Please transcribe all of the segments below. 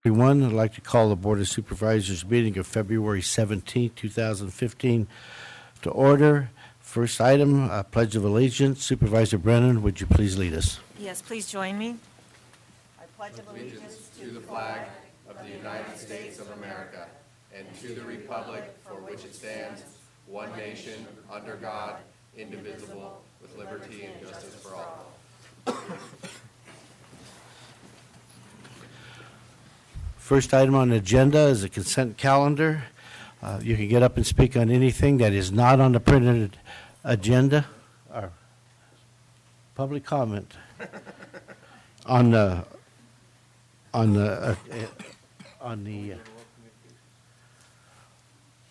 Everyone, I'd like to call the Board of Supervisors meeting of February 17, 2015 to order. First item, Pledge of Allegiance. Supervisor Brennan, would you please lead us? Yes, please join me. I pledge allegiance to the flag of the United States of America and to the republic for which it stands, one nation, under God, indivisible, with liberty and justice for all. First item on the agenda is a consent calendar. You can get up and speak on anything that is not on the printed agenda. Or public comment on the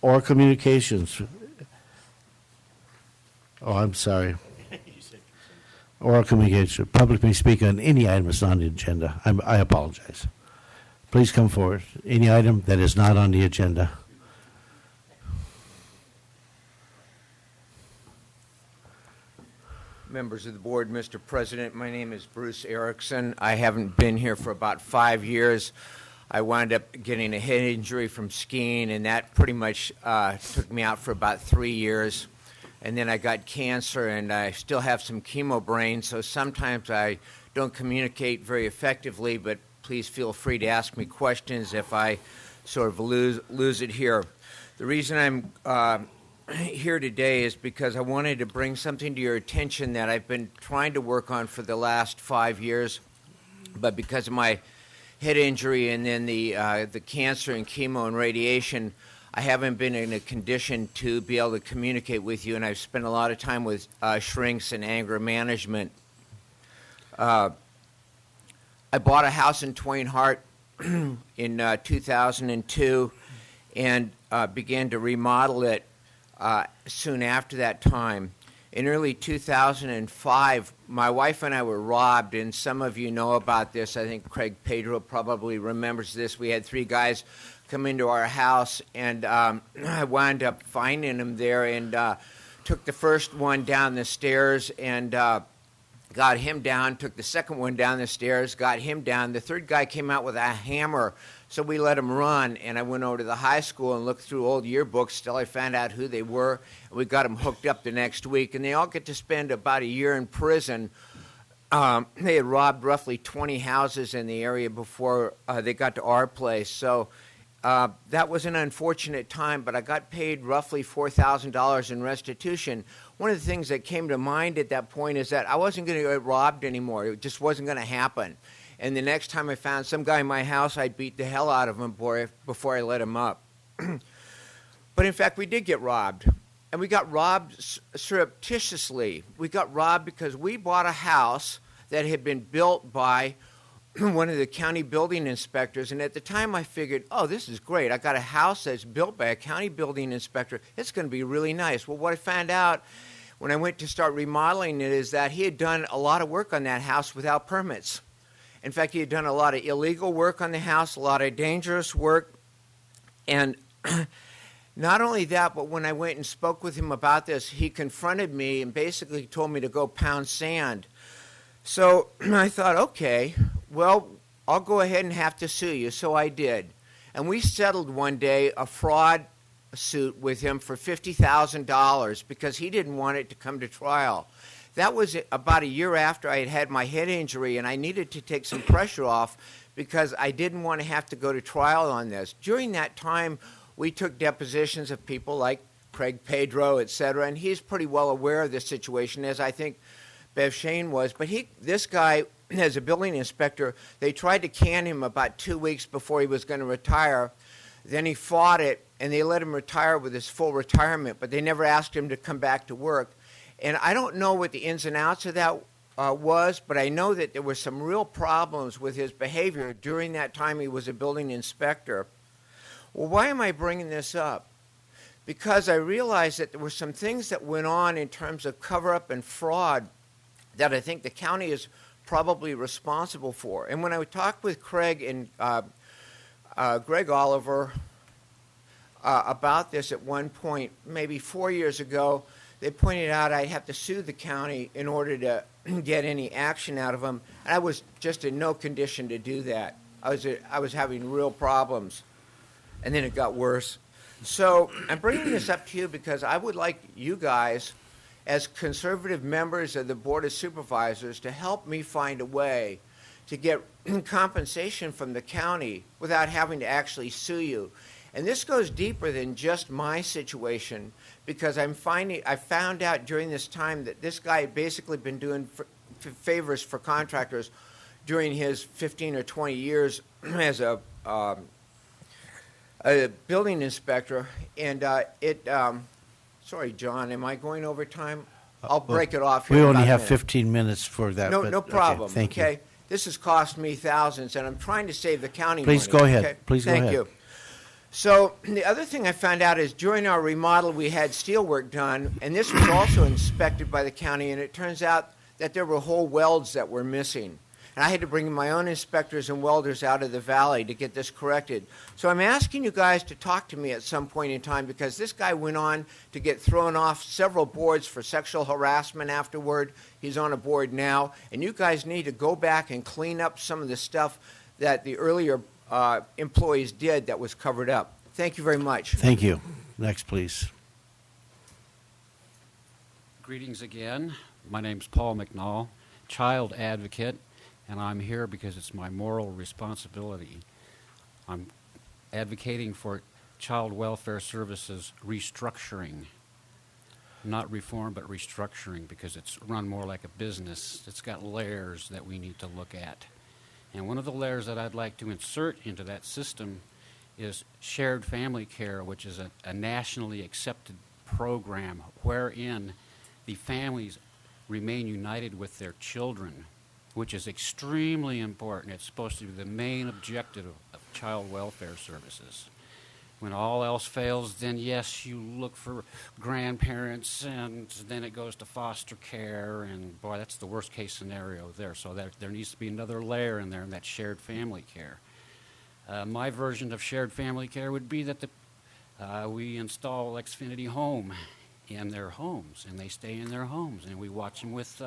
or communications. Oh, I'm sorry. Oral communication. Public may speak on any item that's not on the agenda. I apologize. Please come forward. Any item that is not on the agenda. Members of the board, Mr. President, my name is Bruce Erickson. I haven't been here for about 5 years. I wound up getting a head injury from skiing, and that pretty much took me out for about 3 years. And then I got cancer, and I still have some chemo brain, so sometimes I don't communicate very effectively, but please feel free to ask me questions if I sort of lose it here. The reason I'm here today is because I wanted to bring something to your attention that I've been trying to work on for the last 5 years, but because of my head injury and then the cancer and chemo and radiation, I haven't been in a condition to be able to communicate with you, and I've spent a lot of time with shrinks and anger management. I bought a house in Twain Harte in 2002 and began to remodel it soon after that time. In early 2005, my wife and I were robbed, and some of you know about this. I think Craig Pedro probably remembers this. We had 3 guys come into our house, and I wound up finding them there and took the first one down the stairs and got him down, took the second one down the stairs, got him down. The third guy came out with a hammer, so we let him run, and I went over to the high school and looked through old yearbooks till I found out who they were, and we got them hooked up the next week, and they all get to spend about a year in prison. They had robbed roughly 20 houses in the area before they got to our place, so that was an unfortunate time, but I got paid roughly $4,000 in restitution. One of the things that came to mind at that point is that I wasn't going to get robbed anymore. It just wasn't going to happen. And the next time I found some guy in my house, I'd beat the hell out of him before I let him up. But in fact, we did get robbed. And we got robbed surreptitiously. We got robbed because we bought a house that had been built by one of the county building inspectors, and at the time I figured, oh, this is great. I got a house that's built by a county building inspector. It's going to be really nice. Well, what I found out when I went to start remodeling it is that he had done a lot of work on that house without permits. In fact, he had done a lot of illegal work on the house, a lot of dangerous work, and not only that, but when I went and spoke with him about this, he confronted me and basically told me to go pound sand. So I thought, okay, well, I'll go ahead and have to sue you. So I did. And we settled one day a fraud suit with him for $50,000 because he didn't want it to come to trial. That was about a year after I had had my head injury, and I needed to take some pressure off because I didn't want to have to go to trial on this. During that time, we took depositions of people like Craig Pedro, et cetera, and he's pretty well aware of this situation, as I think Bev Shane was. But this guy, as a building inspector, they tried to can him about 2 weeks before he was going to retire. Then he fought it, and they let him retire with his full retirement, but they never asked him to come back to work. And I don't know what the ins and outs of that was, but I know that there were some real problems with his behavior during that time he was a building inspector. Well, why am I bringing this up? Because I realized that there were some things that went on in terms of cover-up and fraud that I think the county is probably responsible for. And when I talked with Craig and Greg Oliver about this at one point, maybe 4 years ago, they pointed out I'd have to sue the county in order to get any action out of them. And I was just in no condition to do that. I was having real problems, and then it got worse. So I'm bringing this up to you because I would like you guys, as conservative members of the Board of Supervisors, to help me find a way to get compensation from the county without having to actually sue you. And this goes deeper than just my situation, because I found out during this time that this guy had basically been doing favors for contractors during his 15 or 20 years as a building inspector. And sorry, John, am I going over time? I'll break it off here. We in only about a have minute. 15 minutes for that. No, but- no problem. Okay, thank you. This has cost me thousands, and I'm trying to save the county Please money. go ahead. Okay? Please go Thank ahead. you. So the other thing I found out is during our remodel, we had steel work done, and this was also inspected by the county, and it turns out that there were whole welds that were missing. And I had to bring my own inspectors and welders out of the valley to get this corrected. So I'm asking you guys to talk to me at some point in time, because this guy went on to get thrown off several boards for sexual harassment afterward. He's on a board now. And you guys need to go back and clean up some of the stuff that the earlier employees did that was covered up. Thank you very much. Thank you. Next, please. Greetings again. My name's Paul McNall, child advocate, and I'm here because it's my moral responsibility. I'm advocating for child welfare services restructuring, not reform, but restructuring, because it's run more like a business. It's got layers that we need to look at. And one of the layers that I'd like to insert into that system is shared family care, which is a nationally accepted program wherein the families remain united with their children, which is extremely important. It's supposed to be the main objective of child welfare services. When all else fails, then yes, you look for grandparents, and then it goes to foster care, and boy, that's the worst case scenario there. So there needs to be another layer in there, and that's shared family care. My version of shared family care would be that we install Xfinity Home in their homes, and they stay in their homes, and we watch them with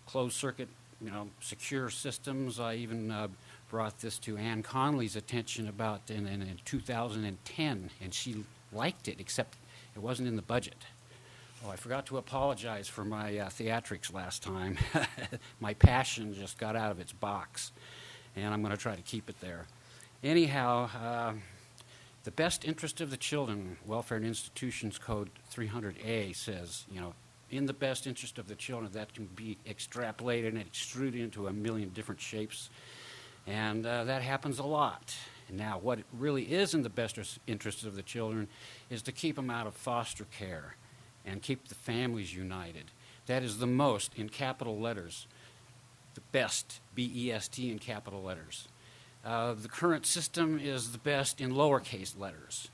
closed circuit, secure systems. I even brought this to Ann Conley's attention about in 2010, and she liked it, except it wasn't in the budget. Oh, I forgot to apologize for my theatrics last time. My passion just got out of its box, and I'm going to try to keep it there. Anyhow, the best interest of the children, Welfare and Institutions Code 300A says, in the best interest of the children, that can be extrapolated and extruded into a million different shapes. And that happens a lot. Now, what it really is in the best interest of the children is to keep them out of foster care and keep the families united. That is the most, in capital letters, the best, B-E-S-T in capital letters. The current system is the best in lowercase letters,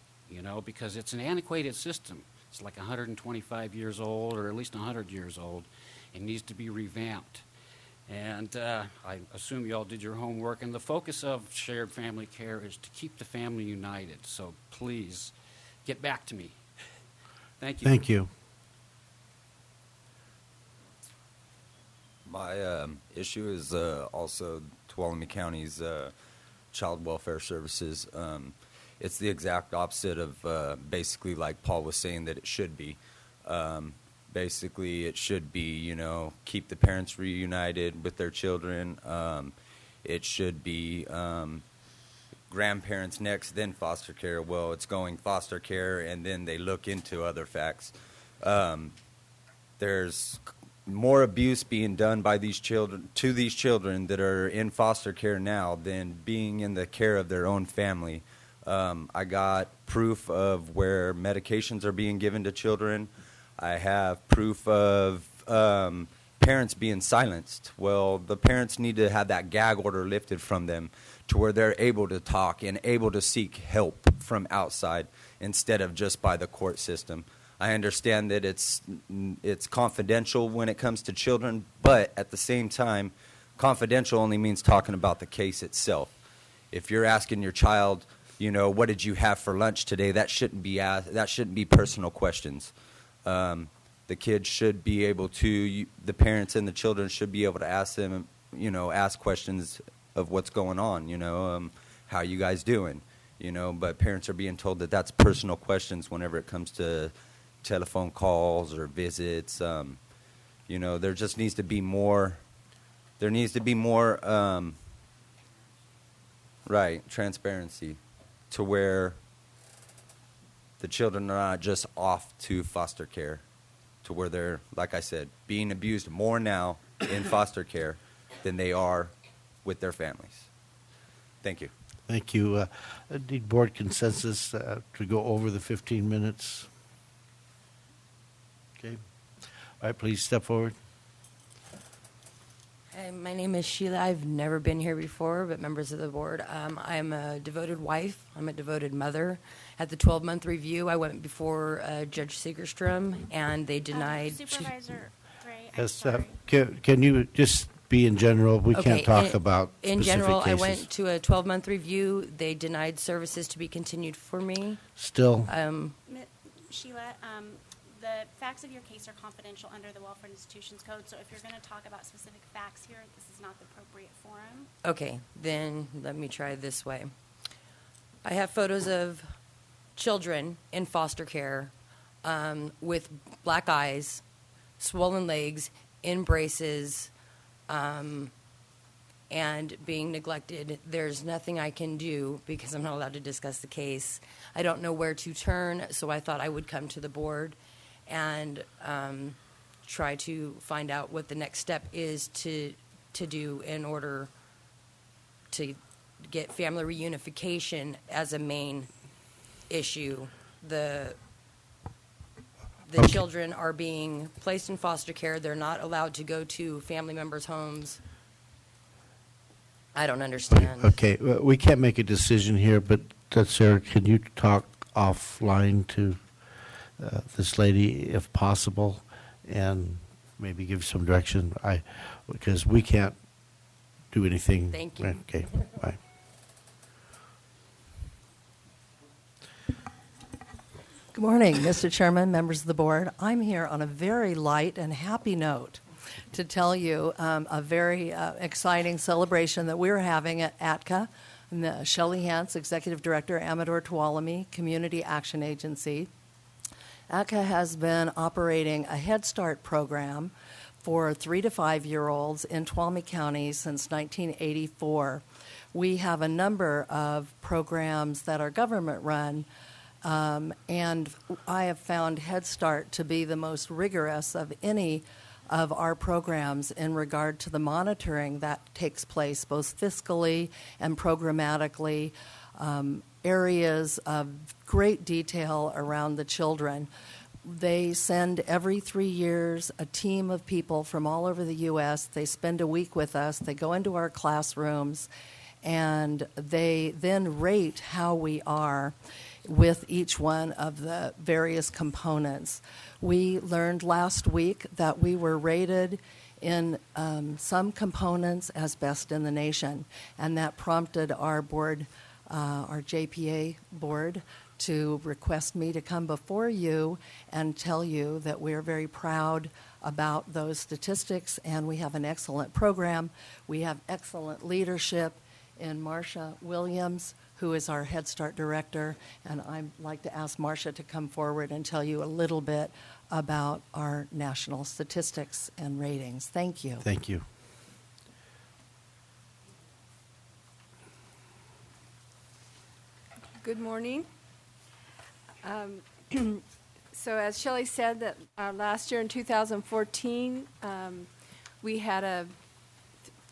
because it's an antiquated system. It's like 125 years old, or at least 100 years old. It needs to be revamped. And I assume you all did your homework, and the focus of shared family care is to keep the family united. So please, get back to me. Thank you. Thank you. My issue is also Tuolumne County's child welfare services. It's the exact opposite of basically like Paul was saying that it should be. Basically, it should be, keep the parents reunited with their children. It should be grandparents next, then foster care. Well, it's going foster care, and then they look into other facts. There's more abuse being done by these children to these children that are in foster care now than being in the care of their own family. I got proof of where medications are being given to children. I have proof of parents being silenced. Well, the parents need to have that gag order lifted from them to where they're able to talk and able to seek help from outside instead of just by the court system. I understand that it's confidential when it comes to children, but at the same time, confidential only means talking about the case itself. If you're asking your child, what did you have for lunch today, that shouldn't be personal questions. The kids should be able to, the parents and the children should be able to ask them, ask questions of what's going on, how you guys doing, but parents are being told that that's personal questions whenever it comes to telephone calls or visits. There just needs to be more, right, transparency to where the children are not just off to foster care, to where they're, like I said, being abused more now in foster care than they are with their families. Thank you. Thank you. I need board consensus to go over the 15 minutes. Okay. All right, please step forward. Hi, my name is Sheila. I've never been here before, but members of the board, I'm a devoted wife. I'm a devoted mother. At the 12-month review, I went before Judge Segerstrom, and they denied. Supervisor Gray, I'm Yes, sorry. can you just be in general? We can't talk about In specific general, cases. I went to a 12-month review. They denied services to be continued for me. Still, Sheila, the facts of your case are confidential under the Welfare Institutions Code, so if you're going to talk about specific facts here, this is not the appropriate forum. Okay, then let me try this way. I have photos of children in foster care with black eyes, swollen legs, in braces, and being neglected. There's nothing I can do because I'm not allowed to discuss the case. I don't know where to turn, so I thought I would come to the board and try to find out what the next step is to do in order to get family reunification as a main issue. The Okay. children are being placed in foster care. They're not allowed to go to family members' homes. I don't understand. okay, we can't make a decision here, but Sarah, can you talk offline to this lady if possible, and maybe give some direction? Because we can't do anything. Thank you. Okay, bye. Good morning, Mr. Chairman, members of the board. I'm here on a very light and happy note to tell you a very exciting celebration that we're having at ATCA. And Shelley Hance, Executive Director, Amador Tuolumne Community Action Agency. ATCA has been operating a Head Start program for 3 to 5-year-olds in Tuolumne County since 1984. We have a number of programs that are government-run, and I have found Head Start to be the most rigorous of any of our programs in regard to the monitoring that takes place, both fiscally and programmatically, areas of great detail around the children. They send every 3 years a team of people from all over the U.S. They spend a week with us. They go into our classrooms, and they then rate how we are with each one of the various components. We learned last week that we were rated in some components as best in the nation, and that prompted our board, our JPA board, to request me to come before you and tell you that we're very proud about those statistics, and we have an excellent program. We have excellent leadership in Marcia Williams, who is our Head Start director, and I'd like to ask Marcia to come forward and tell you a little bit about our national statistics and ratings. Thank you. Thank you. Good morning. So as Shelley said, that last year in 2014, we had a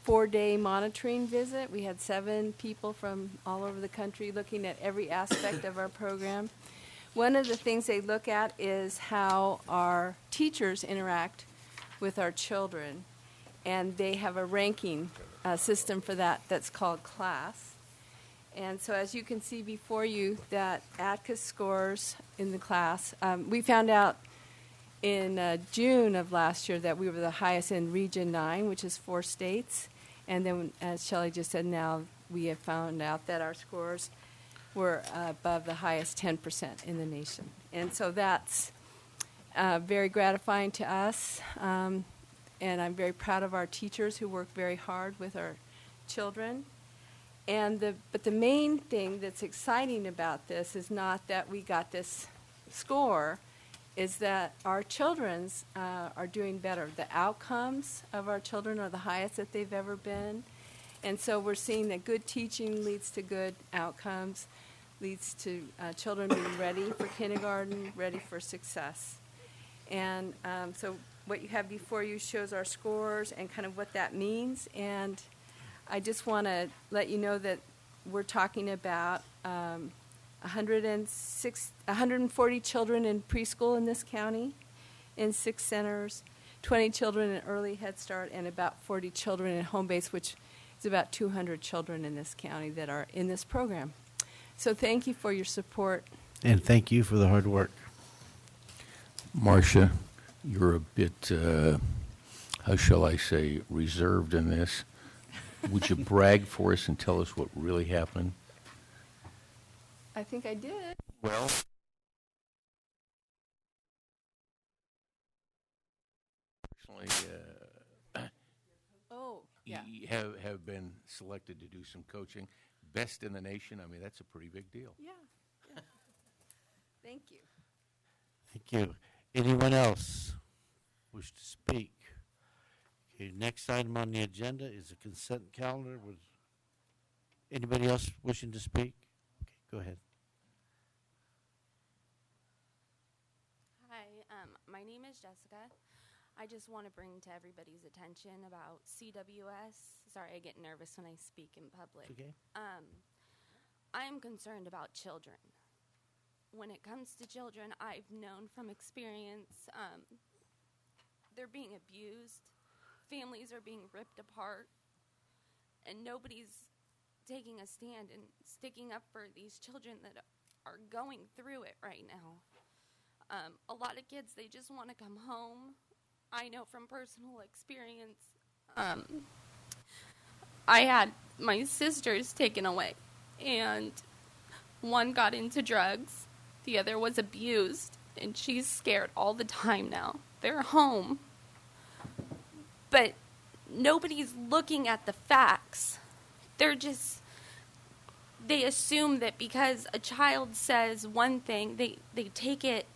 4-day monitoring visit. We had 7 people from all over the country looking at every aspect of our program. One of the things they look at is how our teachers interact with our children, and they have a ranking system for that that's called class. And so as you can see before you, that ATCA scores in the class, we found out in June of last year that we were the highest in Region 9, which is 4 states. And then, as Shelley just said, now we have found out that our scores were above the highest 10% in the nation. And so that's very gratifying to us. And I'm very proud of our teachers who work very hard with our children. But the main thing that's exciting about this is not that we got this score, is that our children's are doing better. The outcomes of our children are the highest that they've ever been. And so we're seeing that good teaching leads to good outcomes, leads to children being ready for kindergarten, ready for success. And so what you have before you shows our scores and kind of what that means. And I just want to let you know that we're talking about 140 children in preschool in this county, in 6 centers, 20 children in early Head Start, and about 40 children in home base, which is about 200 children in this county that are in this program. So thank you for your support. And thank you for the hard work. Marcia, you're a bit, how shall I say, reserved in this. Would you brag for us and tell us what really happened? I think I did. Well, personally, Oh, yeah. have been selected to do some coaching. Best in the nation. I mean, that's a pretty big deal. Yeah. Thank you. Thank you. Anyone else wish to speak? Okay, next item on the agenda is a consent calendar. Was anybody else wishing to speak? Okay, go ahead. Hi, my name is Jessica. I just want to bring to everybody's attention about CWS. Sorry, I get nervous when I speak in public. Okay. I am concerned about children. When it comes to children, I've known from experience they're being abused. Families are being ripped apart. And nobody's taking a stand and sticking up for these children that are going through it right now. A lot of kids, they just want to come home. I know from personal experience, I had my sisters taken away, and one got into drugs, the other was abused, and she's scared all the time now. They're home, but nobody's looking at the facts. They assume that because a child says one thing, they take it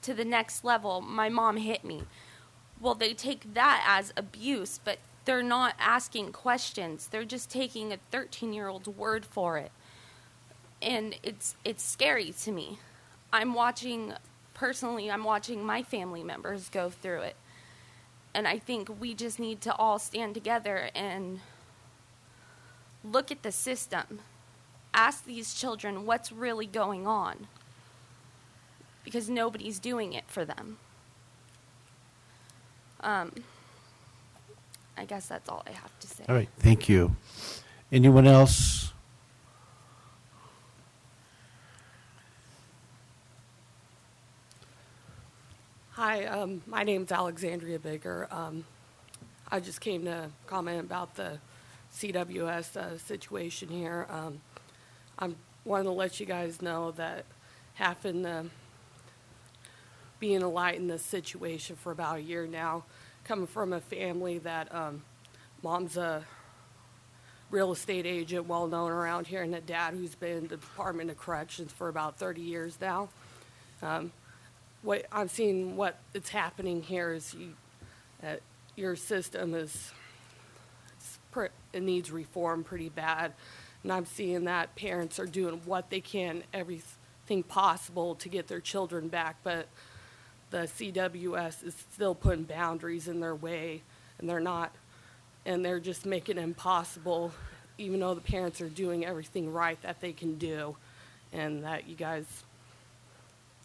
to the next level. My mom hit me. Well, they take that as abuse, but they're not asking questions. They're just taking a 13-year-old's word for it. And it's scary to me. I'm watching my family members go through it. And I think we just need to all stand together and look at the system. Ask these children what's really going on. Because nobody's doing it for them. I guess that's all I have to say. All right, thank you. Anyone else? Hi, my name's Alexandria Baker. I just came to comment about the CWS situation here. I wanted to let you guys know that having being a light in this situation for about a year now, coming from a family that mom's a real estate agent, well known around here, and a dad who's been in the Department of Corrections for about 30 years now. What I'm seeing, what is happening here is your system it needs reform pretty bad, and I'm seeing that parents are doing what they can, everything possible to get their children back, but the CWS is still putting boundaries in their way, and they're just making it impossible, even though the parents are doing everything right that they can do, and that you guys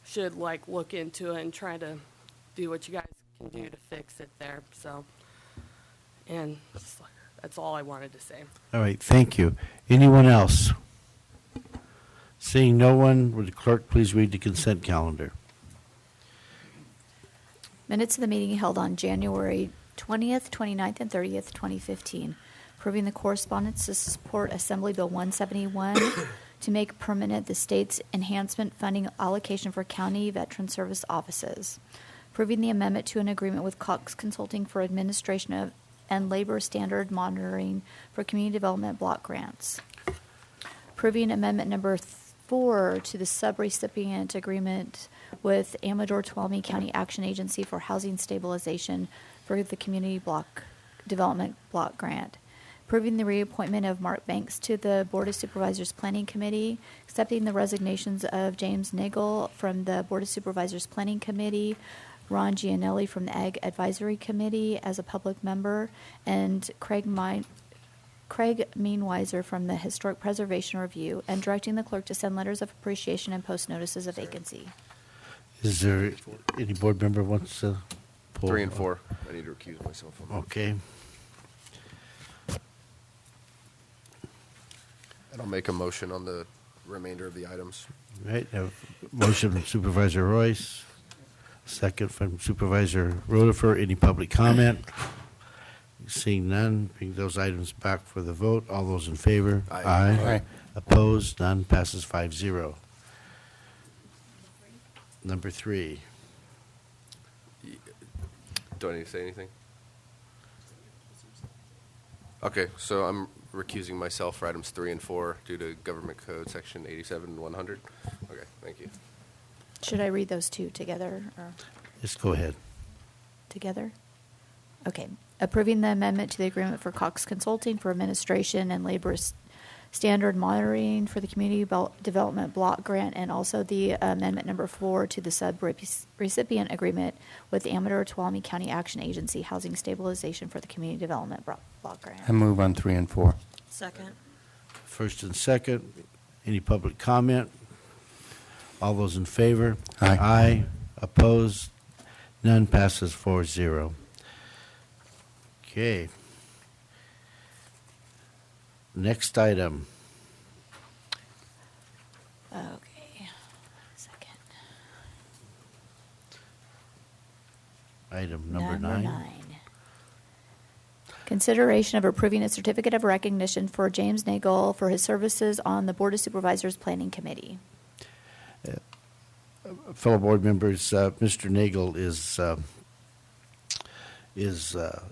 should look into it and try to do what you guys can do to fix it there. So, and that's all I wanted to say. All right, thank you. Anyone else? Seeing no one, would the clerk please read the consent calendar? Minutes of the meeting held on January 20th, 29th, and 30th, 2015. Approving the correspondence to support Assembly Bill 171 to make permanent the state's enhancement funding allocation for county veteran service offices. Approving the amendment to an agreement with Cox Consulting for administration of and labor standard monitoring for community development block grants. approving amendment number 4 to the subrecipient agreement with Amador Tuolumne County Action Agency for Housing Stabilization for the Community Block Development Block Grant. Approving the reappointment of Mark Banks to the Board of Supervisors Planning Committee, accepting the resignations of James Nagel from the Board of Supervisors Planning Committee, Ron Gianelli from the Ag Advisory Committee as a public member, and Craig Meanweiser from the Historic Preservation Review, and directing the clerk to send letters of appreciation and post notices of vacancy. Is there any board member wants to pull? 3 and 4. I need to recuse myself from that. Okay. And I'll make a motion on the remainder of the items. Right, have motion from Supervisor Royce, second from Supervisor Rutherford. Any public comment? Seeing none, bring those items back for the vote. All those in favor? Aye. Aye. Opposed? None. Passes 5-0. Number 3. Do I need to say anything? Okay, so I'm recusing myself for items 3 and 4 due to Government Code Section 87-100. Okay, thank you. Should I read those two together or Just go ahead. together? Okay. Approving the amendment to the agreement for Cox Consulting for administration and labor standard monitoring for the Community Development Block Grant, and also the amendment number 4 to the sub-recipient agreement with the Amador Tuolumne County Action Agency Housing Stabilization for the Community Development Block Grant. I move on 3 and 4. Second. First and second. Any public comment? All those in favor? Aye. Aye. Opposed? None. Passes 4-0. Okay. Next item. Okay. Second. Item number 9. Consideration of approving a certificate of recognition for James Nagel for his services on the Board of Supervisors Planning Committee. Fellow board members, Mr. Nagel is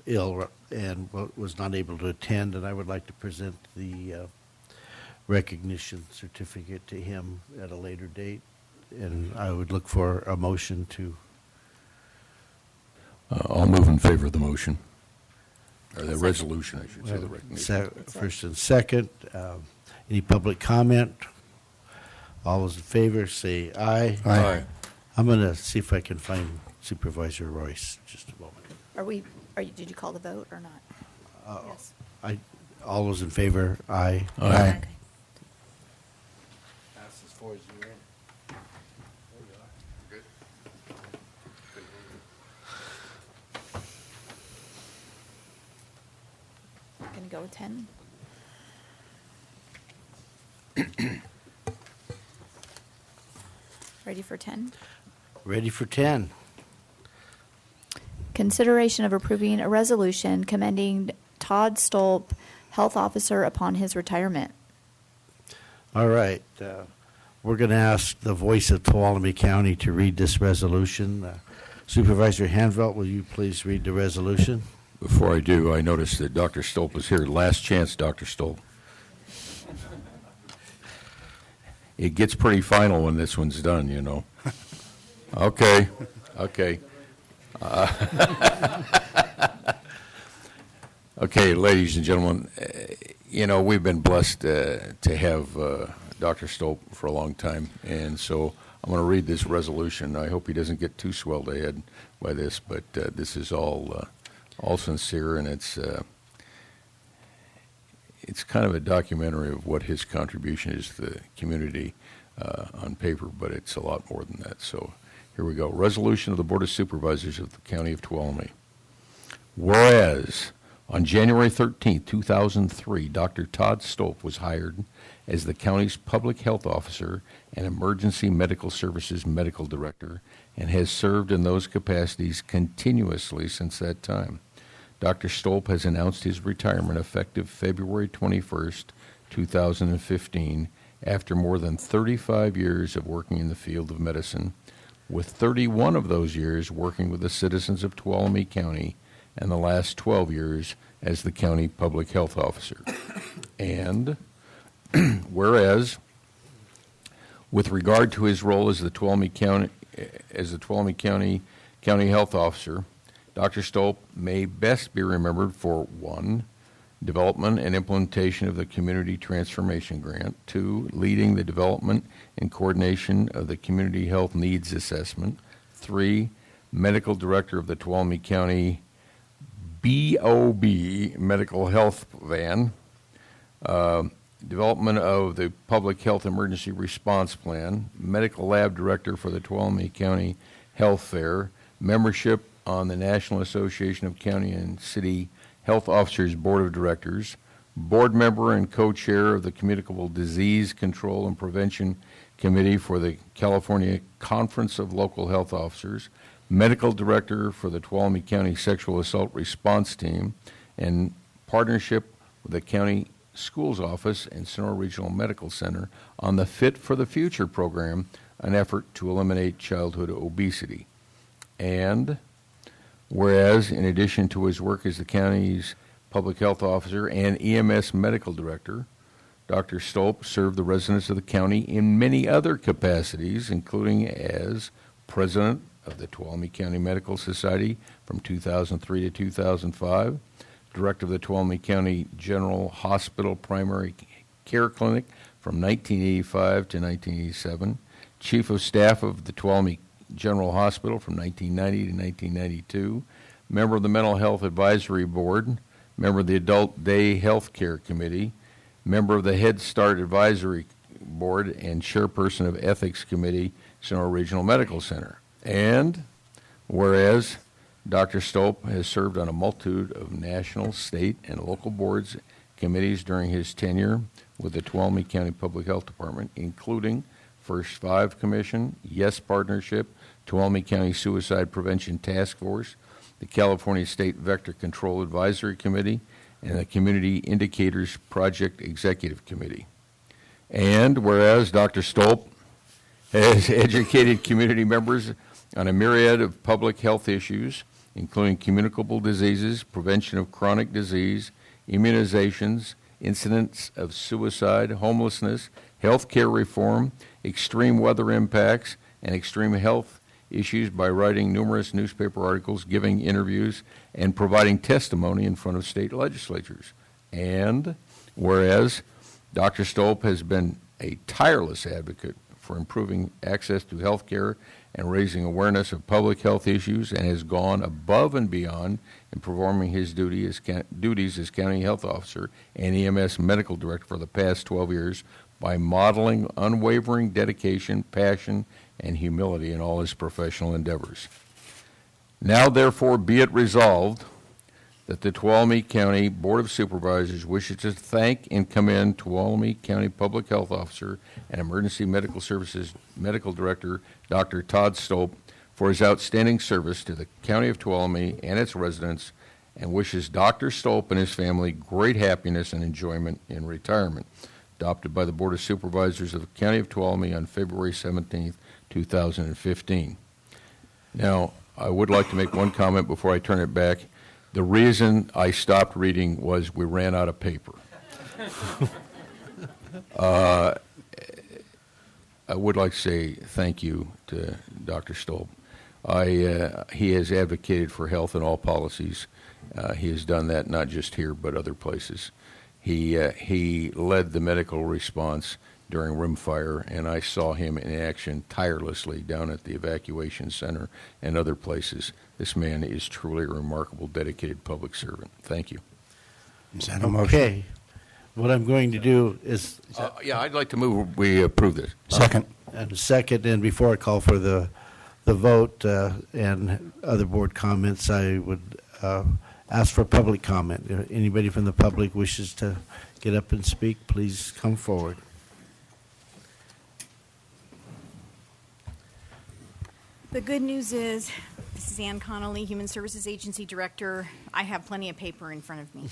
ill and was not able to attend, and I would like to present the recognition certificate to him at a later date, and I would look for a motion to. I'll move in favor of the motion. Or the resolution, I should say, the recognition. First and second. Any public comment? All those in favor say aye. Aye. I'm going to see if I can find Supervisor Royce. Just a moment. Did you call the vote or not? Yes. All those in favor, aye. Aye. Okay. Passes 4-0. Good. Going to go with 10? Ready for 10? Ready for 10. Consideration of approving a resolution commending Todd Stolp, health officer, upon his retirement. All right. We're going to ask the voice of Tuolumne County to read this resolution. Supervisor Hanvelt, will you please read the resolution? Before I do, I noticed that Dr. Stolp is here. Last chance, Dr. Stolp. It gets pretty final when this one's done, you know. Okay. Okay, ladies and gentlemen, we've been blessed to have Dr. Stolp for a long time, and so I'm going to read this resolution. I hope he doesn't get too swelled ahead by this, but this is all sincere, and it's kind of a documentary of what his contribution is to the community on paper, but it's a lot more than that. So here we go. Resolution of the Board of Supervisors of the County of Tuolumne. Whereas on January 13, 2003, Dr. Todd Stolp was hired as the county's public health officer and emergency medical services medical director and has served in those capacities continuously since that time. Dr. Stolp has announced his retirement effective February 21st, 2015, after more than 35 years of working in the field of medicine, with 31 of those years working with the citizens of Tuolumne County and the last 12 years as the county public health officer. And Whereas, with regard to his role as the Tuolumne County Health Officer, Dr. Stolp may best be remembered for 1, development and implementation of the Community Transformation Grant, 2, leading the development and coordination of the Community Health Needs Assessment, 3, Medical Director of the Tuolumne County BOB Medical Health Van, development of the Public Health Emergency Response Plan, Medical Lab Director for the Tuolumne County Health Fair, membership on the National Association of County and City Health Officers Board of Directors, board member and co-chair of the Communicable Disease Control and Prevention Committee for the California Conference of Local Health Officers, medical director for the Tuolumne County Sexual Assault Response Team, and partnership with the County Schools Office and Sonora Regional Medical Center on the Fit for the Future program, an effort to eliminate childhood obesity. And whereas, in addition to his work as the county's public health officer and EMS medical director, Dr. Stolp served the residents of the county in many other capacities, including as president of the Tuolumne County Medical Society from 2003 to 2005, director of the Tuolumne County General Hospital Primary Care Clinic from 1985 to 1987, chief of staff of the Tuolumne General Hospital from 1990 to 1992, member of the Mental Health Advisory Board, member of the Adult Day Health Care Committee, member of the Head Start Advisory Board, and chairperson of Ethics Committee, Sonora Regional Medical Center. And whereas Dr. Stolp has served on a multitude of national, state, and local boards, committees during his tenure with the Tuolumne County Public Health Department, including First Five Commission, Yes Partnership, Tuolumne County Suicide Prevention Task Force, the California State Vector Control Advisory Committee, and the Community Indicators Project Executive Committee. And whereas Dr. Stolp has educated community members on a myriad of public health issues, including communicable diseases, prevention of chronic disease, immunizations, incidents of suicide, homelessness, health care reform, extreme weather impacts, and extreme health issues by writing numerous newspaper articles, giving interviews, and providing testimony in front of state legislatures. And whereas Dr. Stolp has been a tireless advocate for improving access to health care and raising awareness of public health issues, and has gone above and beyond in performing his duties as county health officer and EMS medical director for the past 12 years by modeling unwavering dedication, passion, and humility in all his professional endeavors. Now, therefore, be it resolved that the Tuolumne County Board of Supervisors wishes to thank and commend Tuolumne County Public Health Officer and Emergency Medical Services Medical Director Dr. Todd Stolp for his outstanding service to the County of Tuolumne and its residents, and wishes Dr. Stolp and his family great happiness and enjoyment in retirement. Adopted by the Board of Supervisors of the County of Tuolumne on February 17, 2015. Now, I would like to make one comment before I turn it back. The reason I stopped reading was we ran out of paper. I would like to say thank you to Dr. Stolp. He has advocated for health in all policies. He has done that not just here but other places. He led the medical response during rimfire, and I saw him in action tirelessly down at the evacuation center and other places. This man is truly a remarkable, dedicated public servant. Thank you. Is that a motion? Okay. What I'm going to do is... yeah, I'd like to move we approve this. Second. And second, and before I call for the vote and other board comments, I would ask for public comment. If anybody from the public wishes to get up and speak, please come forward. The good news is, this is Ann Connolly, Human Services Agency Director. I have plenty of paper in front of me.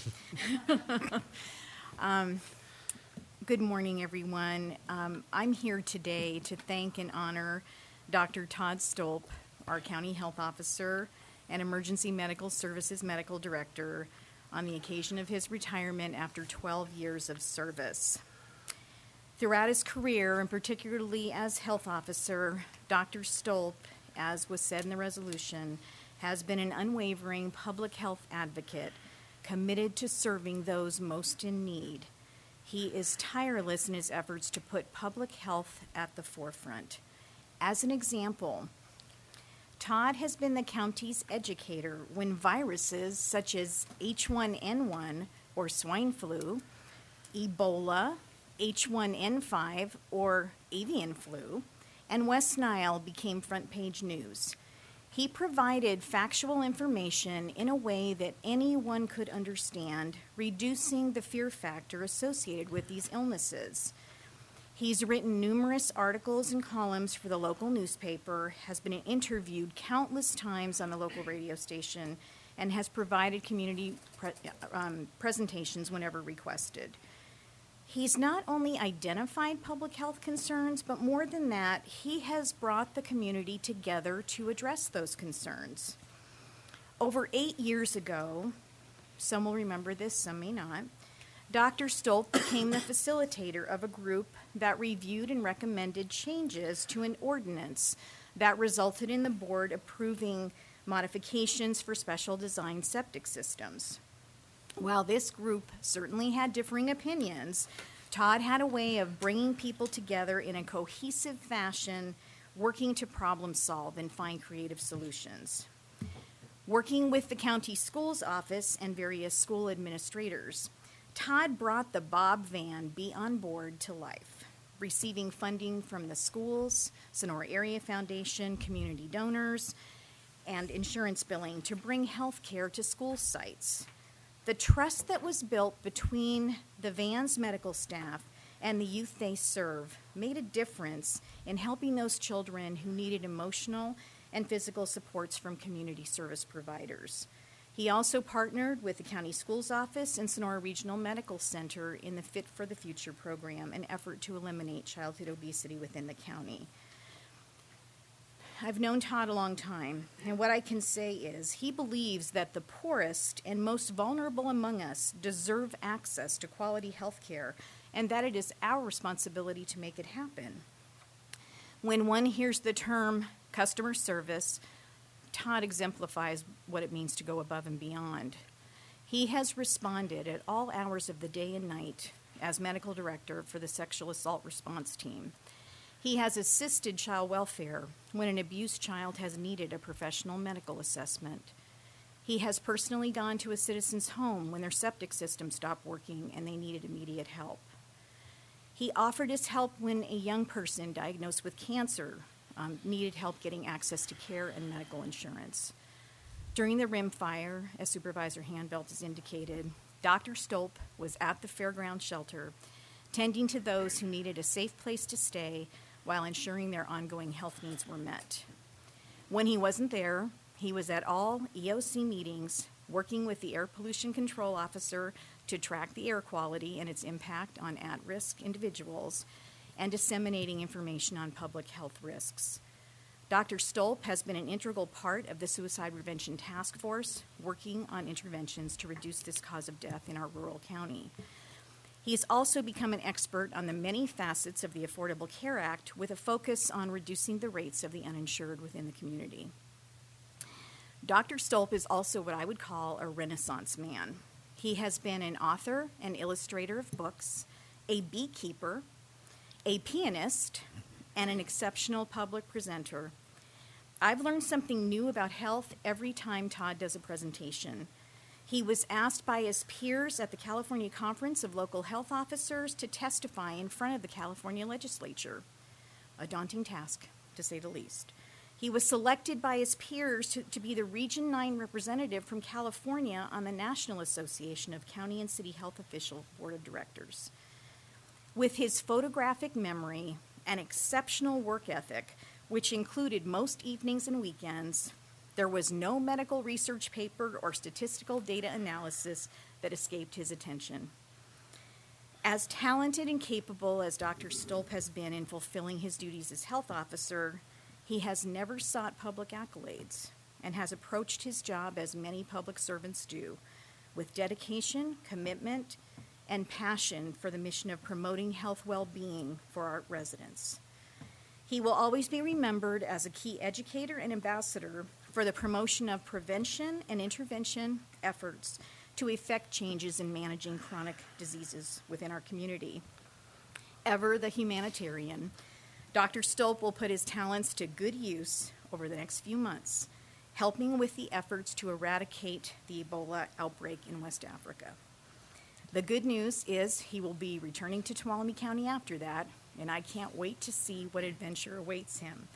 Good morning, everyone. I'm here today to thank and honor Dr. Todd Stolp, our County Health Officer and Emergency Medical Services Medical Director, on the occasion of his retirement after 12 years of service. Throughout his career, and particularly as health officer, Dr. Stolp, as was said in the resolution, has been an unwavering public health advocate committed to serving those most in need. He is tireless in his efforts to put public health at the forefront. As an example, Todd has been the county's educator when viruses such as H1N1 or swine flu, Ebola, H1N5 or avian flu, and West Nile became front page news. He provided factual information in a way that anyone could understand, reducing the fear factor associated with these illnesses. He's written numerous articles and columns for the local newspaper, has been interviewed countless times on the local radio station, and has provided community presentations whenever requested. He's not only identified public health concerns, but more than that, he has brought the community together to address those concerns. Over 8 years ago, some will remember this, some may not, Dr. Stolp became the facilitator of a group that reviewed and recommended changes to an ordinance that resulted in the board approving modifications for special design septic systems. While this group certainly had differing opinions, Todd had a way of bringing people together in a cohesive fashion, working to problem solve and find creative solutions. Working with the county schools office and various school administrators, Todd brought the Bob Van Be On Board to life, receiving funding from the schools, Sonora Area Foundation, community donors, and insurance billing to bring health care to school sites. The trust that was built between the Van's medical staff and the youth they serve made a difference in helping those children who needed emotional and physical supports from community service providers. He also partnered with the county schools office and Sonora Regional Medical Center in the Fit for the Future program, an effort to eliminate childhood obesity within the county. I've known Todd a long time, and what I can say is he believes that the poorest and most vulnerable among us deserve access to quality health care, and that it is our responsibility to make it happen. When one hears the term customer service, Todd exemplifies what it means to go above and beyond. He has responded at all hours of the day and night as medical director for the sexual assault response team. He has assisted child welfare when an abused child has needed a professional medical assessment. He has personally gone to a citizen's home when their septic system stopped working and they needed immediate help. He offered his help when a young person diagnosed with cancer needed help getting access to care and medical insurance. During the rim fire, as Supervisor Handbelt has indicated, Dr. Stolp was at the fairground shelter, tending to those who needed a safe place to stay while ensuring their ongoing health needs were met. When he wasn't there, he was at all EOC meetings, working with the air pollution control officer to track the air quality and its impact on at-risk individuals, and disseminating information on public health risks. Dr. Stolp has been an integral part of the Suicide Prevention Task Force, working on interventions to reduce this cause of death in our rural county. He has also become an expert on the many facets of the Affordable Care Act with a focus on reducing the rates of the uninsured within the community. Dr. Stolp is also what I would call a Renaissance man. He has been an author and illustrator of books, a beekeeper, a pianist, and an exceptional public presenter. I've learned something new about health every time Todd does a presentation. He was asked by his peers at the California Conference of Local Health Officers to testify in front of the California legislature. A daunting task, to say the least. He was selected by his peers to be the Region 9 representative from California on the National Association of County and City Health Official Board of Directors. With his photographic memory and exceptional work ethic, which included most evenings and weekends, there was no medical research paper or statistical data analysis that escaped his attention. As talented and capable as Dr. Stolp has been in fulfilling his duties as health officer, he has never sought public accolades and has approached his job as many public servants do, with dedication, commitment, and passion for the mission of promoting health well-being for our residents. He will always be remembered as a key educator and ambassador for the promotion of prevention and intervention efforts to effect changes in managing chronic diseases within our community. Ever the humanitarian, Dr. Stolp will put his talents to good use over the next few months, helping with the efforts to eradicate the Ebola outbreak in West Africa. The good news is he will be returning to Tuolumne County after that, and I can't wait to see what adventure awaits him.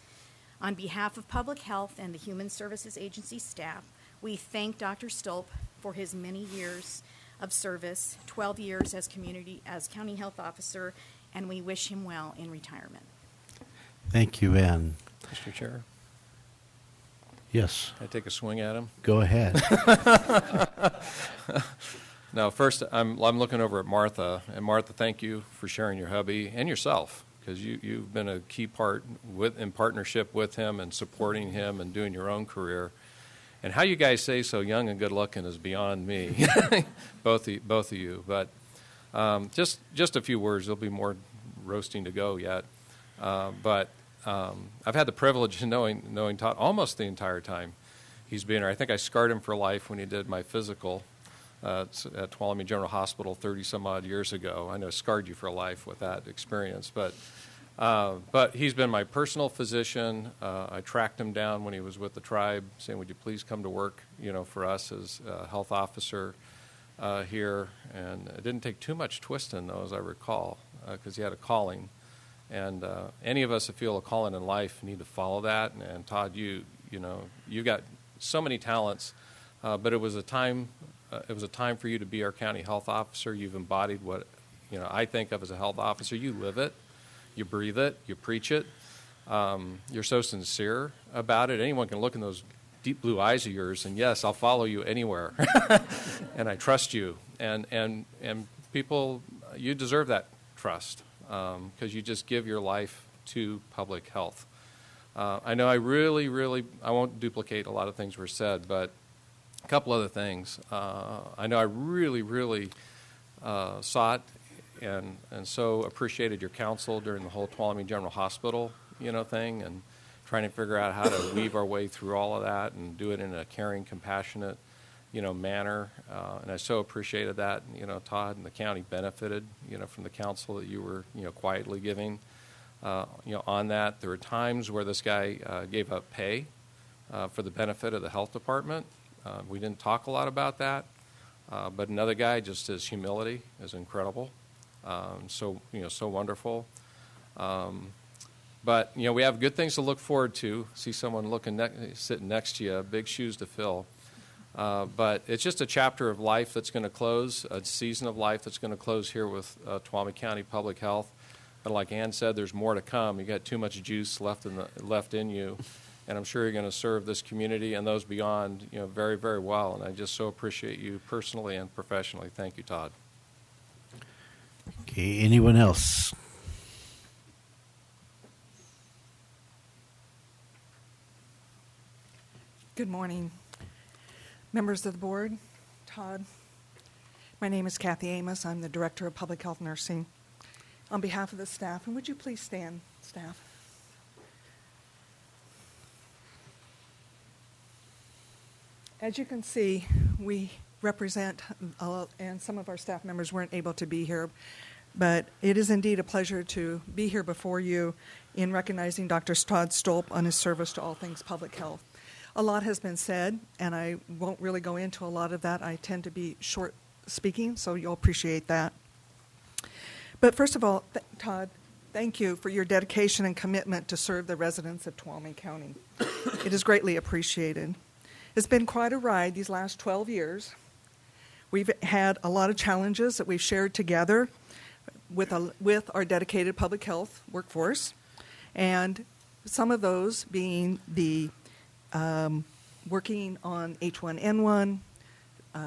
On behalf of Public Health and the Human Services Agency staff, we thank Dr. Stolp for his many years of service, 12 years as county health officer, and we wish him well in retirement. Thank you, Ann. Mr. Chair, Yes, can I take a swing at him? go ahead. No, first, I'm looking over at Martha, and Martha, thank you for sharing your hubby and yourself, because you've been a key part in partnership with him and supporting him and doing your own career. And how you guys say so young and good looking is beyond me, both of you. But just a few words. There'll be more roasting to go yet. But I've had the privilege of knowing Todd almost the entire time he's been here. I think I scarred him for life when he did my physical at Tuolumne General Hospital 30-some-odd years ago. I know I scarred you for life with that experience. But he's been my personal physician. I tracked him down when he was with the tribe, saying, would you please come to work, for us as a health officer here. And it didn't take too much twisting, though, as I recall, because he had a calling. And any of us that feel a calling in life need to follow that. And Todd, you got so many talents, but it was a time for you to be our county health officer. You've embodied what I think of as a health officer. You live it, you breathe it, you preach it. You're so sincere about it. Anyone can look in those deep blue eyes of yours, and yes, I'll follow you anywhere, and I trust you. And people, you deserve that trust. Because you just give your life to public health. I know I won't duplicate a lot of things were said, but a couple other things. I know I really sought and so appreciated your counsel during the whole Tuolumne General Hospital, thing, and trying to figure out how to weave our way through all of that and do it in a caring, compassionate, manner, and I so appreciated that. Todd and the county benefited, from the counsel that you were, quietly giving, on that. There were times where this guy gave up pay for the benefit of the health department. We didn't talk a lot about that, but another guy, just his humility is incredible. So wonderful. But we have good things to look forward to. See someone sitting next to you, big shoes to fill. But it's just a chapter of life that's going to close, a season of life that's going to close here with Tuolumne County Public Health. But like Ann said, there's more to come. You got too much juice left in you, and I'm sure you're going to serve this community and those beyond, very, very well. And I just so appreciate you personally and professionally. Thank you, Todd. Okay, anyone else? Good morning. Members of the board, Todd, my name is Kathy Amos. I'm the Director of Public Health Nursing. On behalf of the staff, and would you please stand, staff? As you can see, we represent, and some of our staff members weren't able to be here, but it is indeed a pleasure to be here before you in recognizing Dr. Todd Stolp on his service to all things public health. A lot has been said, and I won't really go into a lot of that. I tend to be short speaking, so you'll appreciate that. But first of all, Todd, thank you for your dedication and commitment to serve the residents of Tuolumne County. It is greatly appreciated. It's been quite a ride these last 12 years. We've had a lot of challenges that we've shared together with our dedicated public health workforce, and some of those being the working on H1N1,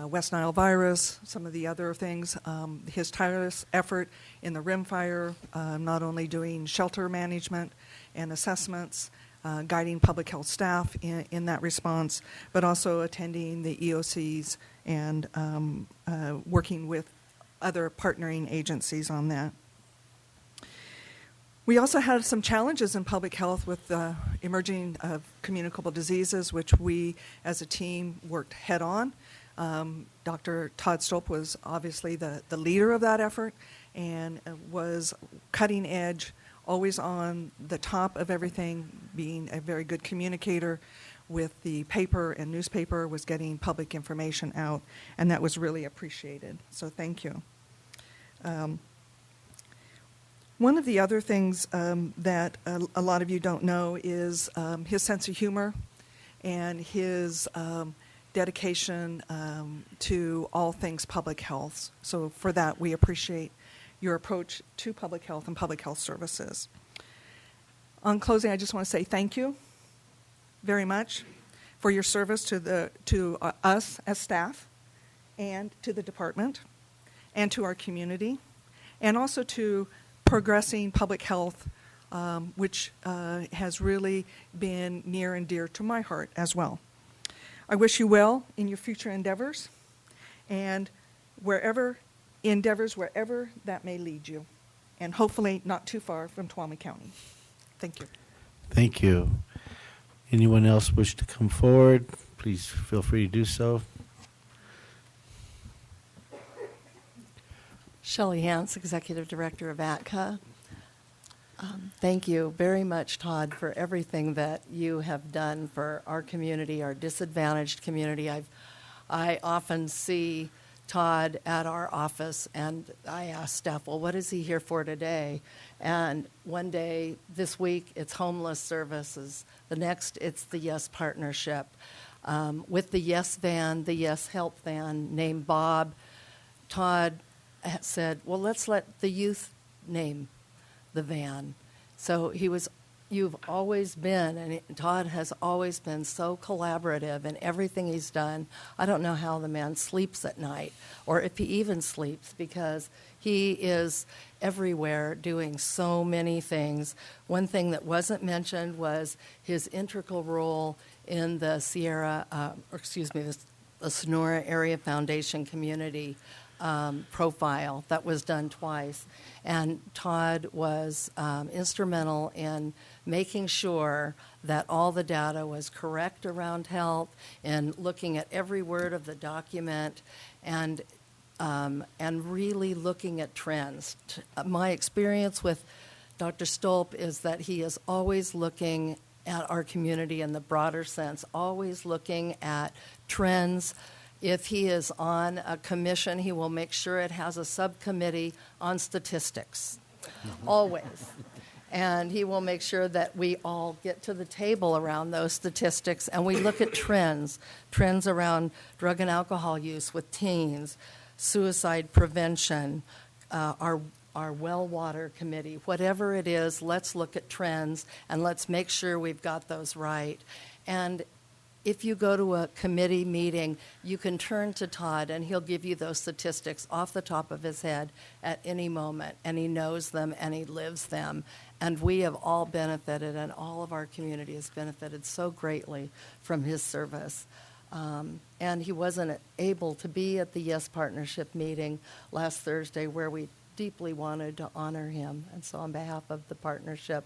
West Nile virus, some of the other things, his tireless effort in the rim fire, not only doing shelter management and assessments, guiding public health staff in that response, but also attending the EOCs and working with other partnering agencies on that. We also had some challenges in public health with emerging communicable diseases, which we as a team worked head on. Dr. Todd Stolp was obviously the leader of that effort and was cutting edge, always on the top of everything, being a very good communicator with the paper and newspaper, was getting public information out, and that was really appreciated. So thank you. One of the other things that a lot of you don't know is his sense of humor and his dedication to all things public health. So for that, we appreciate your approach to public health and public health services. On closing, I just want to say thank you very much for your service to us as staff and to the department and to our community, and also to progressing public health, which has really been near and dear to my heart as well. I wish you well in your future endeavors, and wherever that may lead you, and hopefully not too far from Tuolumne County. Thank you. Thank you. Anyone else wish to come forward? Please feel free to do so. Shelley Hance, Executive Director of ATCA. Thank you very much, Todd, for everything that you have done for our community, our disadvantaged community. I often see Todd at our office, and I ask staff, well, what is he here for today? And one day, this week, it's homeless services. The next, it's the YES partnership. With the YES van, the YES help van, named Bob, Todd said, well, let's let the youth name the van. So you've always been, and Todd has always been so collaborative in everything he's done. I don't know how the man sleeps at night, or if he even sleeps, because he is everywhere doing so many things. One thing that wasn't mentioned was his integral role in the the Sonora Area Foundation community profile that was done twice. And Todd was instrumental in making sure that all the data was correct around health and looking at every word of the document and really looking at trends. My experience with Dr. Stolp is that he is always looking at our community in the broader sense, always looking at trends. If he is on a commission, he will make sure it has a subcommittee on statistics, always. And he will make sure that we all get to the table around those statistics, and we look at trends around drug and alcohol use with teens, suicide prevention, our well water committee, whatever it is, let's look at trends, and let's make sure we've got those right. And if you go to a committee meeting, you can turn to Todd, and he'll give you those statistics off the top of his head at any moment, and he knows them, and he lives them. And we have all benefited, and all of our community has benefited so greatly from his service. And he wasn't able to be at the YES Partnership meeting last Thursday, where we deeply wanted to honor him. And so on behalf of the partnership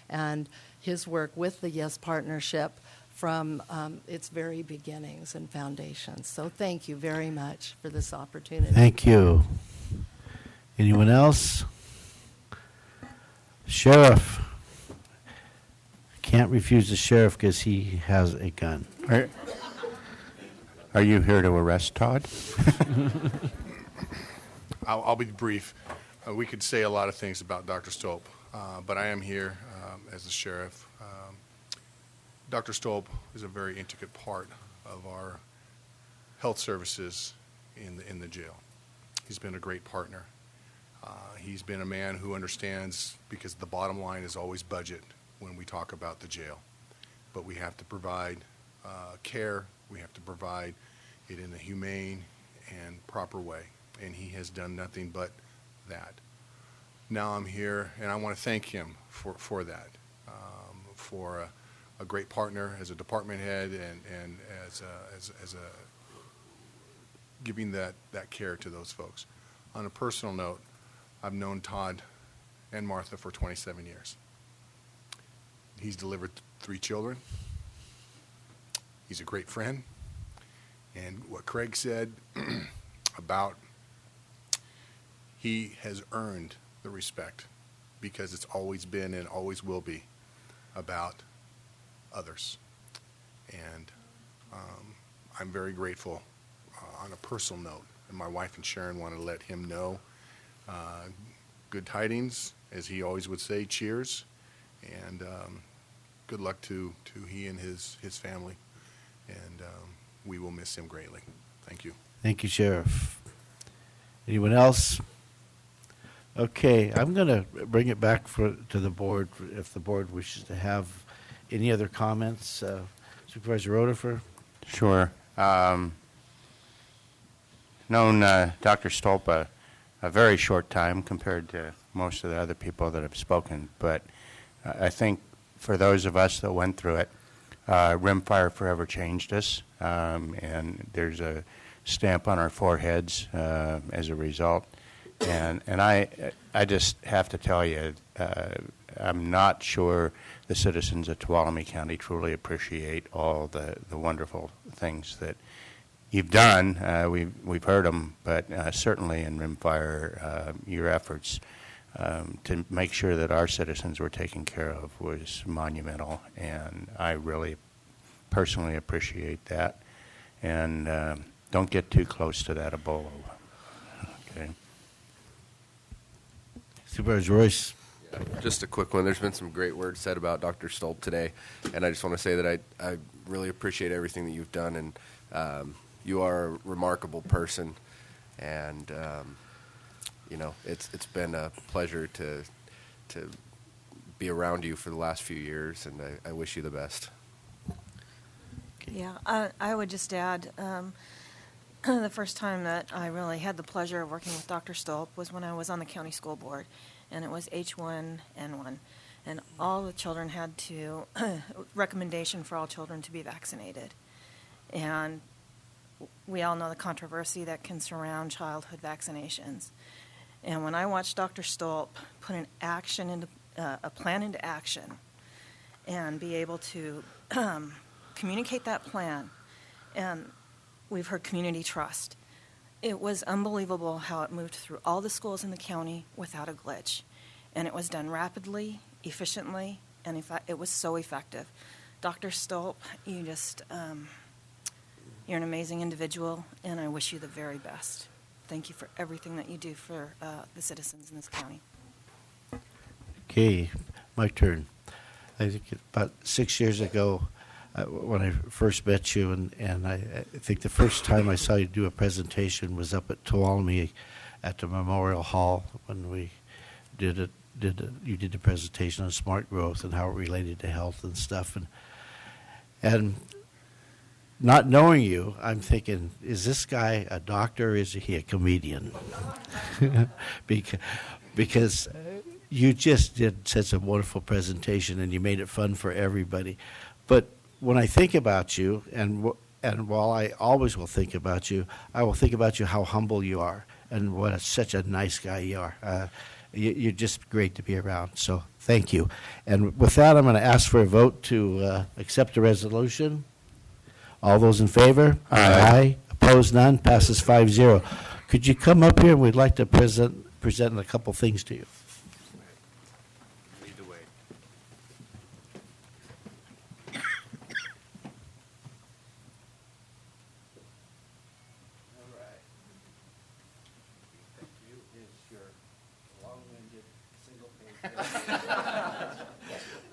and his work with the YES Partnership, from its very beginnings and foundations. So thank you very much for this opportunity. Thank you. Anyone else? Sheriff. Can't refuse the sheriff because he has a gun. Are you here to arrest Todd? I'll be brief. We could say a lot of things about Dr. Stolp, but I am here as the sheriff. Dr. Stolp is a very intricate part of our health services in the jail. He's been a great partner. He's been a man who understands, because the bottom line is always budget when we talk about the jail. But we have to provide care. We have to provide it in a humane and proper way. And he has done nothing but that. Now I'm here, and I want to thank him for that, for a great partner as a department head and as a giving that care to those folks. On a personal note, I've known Todd and Martha for 27 years. He's delivered 3 children. He's a great friend. And what Craig said about he has earned the respect because it's always been and always will be about others. And I'm very grateful on a personal note. And my wife and Sharon want to let him know good tidings, as he always would say, cheers, and good luck to he and his family. And we will miss him greatly. Thank you. Thank you, Sheriff. Anyone else? Okay, I'm going to bring it back to the board if the board wishes to have any other comments. Supervisor Rodefer? Sure. Known Dr. Stolp a very short time compared to most of the other people that have spoken, but I think for those of us that went through it, rimfire forever changed us, and there's a stamp on our foreheads as a result. And I just have to tell you, I'm not sure the citizens of Tuolumne County truly appreciate all the wonderful things that you've done. We've heard them, but certainly in rimfire, your efforts to make sure that our citizens were taken care of was monumental, and I really personally appreciate that. And don't get too close to that Ebola. Okay. Supervisor Royce. Just a quick one. There's been some great words said about Dr. Stolp today, and I just want to say that I really appreciate everything that you've done, and you are a remarkable person, and it's been a pleasure to be around you for the last few years, and I wish you the best. Yeah, I would just add, the first time that I really had the pleasure of working with Dr. Stolp was when I was on the county school board, and it was H1N1, and all the children had to, recommendation for all children to be vaccinated. And we all know the controversy that can surround childhood vaccinations. And when I watched Dr. Stolp put a plan into action and be able to communicate that plan, and we've heard community trust. It was unbelievable how it moved through all the schools in the county without a glitch. And it was done rapidly, efficiently, and it was so effective. Dr. Stolp, you're an amazing individual, and I wish you the very best. Thank you for everything that you do for the citizens in this county. Okay, my turn. I think about 6 years ago, when I first met you, and I think the first time I saw you do a presentation was up at Tuolumne at the Memorial Hall when we you did the presentation on smart growth and how it related to health and stuff, and not knowing you, I'm thinking, is this guy a doctor or is he a comedian? Because you just did such a wonderful presentation and you made it fun for everybody. But when I think about you, and while I always will think about you, I will think about you how humble you are and what such a nice guy you are. You're just great to be around, so thank you. And with that, I'm going to ask for a vote to accept the resolution. All those in favor? Aye. Opposed? None. Passes 5-0. Could you come up here? We'd like to present a couple things to you.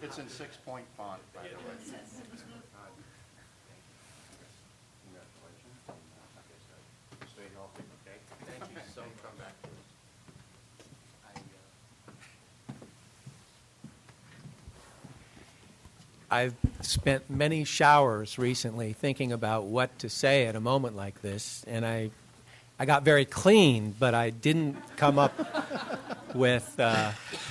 It's in 6-point font, by the way. Congratulations. Stay healthy, okay? Thank you so much. Come back to us. I've spent many showers recently thinking about what to say at a moment like this, and I got very clean, but I didn't come up with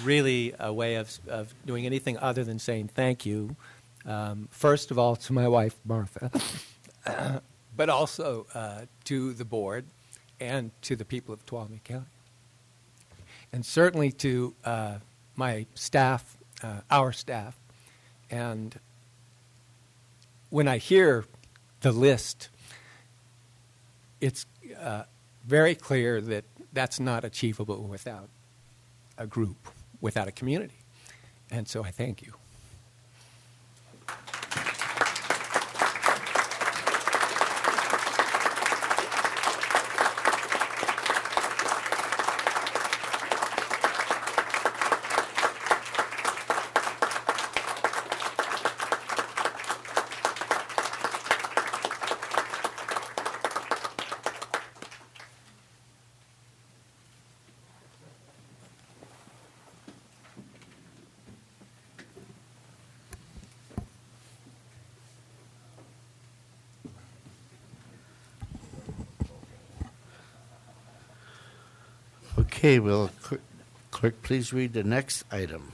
really a way of doing anything other than saying thank you. First of all, to my wife, Martha, but also to the board and to the people of Tuolumne County. and certainly to my staff, our staff. And when I hear the list, it's very clear that that's not achievable without a group, without a community. And so I thank you. Okay, will clerk please read the next item?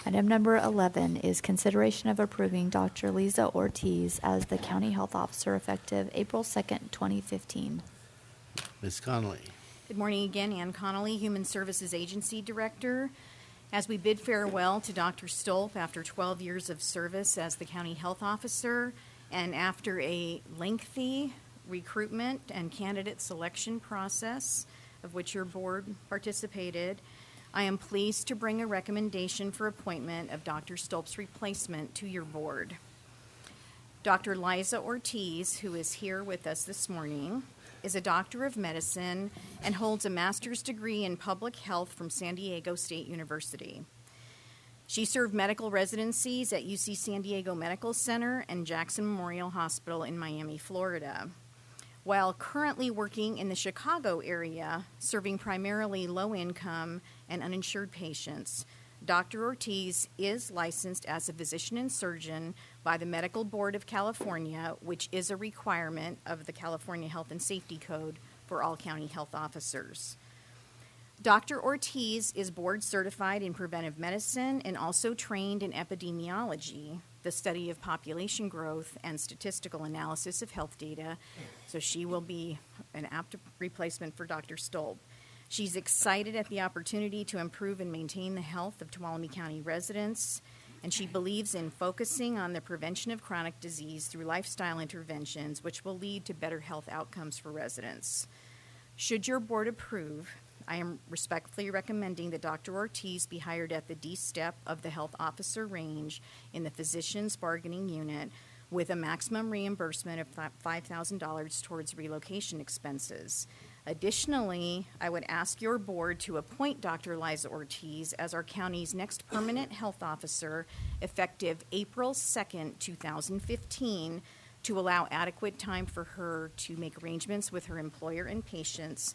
Item number 11 is consideration of approving Dr. Lisa Ortiz as the County Health Officer effective April 2nd, 2015. Ms. Connolly. Good morning again. Ann Connolly, Human Services Agency Director. As we bid farewell to Dr. Stolp after 12 years of service as the County Health Officer, and after a lengthy recruitment and candidate selection process of which your board participated, I am pleased to bring a recommendation for appointment of Dr. Stolp's replacement to your board. Dr. Liza Ortiz, who is here with us this morning, is a doctor of medicine and holds a master's degree in public health from San Diego State University. She served medical residencies at UC San Diego Medical Center and Jackson Memorial Hospital in Miami, Florida. While currently working in the Chicago area, serving primarily low-income and uninsured patients, Dr. Ortiz is licensed as a physician and surgeon by the Medical Board of California, which is a requirement of the California Health and Safety Code for all county health officers. Dr. Ortiz is board certified in preventive medicine and also trained in epidemiology, the study of population growth and statistical analysis of health data, so she will be an apt replacement for Dr. Stolp. She's excited at the opportunity to improve and maintain the health of Tuolumne County residents, and she believes in focusing on the prevention of chronic disease through lifestyle interventions, which will lead to better health outcomes for residents. Should your board approve, I am respectfully recommending that Dr. Ortiz be hired at the D step of the health officer range in the physician's bargaining unit with a maximum reimbursement of $5,000 towards relocation expenses. Additionally, I would ask your board to appoint Dr. Liza Ortiz as our county's next permanent health officer effective April 2nd, 2015, to allow adequate time for her to make arrangements with her employer and patients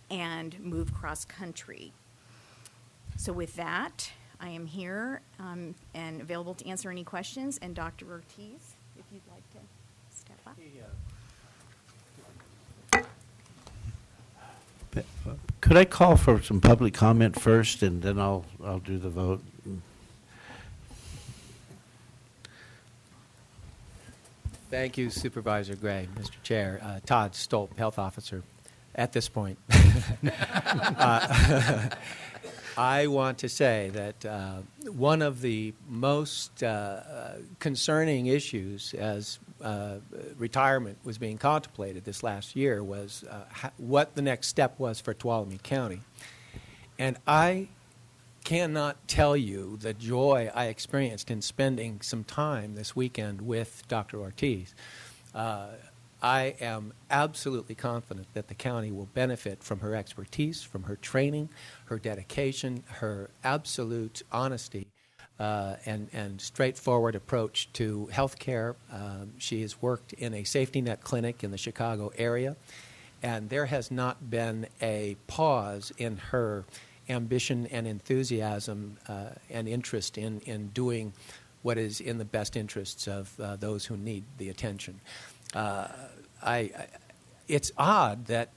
and move cross-country. So with that, I am here and available to answer any questions. And Dr. Ortiz, if you'd like to step up. Could I call for some public comment first, and then I'll do the vote? Thank you, Supervisor Gray. Mr. Chair, Todd Stolp, Health Officer. At this point, I want to say that one of the most concerning issues as retirement was being contemplated this last year was what the next step was for Tuolumne County. And I cannot tell you the joy I experienced in spending some time this weekend with Dr. Ortiz. I am absolutely confident that the county will benefit from her expertise, from her training, her dedication, her absolute honesty, and straightforward approach to health care. She has worked in a safety net clinic in the Chicago area, and there has not been a pause in her ambition and enthusiasm and interest in doing what is in the best interests of those who need the attention. It's odd that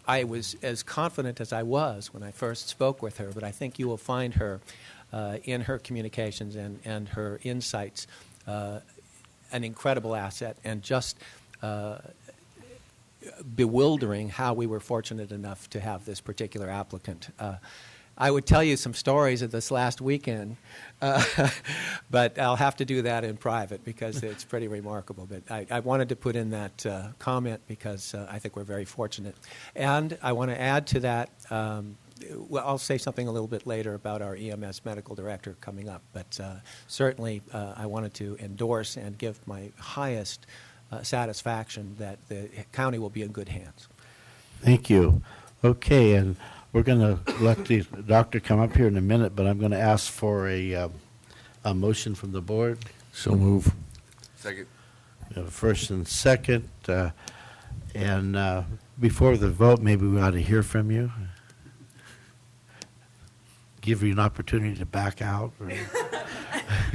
I was as confident as I was when I first spoke with her, but I think you will find her in her communications and her insights an incredible asset, and just bewildering how we were fortunate enough to have this particular applicant. I would tell you some stories of this last weekend, but I'll have to do that in private because it's pretty remarkable. But I wanted to put in that comment because I think we're very fortunate. And I want to add to that, well, I'll say something a little bit later about our EMS medical director coming up, but certainly I wanted to endorse and give my highest satisfaction that the county will be in good hands. Thank you. Okay, and we're going to let the doctor come up here in a minute, but I'm going to ask for a motion from the board. So move. Second. First and second. And before the vote, maybe we ought to hear from you. Give you an opportunity to back out. Or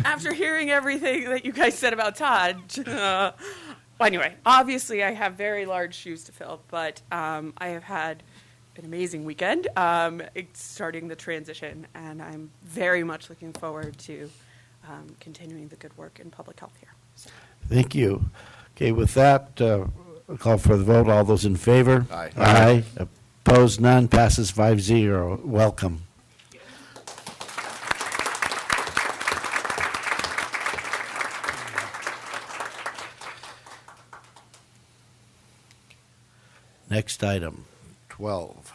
After hearing everything that you guys said about Todd, anyway, obviously I have very large shoes to fill, but I have had an amazing weekend starting the transition, and I'm very much looking forward to continuing the good work in public health here. So. Thank you. Okay, with that, I'll call for the vote. All those in favor? Aye. Aye. Opposed, none. Passes 5-0. Welcome. Next item, 12.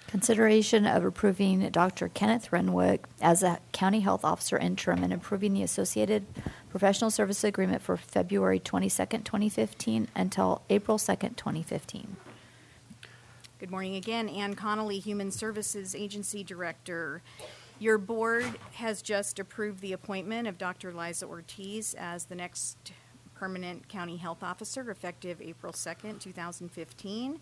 Consideration of approving Dr. Kenneth Renwick as a county health officer interim and approving the associated professional service agreement for February 22nd, 2015 until April 2nd, 2015. Good morning again. Ann Connolly, Human Services Agency Director. Your board has just approved the appointment of Dr. Liza Ortiz as the next permanent county health officer effective April 2nd, 2015.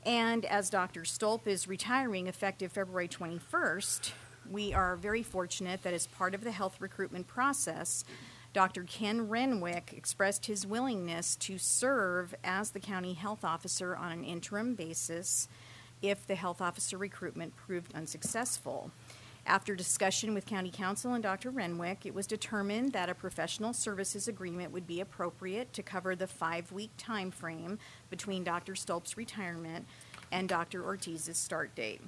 And as Dr. Stolp is retiring effective February 21st, we are very fortunate that as part of the health recruitment process, Dr. Ken Renwick expressed his willingness to serve as the county health officer on an interim basis if the health officer recruitment proved unsuccessful. After discussion with County Council and Dr. Renwick, it was determined that a professional services agreement would be appropriate to cover the 5-week time frame between Dr. Stolp's retirement and Dr. Ortiz's start date.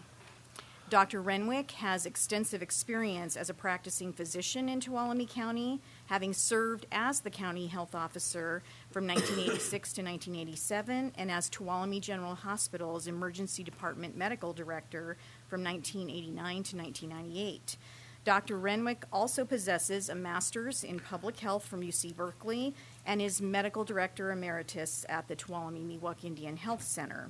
Dr. Renwick has extensive experience as a practicing physician in Tuolumne County, having served as the county health officer from 1986 to 1987 and as Tuolumne General Hospital's emergency department medical director from 1989 to 1998. Dr. Renwick also possesses a master's in public health from UC Berkeley and is medical director emeritus at the Tuolumne Miwok Indian Health Center.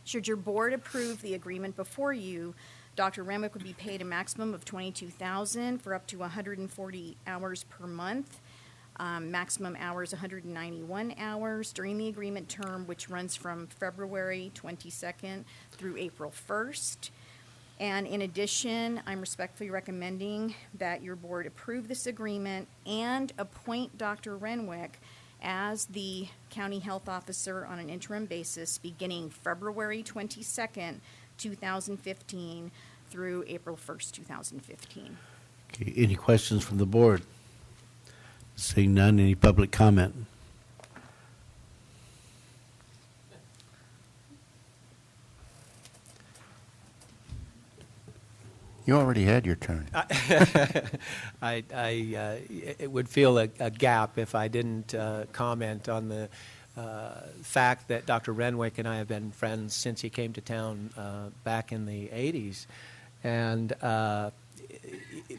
Should your board approve the agreement before you, Dr. Renwick would be paid a maximum of $22,000 for up to 140 hours per month. Maximum hours 191 hours during the agreement term, which runs from February 22nd through April 1st. And in addition, I'm respectfully recommending that your board approve this agreement and appoint Dr. Renwick as the county health officer on an interim basis beginning February 22nd, 2015 through April 1st, 2015. Okay, any questions from the board? Seeing none, any public comment? You already had your turn. It would feel a gap if I didn't comment on the fact that Dr. Renwick and I have been friends since he came to town back in the 80s. And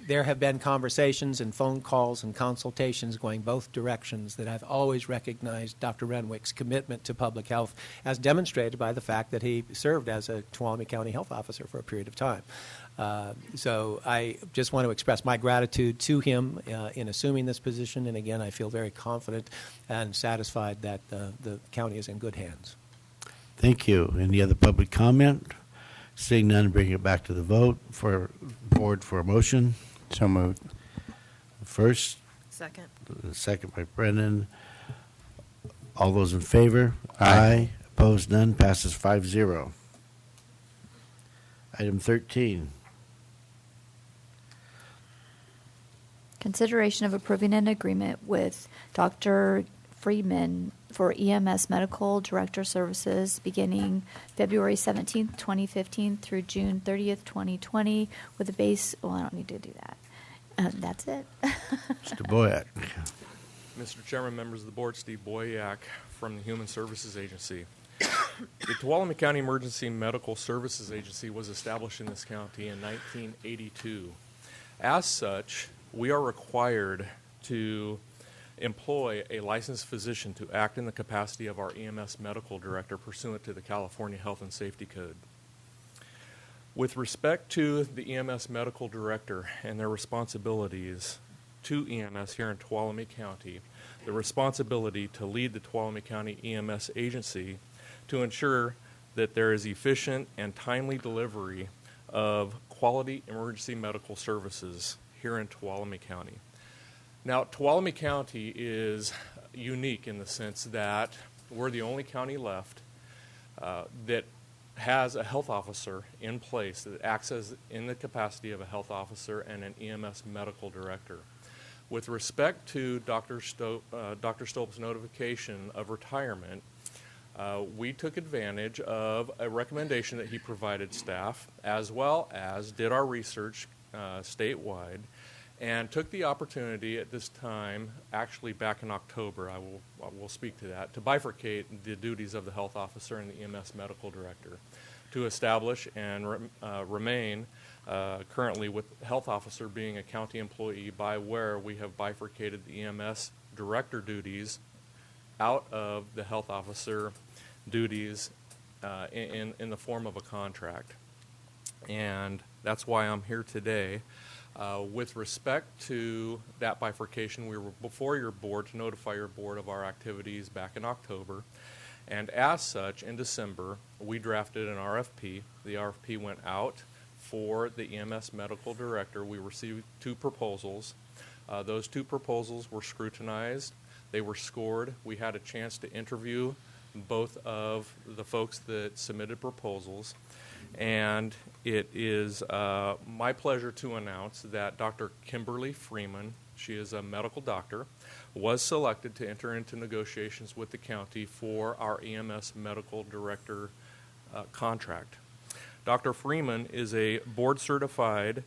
there have been conversations and phone calls and consultations going both directions that I've always recognized Dr. Renwick's commitment to public health as demonstrated by the fact that he served as a Tuolumne County health officer for a period of time. So I just want to express my gratitude to him in assuming this position, and again, I feel very confident and satisfied that the county is in good hands. Thank you. Any other public comment? Seeing none, bring it back to the vote for board for a motion. So moved. First. Second. Second by Brennan. All those in favor? Aye. Opposed, none. Passes 5-0. Item 13. Consideration of approving an agreement with Dr. Freeman for EMS Medical Director Services beginning February 17th, 2015 through June 30th, 2020 with a base, well, I don't need to do that. That's it. Mr. Boyack. Mr. Chairman, members of the board, Steve Boyack from the Human Services Agency. The Tuolumne County Emergency Medical Services Agency was established in this county in 1982. As such, we are required to employ a licensed physician to act in the capacity of our EMS medical director pursuant to the California Health and Safety Code. With respect to the EMS medical director and their responsibilities to EMS here in Tuolumne County, the responsibility to lead the Tuolumne County EMS agency to ensure that there is efficient and timely delivery of quality emergency medical services here in Tuolumne County. Now, Tuolumne County is unique in the sense that we're the only county left that has a health officer in place that acts as in the capacity of a health officer and an EMS medical director. With respect to Dr. Stolp's notification of retirement, we took advantage of a recommendation that he provided staff, as well as did our research statewide, and took the opportunity at this time, actually back in October, I will speak to that, to bifurcate the duties of the health officer and the EMS medical director, to establish and remain currently with health officer being a county employee, by where we have bifurcated the EMS director duties out of the health officer duties in the form of a contract. And that's why I'm here today. With respect to that bifurcation, we were before your board to notify your board of our activities back in October. And as such, in December, we drafted an RFP. The RFP went out for the EMS medical director. We received 2 proposals. Those 2 proposals were scrutinized. They were scored. We had a chance to interview both of the folks that submitted proposals. And it is my pleasure to announce that Dr. Kimberly Freeman, she is a medical doctor, was selected to enter into negotiations with the county for our EMS medical director contract. Dr. Freeman is a board certified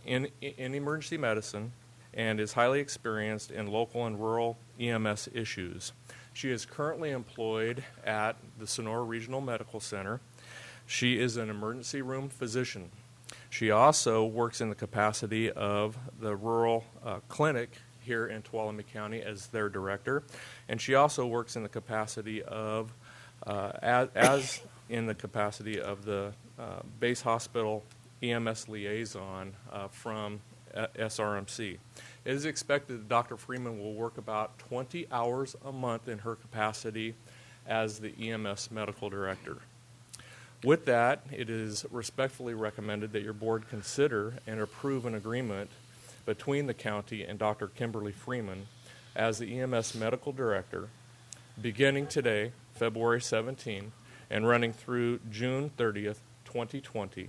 in emergency medicine and is highly experienced in local and rural EMS issues. She is currently employed at the Sonora Regional Medical Center. She is an emergency room physician. She also works in the capacity of the rural clinic here in Tuolumne County as their director, and she also works in the capacity of as in the capacity of the base hospital EMS liaison from SRMC. It is expected that Dr. Freeman will work about 20 hours a month in her capacity as the EMS medical director. With that, it is respectfully recommended that your board consider and approve an agreement between the county and Dr. Kimberly Freeman as the EMS medical director, beginning today, February 17, and running through June 30th, 2020.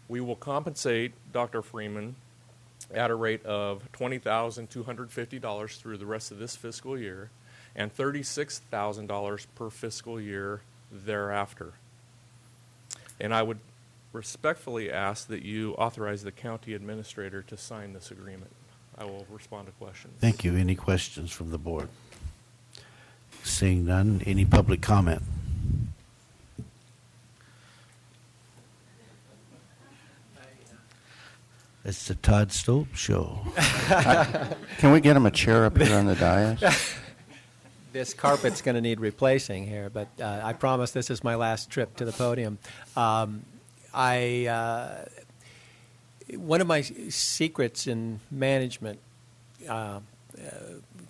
We will compensate Dr. Freeman at a rate of $20,250 through the rest of this fiscal year and $36,000 per fiscal year thereafter. And I would respectfully ask that you authorize the county administrator to sign this agreement. I will respond to questions. Thank you. Any questions from the board? Seeing none, any public comment? It's the Todd Stolp Show. Can we get him a chair up here on the dais? This carpet's going to need replacing here, but I promise this is my last trip to the podium. One of my secrets in management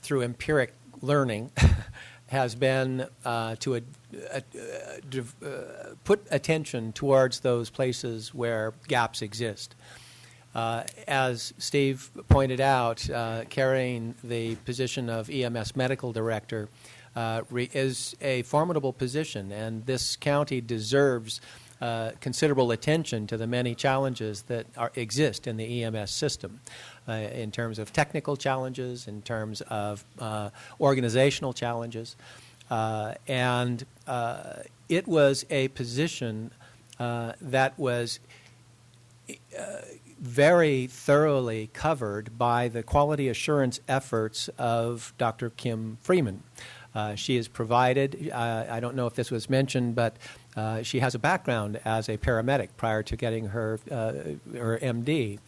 through empiric learning has been to put attention towards those places where gaps exist. As Steve pointed out, carrying the position of EMS medical director is a formidable position, and this county deserves considerable attention to the many challenges that exist in the EMS system, in terms of technical challenges, in terms of organizational challenges. And it was a position that was very thoroughly covered by the quality assurance efforts of Dr. Kim Freeman. She has provided, I don't know if this was mentioned, but she has a background as a paramedic prior to getting her MD,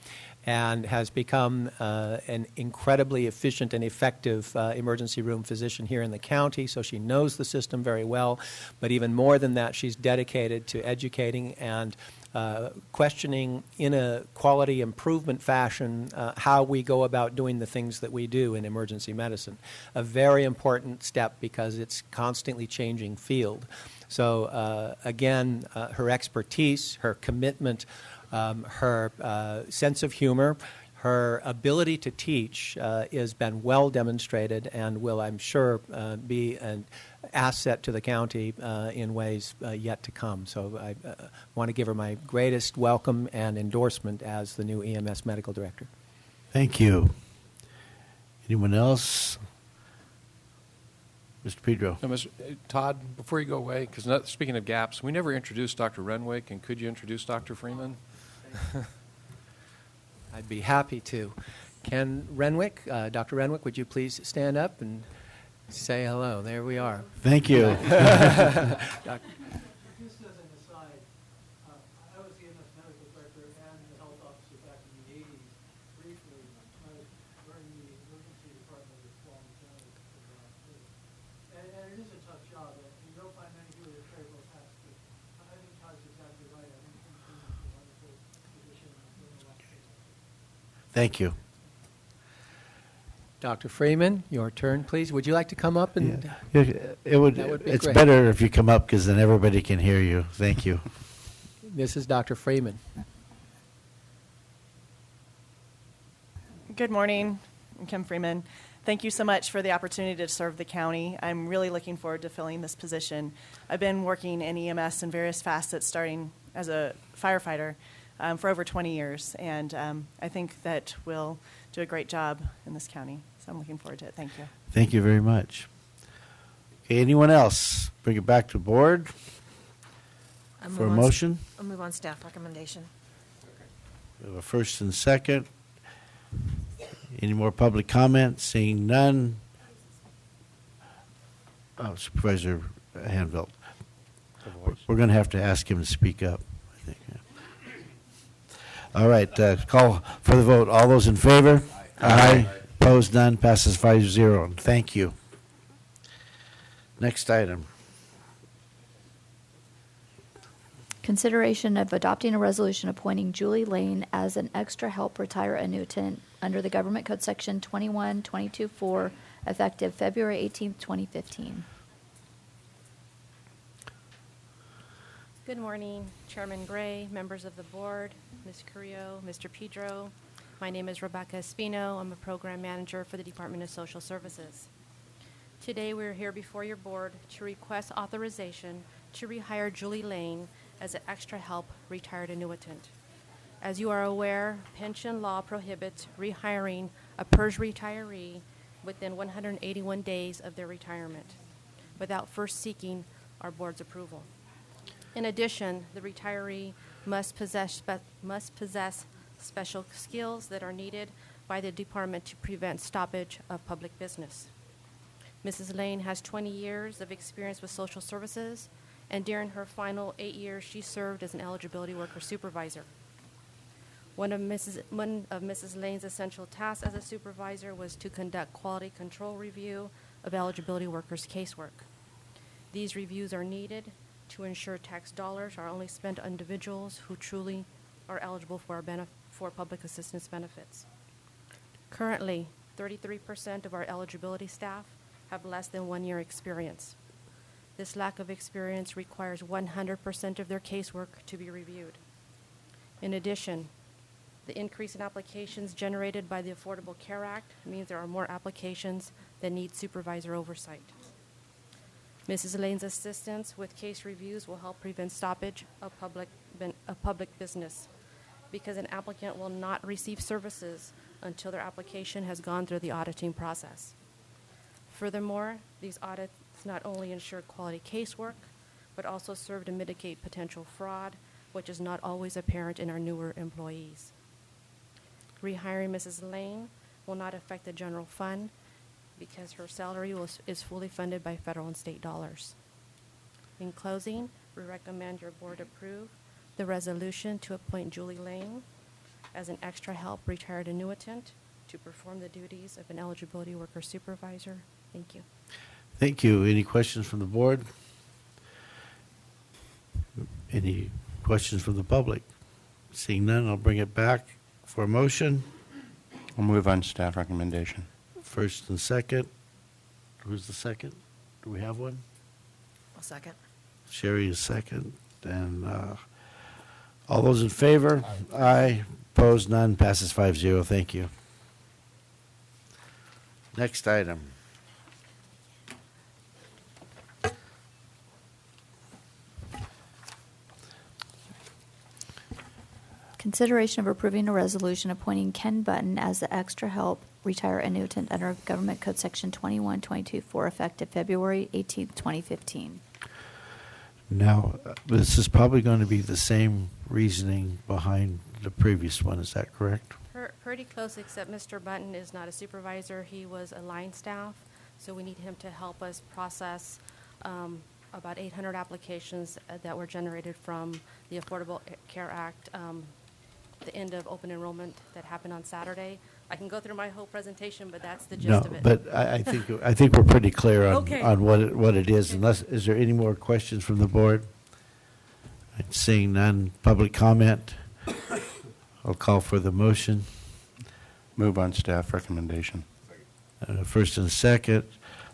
and has become an incredibly efficient and effective emergency room physician here in the county, so she knows the system very well. But even more than that, she's dedicated to educating and questioning in a quality improvement fashion how we go about doing the things that we do in emergency medicine. A very important step because it's constantly changing field. So again, her expertise, her commitment, her sense of humor, her ability to teach has been well demonstrated and will, I'm sure, be an asset to the county in ways yet to come. So I want to give her my greatest welcome and endorsement as the new EMS medical director. Thank you. Anyone else? Mr. Pedro. No, Todd, before you go away, because speaking of gaps, we never introduced Dr. Renwick, and could you introduce Dr. Freeman? I'd be happy to. Ken Renwick, Dr. Renwick, would you please stand up and say hello? There we are. Thank you. Just as an aside, I was the EMS medical director and the health officer back in the 80s, briefly, during the emergency department of Tuolumne County. And it is a tough job, and you don't find many people that carry both hats, but I think Todd's exactly right. I think Kim Freeman's a wonderful position and doing a lot of things. Thank you. Dr. Freeman, your turn, please. Would you like to come up and? It's great. better if you come up because then everybody can hear you. Thank you. This is Dr. Freeman. Good morning. I'm Kim Freeman. Thank you so much for the opportunity to serve the county. I'm really looking forward to filling this position. I've been working in EMS in various facets, starting as a firefighter for over 20 years, and I think that we'll do a great job in this county. So I'm looking forward to it. Thank you. Thank you very much. Okay, anyone else? Bring it back to board for a motion. I'll move on staff recommendation. We have a first and second. Any more public comments? Seeing none. Oh, Supervisor Hanveld. We're going to have to ask him to speak up, I think. All right, call for the vote. All those in favor? Aye. Opposed, none. Passes 5-0. Thank you. Next item. Consideration of adopting a resolution appointing Julie Lane as an extra help retire annuitant under the Government Code Section 21-22-4, effective February 18, 2015. Good morning, Chairman Gray, members of the board, Ms. Carrillo, Mr. Pedro. My name is Rebecca Espino. I'm a program manager for the Department of Social Services. Today we're here before your board to request authorization to rehire Julie Lane as an extra help retired annuitant. As you are aware, pension law prohibits rehiring a PERS retiree within 181 days of their retirement without first seeking our board's approval. In addition, the retiree must possess special skills that are needed by the department to prevent stoppage of public business. Mrs. Lane has 20 years of experience with social services, and during her final 8 years, she served as an eligibility worker supervisor. One of Mrs. Lane's essential tasks as a supervisor was to conduct quality control review of eligibility workers' casework. These reviews are needed to ensure tax dollars are only spent on individuals who truly are eligible for public assistance benefits. Currently, 33% of our eligibility staff have less than 1 year experience. This lack of experience requires 100% of their casework to be reviewed. In addition, the increase in applications generated by the Affordable Care Act means there are more applications that need supervisor oversight. Mrs. Lane's assistance with case reviews will help prevent stoppage of public business because an applicant will not receive services until their application has gone through the auditing process. Furthermore, these audits not only ensure quality casework, but also serve to mitigate potential fraud, which is not always apparent in our newer employees. Rehiring Mrs. Lane will not affect the general fund because her salary is fully funded by federal and state dollars. In closing, we recommend your board approve the resolution to appoint Julie Lane as an extra help retired annuitant to perform the duties of an eligibility worker supervisor. Thank you. Thank you. Any questions from the board? Any questions from the public? Seeing none, I'll bring it back for a motion. I'll move on staff recommendation. First and second. Who's the second? Do we have one? I'll second. Sherry is second. And all those in favor? Aye. Opposed? None. Passes 5-0. Thank you. Next item. Consideration of approving a resolution appointing Ken Button as the extra help retire annuitant under Government Code Section 2122.4 effective February 18th, 2015. Now, this is probably going to be the same reasoning behind the previous one. Is that correct? Pretty close, except Mr. Button is not a supervisor. He was a line staff, so we need him to help us process about 800 applications that were generated from the Affordable Care Act, the end of open enrollment that happened on Saturday. I can go through my whole presentation, but that's the gist of it. But I think we're pretty clear on, Okay. on what it is. Unless, is there any more questions from the board? Seeing none, public comment. I'll call for the motion. Move on staff recommendation. First and second.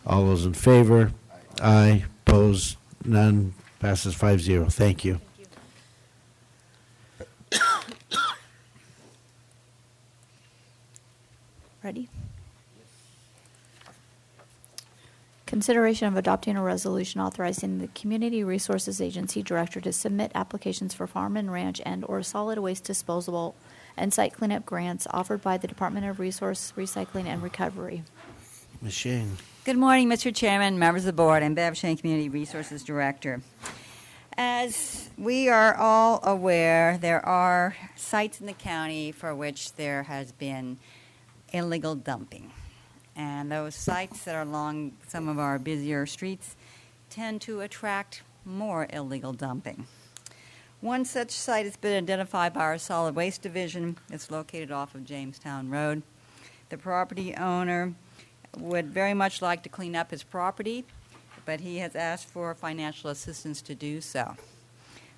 All those in favor? Aye. Opposed? None. Passes 5-0. Thank you. Ready? Consideration of adopting a resolution authorizing the Community Resources Agency Director to submit applications for farm and ranch and/or solid waste disposal and site cleanup grants offered by the Department of Resource Recycling and Recovery. Ms. Shane. Good morning, Mr. Chairman, members of the board. I'm Bev Shane, Community Resources Director. As we are all aware, there are sites in the county for which there has been illegal dumping. And those sites that are along some of our busier streets tend to attract more illegal dumping. One such site has been identified by our Solid Waste Division. It's located off of Jamestown Road. The property owner would very much like to clean up his property, but he has asked for financial assistance to do so.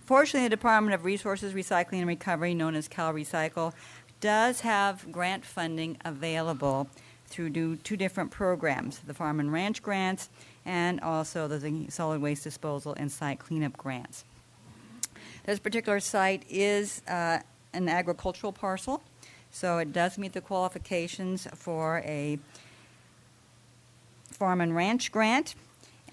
Fortunately, the Department of Resources Recycling and Recovery, known as CalRecycle, does have grant funding available through two different programs, the Farm and Ranch grants and also the Solid Waste Disposal and Site Cleanup grants. This particular site is an agricultural parcel, so it does meet the qualifications for a Farm and Ranch grant,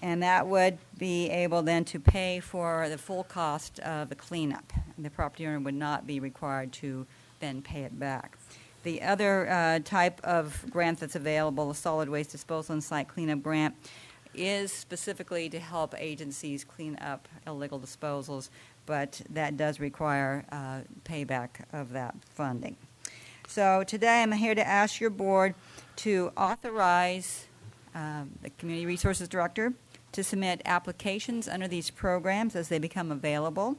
and that would be able then to pay for the full cost of the cleanup. The property owner would not be required to then pay it back. The other type of grant that's available, the Solid Waste Disposal and Site Cleanup Grant, is specifically to help agencies clean up illegal disposals, but that does require payback of that funding. So today I'm here to ask your board to authorize the Community Resources Director to submit applications under these programs as they become available,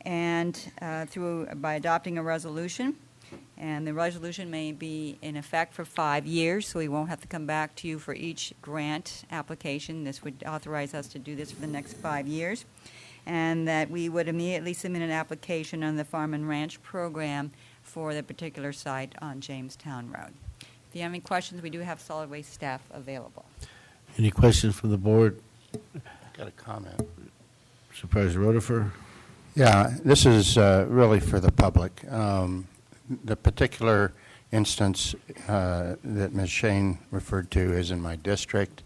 and by adopting a resolution. And the resolution may be in effect for 5 years, so we won't have to come back to you for each grant application. This would authorize us to do this for the next 5 years. And that we would immediately submit an application on the Farm and Ranch program for the particular site on Jamestown Road. If you have any questions, we do have solid waste staff available. Any questions from the board? Got a comment. Supervisor Rotifer? Yeah, this is really for the public. The particular instance that Ms. Shane referred to is in my district.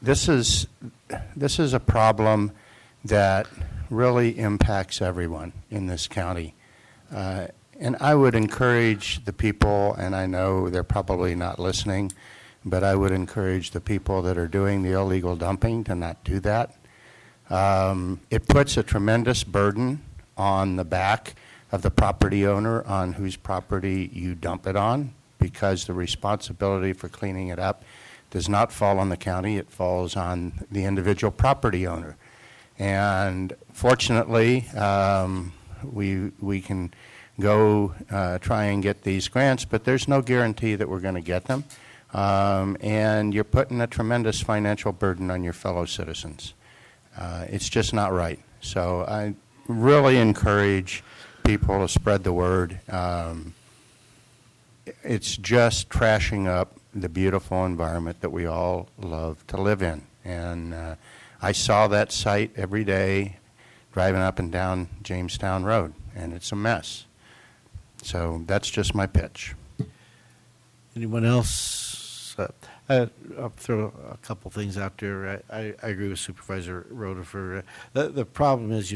this is a problem that really impacts everyone in this county. And I would encourage the people, and I know they're probably not listening, but I would encourage the people that are doing the illegal dumping to not do that. It puts a tremendous burden on the back of the property owner on whose property you dump it on, because the responsibility for cleaning it up does not fall on the county, it falls on the individual property owner. And fortunately, we can go try and get these grants, but there's no guarantee that we're going to get them. And you're putting a tremendous financial burden on your fellow citizens. It's just not right. So I really encourage people to spread the word. It's just trashing up the beautiful environment that we all love to live in. And I saw that site every day driving up and down Jamestown Road, and it's a mess. So that's just my pitch. Anyone else? I'll throw a couple things out there. I agree with Supervisor Rodefer. The problem is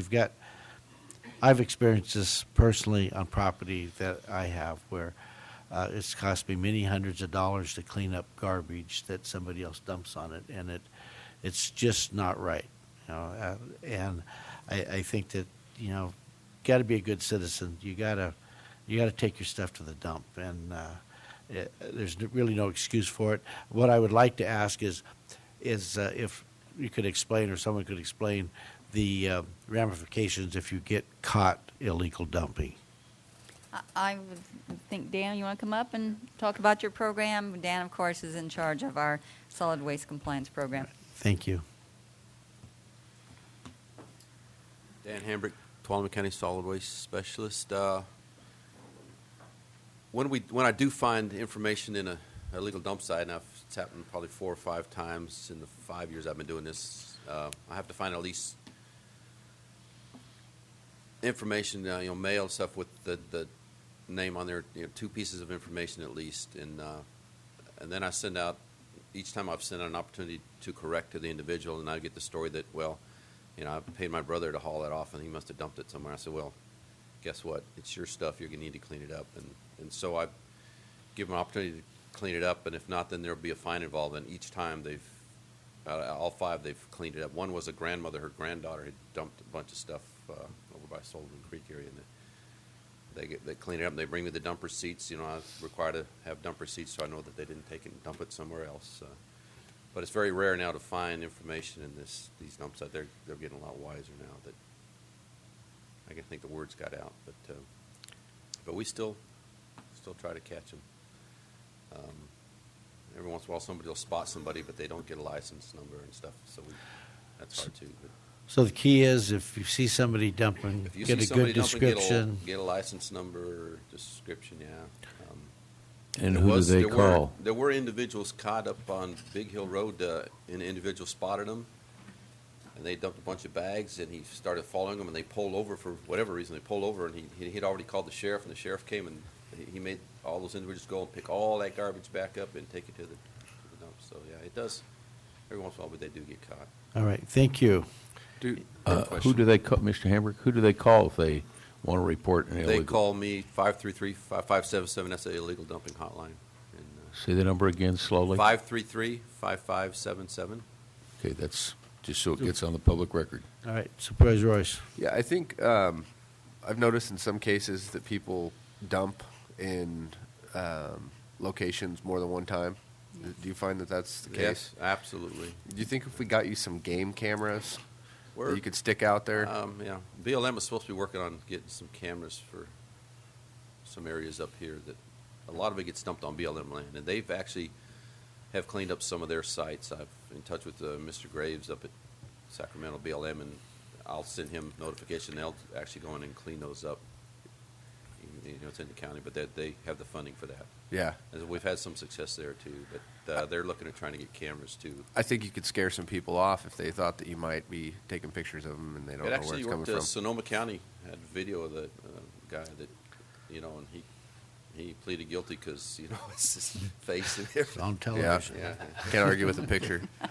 I've experienced this personally on property that I have where it's cost me many hundreds of dollars to clean up garbage that somebody else dumps on it, and it's just not right. And I think that got to be a good citizen. You got to take your stuff to the dump, and there's really no excuse for it. What I would like to ask is if you could explain, or someone could explain, the ramifications if you get caught illegal dumping. I would think, Dan, you want to come up and talk about your program? Dan, of course, is in charge of our solid waste compliance program. Thank you. Dan Hambrick, Tuolumne County Solid Waste Specialist. When I do find information in a illegal dump site, and it's happened probably 4 or 5 times in the 5 years I've been doing this, I have to find at least information, mail stuff with the name on there, 2 pieces of information at least, and then I send out, each time I've sent out an opportunity to correct to the individual, and I get the story that, I paid my brother to haul that off, and he must have dumped it somewhere. I said, well, guess what? It's your stuff. You're going to need to clean it up. And so I give them an opportunity to clean it up, and if not, then there will be a fine involved. And each time all 5, they've cleaned it up. One was a grandmother. Her granddaughter had dumped a bunch of stuff over by Sullivan Creek area, and they clean it up, and they bring me the dump receipts. I was required to have dump receipts so I know that they didn't take it and dump it somewhere else. But it's very rare now to find information in these dump sites. They're getting a lot wiser now. That I think the word's got out, but we still try to catch them. Every once in a while, somebody will spot somebody, but they don't get a license number and stuff. So that's hard too. But So the key is, if you see somebody dumping, if you get see a somebody good dumping, description. get a license number, description, yeah. And who do they call? There were individuals caught up on Big Hill Road, and an individual spotted them, and they dumped a bunch of bags, and he started following them, and they pulled over for whatever reason. They pulled over, and he'd already called the sheriff, and the sheriff came, and he made all those individuals go and pick all that garbage back up and take it to the dump. So, yeah, it does. Every once in a while, but they do get caught. All right, thank you. Who do they call, Mr. Hambrick? Who do they call if they want to report an illegal? They call me 533-5577. That's the illegal dumping hotline. Say the number again slowly. 533-5577. Okay, that's just so it gets on the public record. All right, Supervisor Royce. Yeah, I think I've noticed in some cases that people dump in locations more than one time. Do you find that that's the case? Yes, absolutely. Do you think if we got you some game cameras that you could stick out there? Yeah. BLM is supposed to be working on getting some cameras for some areas up here that a lot of it gets dumped on BLM land, and they've actually have cleaned up some of their sites. I'm in touch with Mr. Graves up at Sacramento BLM, and I'll send him notification. They'll actually go in and clean those up. It's in the county, but they have the funding for that. Yeah. And we've had some success there, too, but they're looking at trying to get cameras, too. I think you could scare some people off if they thought that you might be taking pictures of them and they don't know where it's coming from. Sonoma County had video of the guy that, and He pleaded guilty because, it's his face in there. It's on television. Yeah. Can't argue with the picture. Yeah.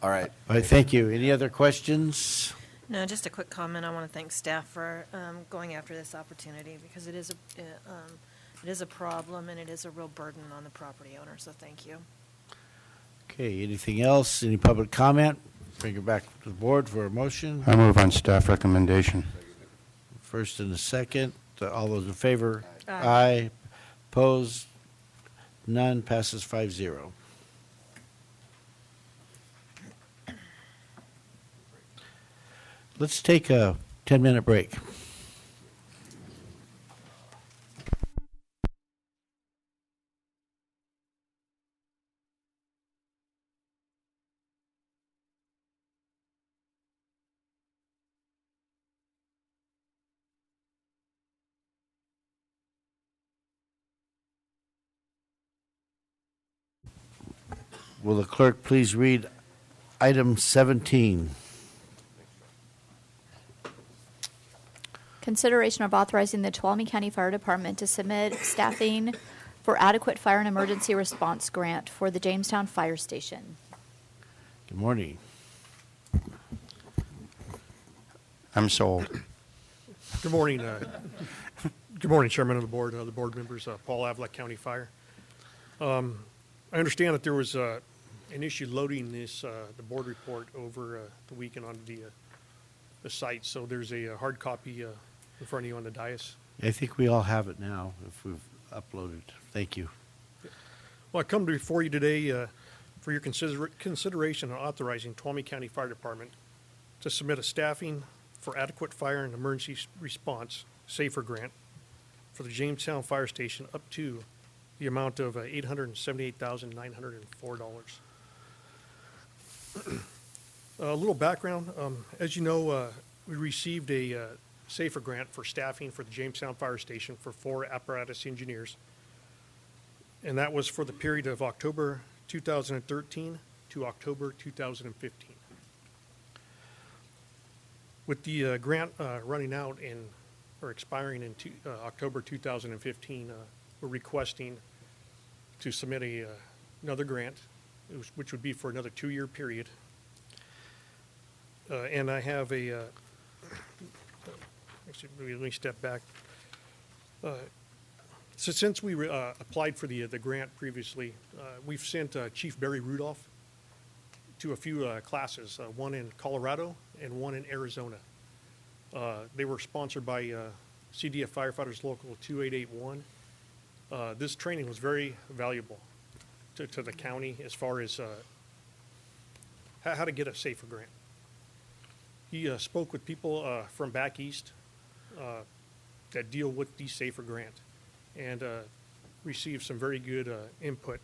All right. All right, thank you. Any other questions? No, just a quick comment. I want to thank staff for going after this opportunity because it is a problem and it is a real burden on the property owner. So thank you. Okay, anything else? Any public comment? Bring it back to the board for a motion. I move on staff recommendation. First and a second. All those in favor? Aye. Opposed? None. Passes 5-0. Let's take a 10-minute break. Will the clerk please read item 17? Consideration of authorizing the Tuolumne County Fire Department to submit staffing for adequate fire and emergency response grant for the Jamestown Fire Station. Good morning. I'm sold. Good morning. Good morning, Chairman of the board members, Paul Avila, County Fire. I understand that there was an issue loading the board report over the weekend on the site, so there's a hard copy in front of you on the dais. I think we all have it now if we've uploaded. Thank you. Well, I come before you today for your consideration on authorizing Tuolumne County Fire Department to submit a staffing for adequate fire and emergency response SAFER grant for the Jamestown Fire Station up to the amount of $878,904. A little background. As you know, we received a SAFER grant for staffing for the Jamestown Fire Station for 4 apparatus engineers. And that was for the period of October 2013 to October 2015. With the grant running out or expiring in October 2015, we're requesting to submit another grant, which would be for another 2-year period. And I have actually, let me step back. So since we applied for the grant previously, we've sent Chief Barry Rudolph to a few classes, one in Colorado and one in Arizona. They were sponsored by CDF Firefighters Local 2881. This training was very valuable to the county as far as how to get a SAFER grant. He spoke with people from back east that deal with the SAFER grant and received some very good input.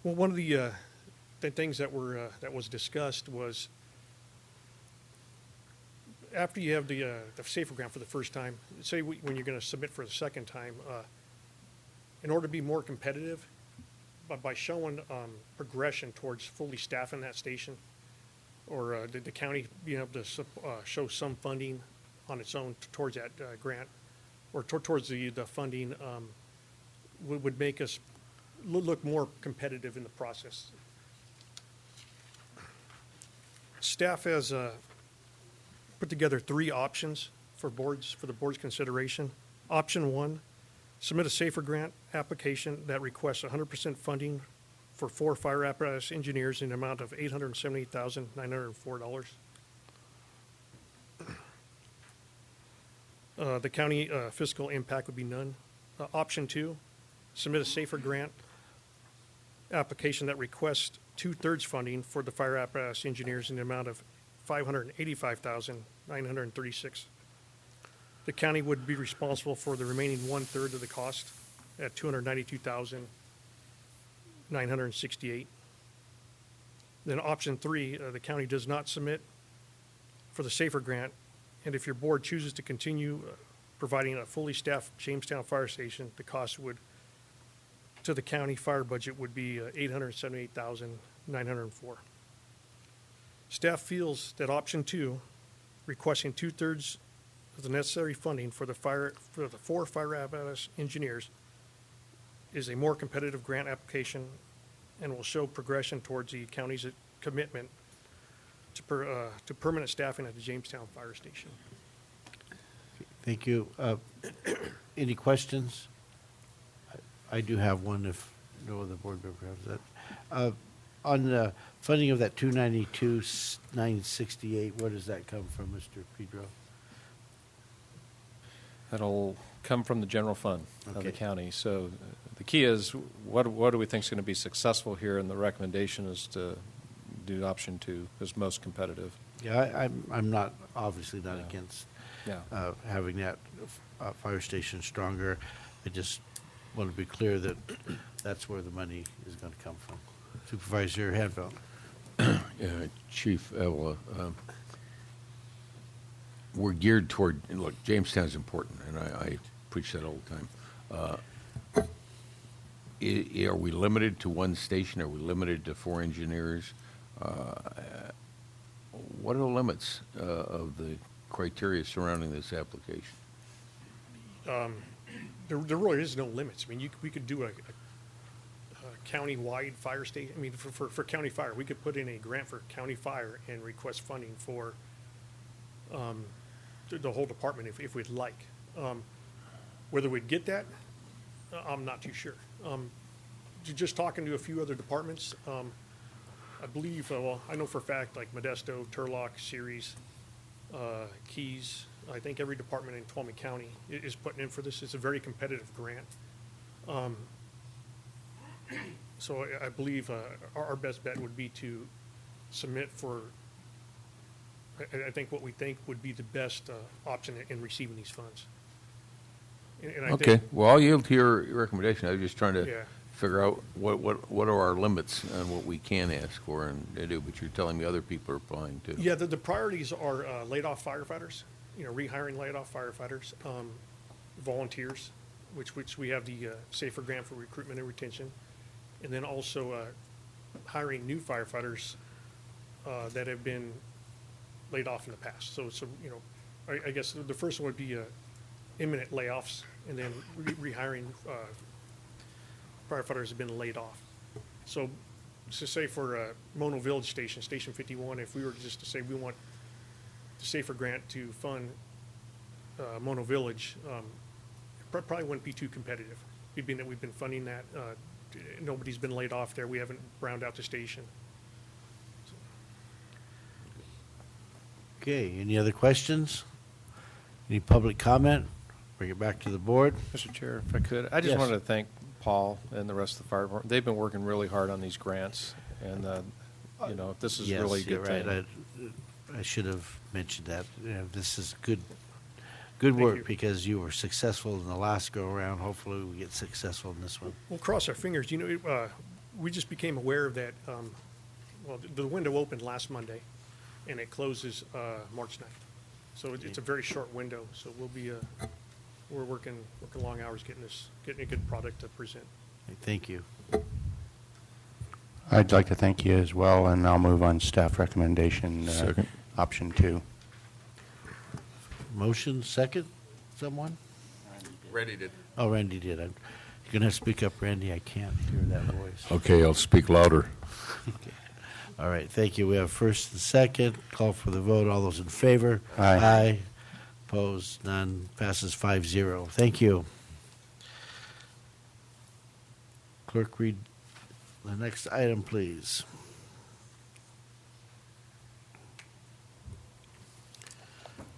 Well, one of the things that was discussed was after you have the SAFER grant for the first time, say when you're going to submit for the second time, in order to be more competitive, by showing progression towards fully staffing that station, or the county being able to show some funding on its own towards that grant, or towards the funding, would make us look more competitive in the process. Staff has put together 3 options for the board's consideration. Option 1, submit a SAFER grant application that requests 100% funding for 4 fire apparatus engineers in the amount of $878,904. The county fiscal impact would be none. Option 2, submit a SAFER grant application that requests 2/3 funding for the fire apparatus engineers in the amount of $585,936. The county would be responsible for the remaining 1/3 of the cost at $292,968. Then option 3, the county does not submit for the SAFER grant, and if your board chooses to continue providing a fully staffed Jamestown Fire Station, the cost to the county fire budget would be $878,904. Staff feels that option 2, requesting 2/3 of the necessary funding for the 4 fire apparatus engineers, is a more competitive grant application and will show progression towards the county's commitment to permanent staffing at the Jamestown Fire Station. Thank you. Any questions? I do have one if no other board member has that. On the funding of that 292,968, where does that come from, Mr. Pedro? That'll come from the general fund of the Okay. county. So the key is, what do we think is going to be successful here? And the recommendation is to do option 2 is most competitive. Yeah, I'm not, obviously not against Yeah. having that fire station stronger. I just want to be clear that that's where the money is going to come from. Supervisor Hanfeld. Chief Evola, we're geared toward, and look, Jamestown's important, and I preach that all the time. Are we limited to one station? Are we limited to 4 engineers? What are the limits of the criteria surrounding this application? There really is no limits. I mean, we could do a county-wide fire station. I mean, for county fire, we could put in a grant for county fire and request funding for the whole department if we'd like. Whether we'd get that, I'm not too sure. Just talking to a few other departments, I believe, well, I know for a fact, like Modesto, Turlock, Ceres, Keys, I think every department in Tuolumne County is putting in for this. It's a very competitive grant. So I believe our best bet would be to submit for, I think what we think would be the best option in receiving these funds. And I Okay, think, well, I'll yield to your recommendation. I was just trying to Yeah. figure out what are our limits on what we can ask for and do, but you're telling me other people are applying too. yeah, the priorities are laid-off firefighters, rehiring laid-off firefighters, volunteers, which we have the SAFER grant for recruitment and retention, and then also hiring new firefighters that have been laid off in the past. So I guess the first one would be imminent layoffs, and then rehiring firefighters have been laid off. So to say for Mono Village Station, Station 51, if we were just to say we want the SAFER grant to fund Mono Village, probably wouldn't be too competitive. We've been funding that. Nobody's been laid off there. We haven't browned out the station. Okay, any other questions? Any public comment? Bring it back to the board. Mr. Chair, if I could, I just Yes. wanted to thank Paul and the rest of the fire department. They've been working really hard on these grants, and this is Yes, really a you're good right. thing. I should have mentioned that. This is good work because you were successful in the last go-around. Hopefully we get successful in this one. We'll cross our fingers. We just became aware of that, the window opened last Monday, and it closes March 9th. So it's a very short window, so we're working long hours getting a good product to present. Thank you. I'd like to thank you as well, and I'll move on staff recommendation, Second. option 2. Motion, second, someone? Randy did. Oh, Randy did. You're going to speak up, Randy. I can't hear that voice. Okay, I'll speak louder. Okay. All right, thank you. We have first and second. Call for the vote. All those in favor? Aye. Aye. Opposed? None. Passes 5-0. Thank you. Clerk, read the next item, please.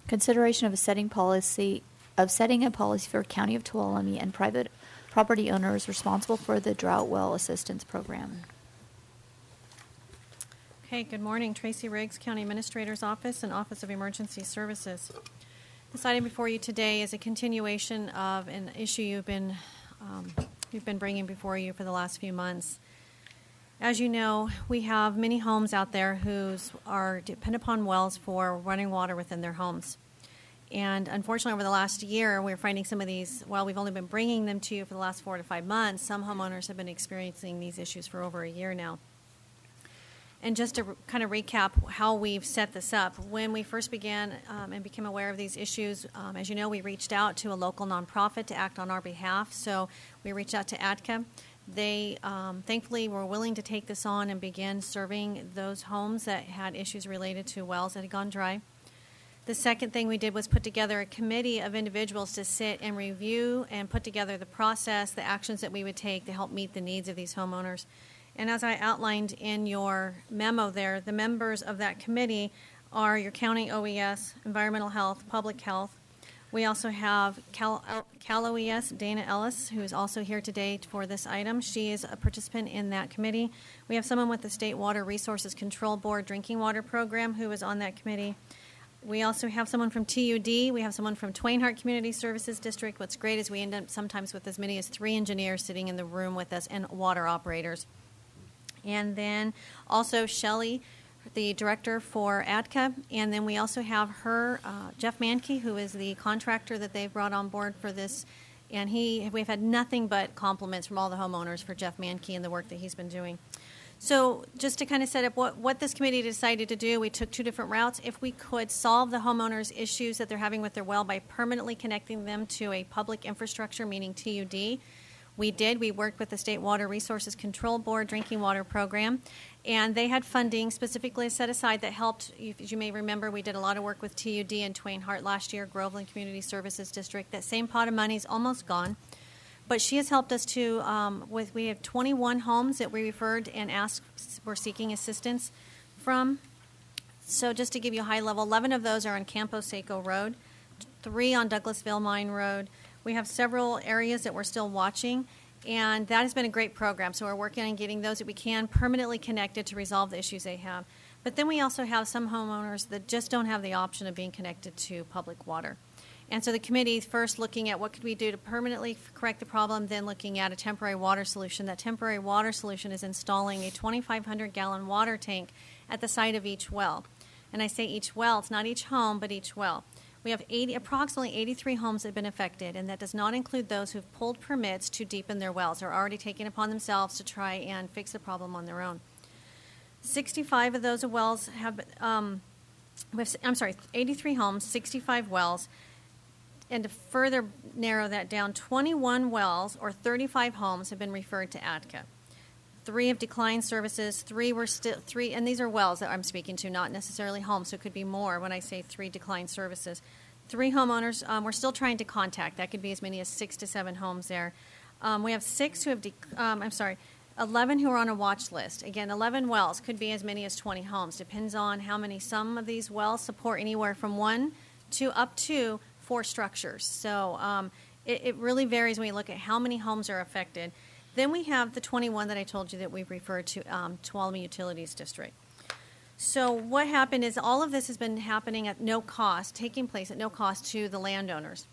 Consideration of setting a policy for County of Tuolumne and private property owners responsible for the drought well assistance program. Okay, good morning. Tracy Riggs, County Administrator's Office and Office of Emergency Services. This item before you today is a continuation of an issue we've been bringing before you for the last few months. As you know, we have many homes out there who are dependent upon wells for running water within their homes. And unfortunately, over the last year, we're finding some of these, while we've only been bringing them to you for the last 4 to 5 months, some homeowners have been experiencing these issues for over a year now. And just to kind of recap how we've set this up, when we first began and became aware of these issues, as you know, we reached out to a local nonprofit to act on our behalf. So we reached out to ATCA. They thankfully were willing to take this on and begin serving those homes that had issues related to wells that had gone dry. The second thing we did was put together a committee of individuals to sit and review and put together the process, the actions that we would take to help meet the needs of these homeowners. And as I outlined in your memo there, the members of that committee are your county OES, environmental health, public health. We also have Cal OES, Dana Ellis, who is also here today for this item. She is a participant in that committee. We have someone with the State Water Resources Control Board Drinking Water Program who is on that committee. We also have someone from TUD. We have someone from Twain Harte Community Services District. What's great is we end up sometimes with as many as 3 engineers sitting in the room with us and water operators. And then also Shelley, the director for ADCA. And then we also have her, Jeff Mankey, who is the contractor that they've brought on board for this. And we've had nothing but compliments from all the homeowners for Jeff Mankey and the work that he's been doing. So just to kind of set up what this committee decided to do, we took 2 different routes. If we could solve the homeowners' issues that they're having with their well by permanently connecting them to a public infrastructure, meaning TUD, we did. We worked with the State Water Resources Control Board Drinking Water Program, and they had funding specifically set aside that helped. As you may remember, we did a lot of work with TUD and Twain Harte last year, Groveland Community Services District. That same pot of money is almost gone. But she has helped us to, we have 21 homes that we referred and asked, we're seeking assistance from. So just to give you a high level, 11 of those are on Campo Seco Road, 3 on Douglasville Mine Road. We have several areas that we're still watching, and that has been a great program. So we're working on getting those that we can permanently connected to resolve the issues they have. But then we also have some homeowners that just don't have the option of being connected to public water. And so the committee first looking at what could we do to permanently correct the problem, then looking at a temporary water solution. That temporary water solution is installing a 2,500-gallon water tank at the site of each well. And I say each well, it's not each home, but each well. We have approximately 83 homes that have been affected, and that does not include those who've pulled permits to deepen their wells. They're already taking it upon themselves to try and fix the problem on their own. 65 of those wells have, 83 homes, 65 wells. And to further narrow that down, 21 wells or 35 homes have been referred to ADCA. 3 have declined services, 3 were still, 3, and these are wells that I'm speaking to, not necessarily homes, so it could be more when I say 3 declined services. 3 homeowners we're still trying to contact. That could be as many as 6 to 7 homes there. We have 6 who have, 11 who are on a watch list. Again, 11 wells could be as many as 20 homes. Depends on how many. Some of these wells support anywhere from 1 to up to 4 structures. So it really varies when you look at how many homes are affected. Then we have the 21 that I told you that we've referred to Tuolumne Utilities District. So what happened is all of this has been happening at no cost, taking place at no cost to the landowners.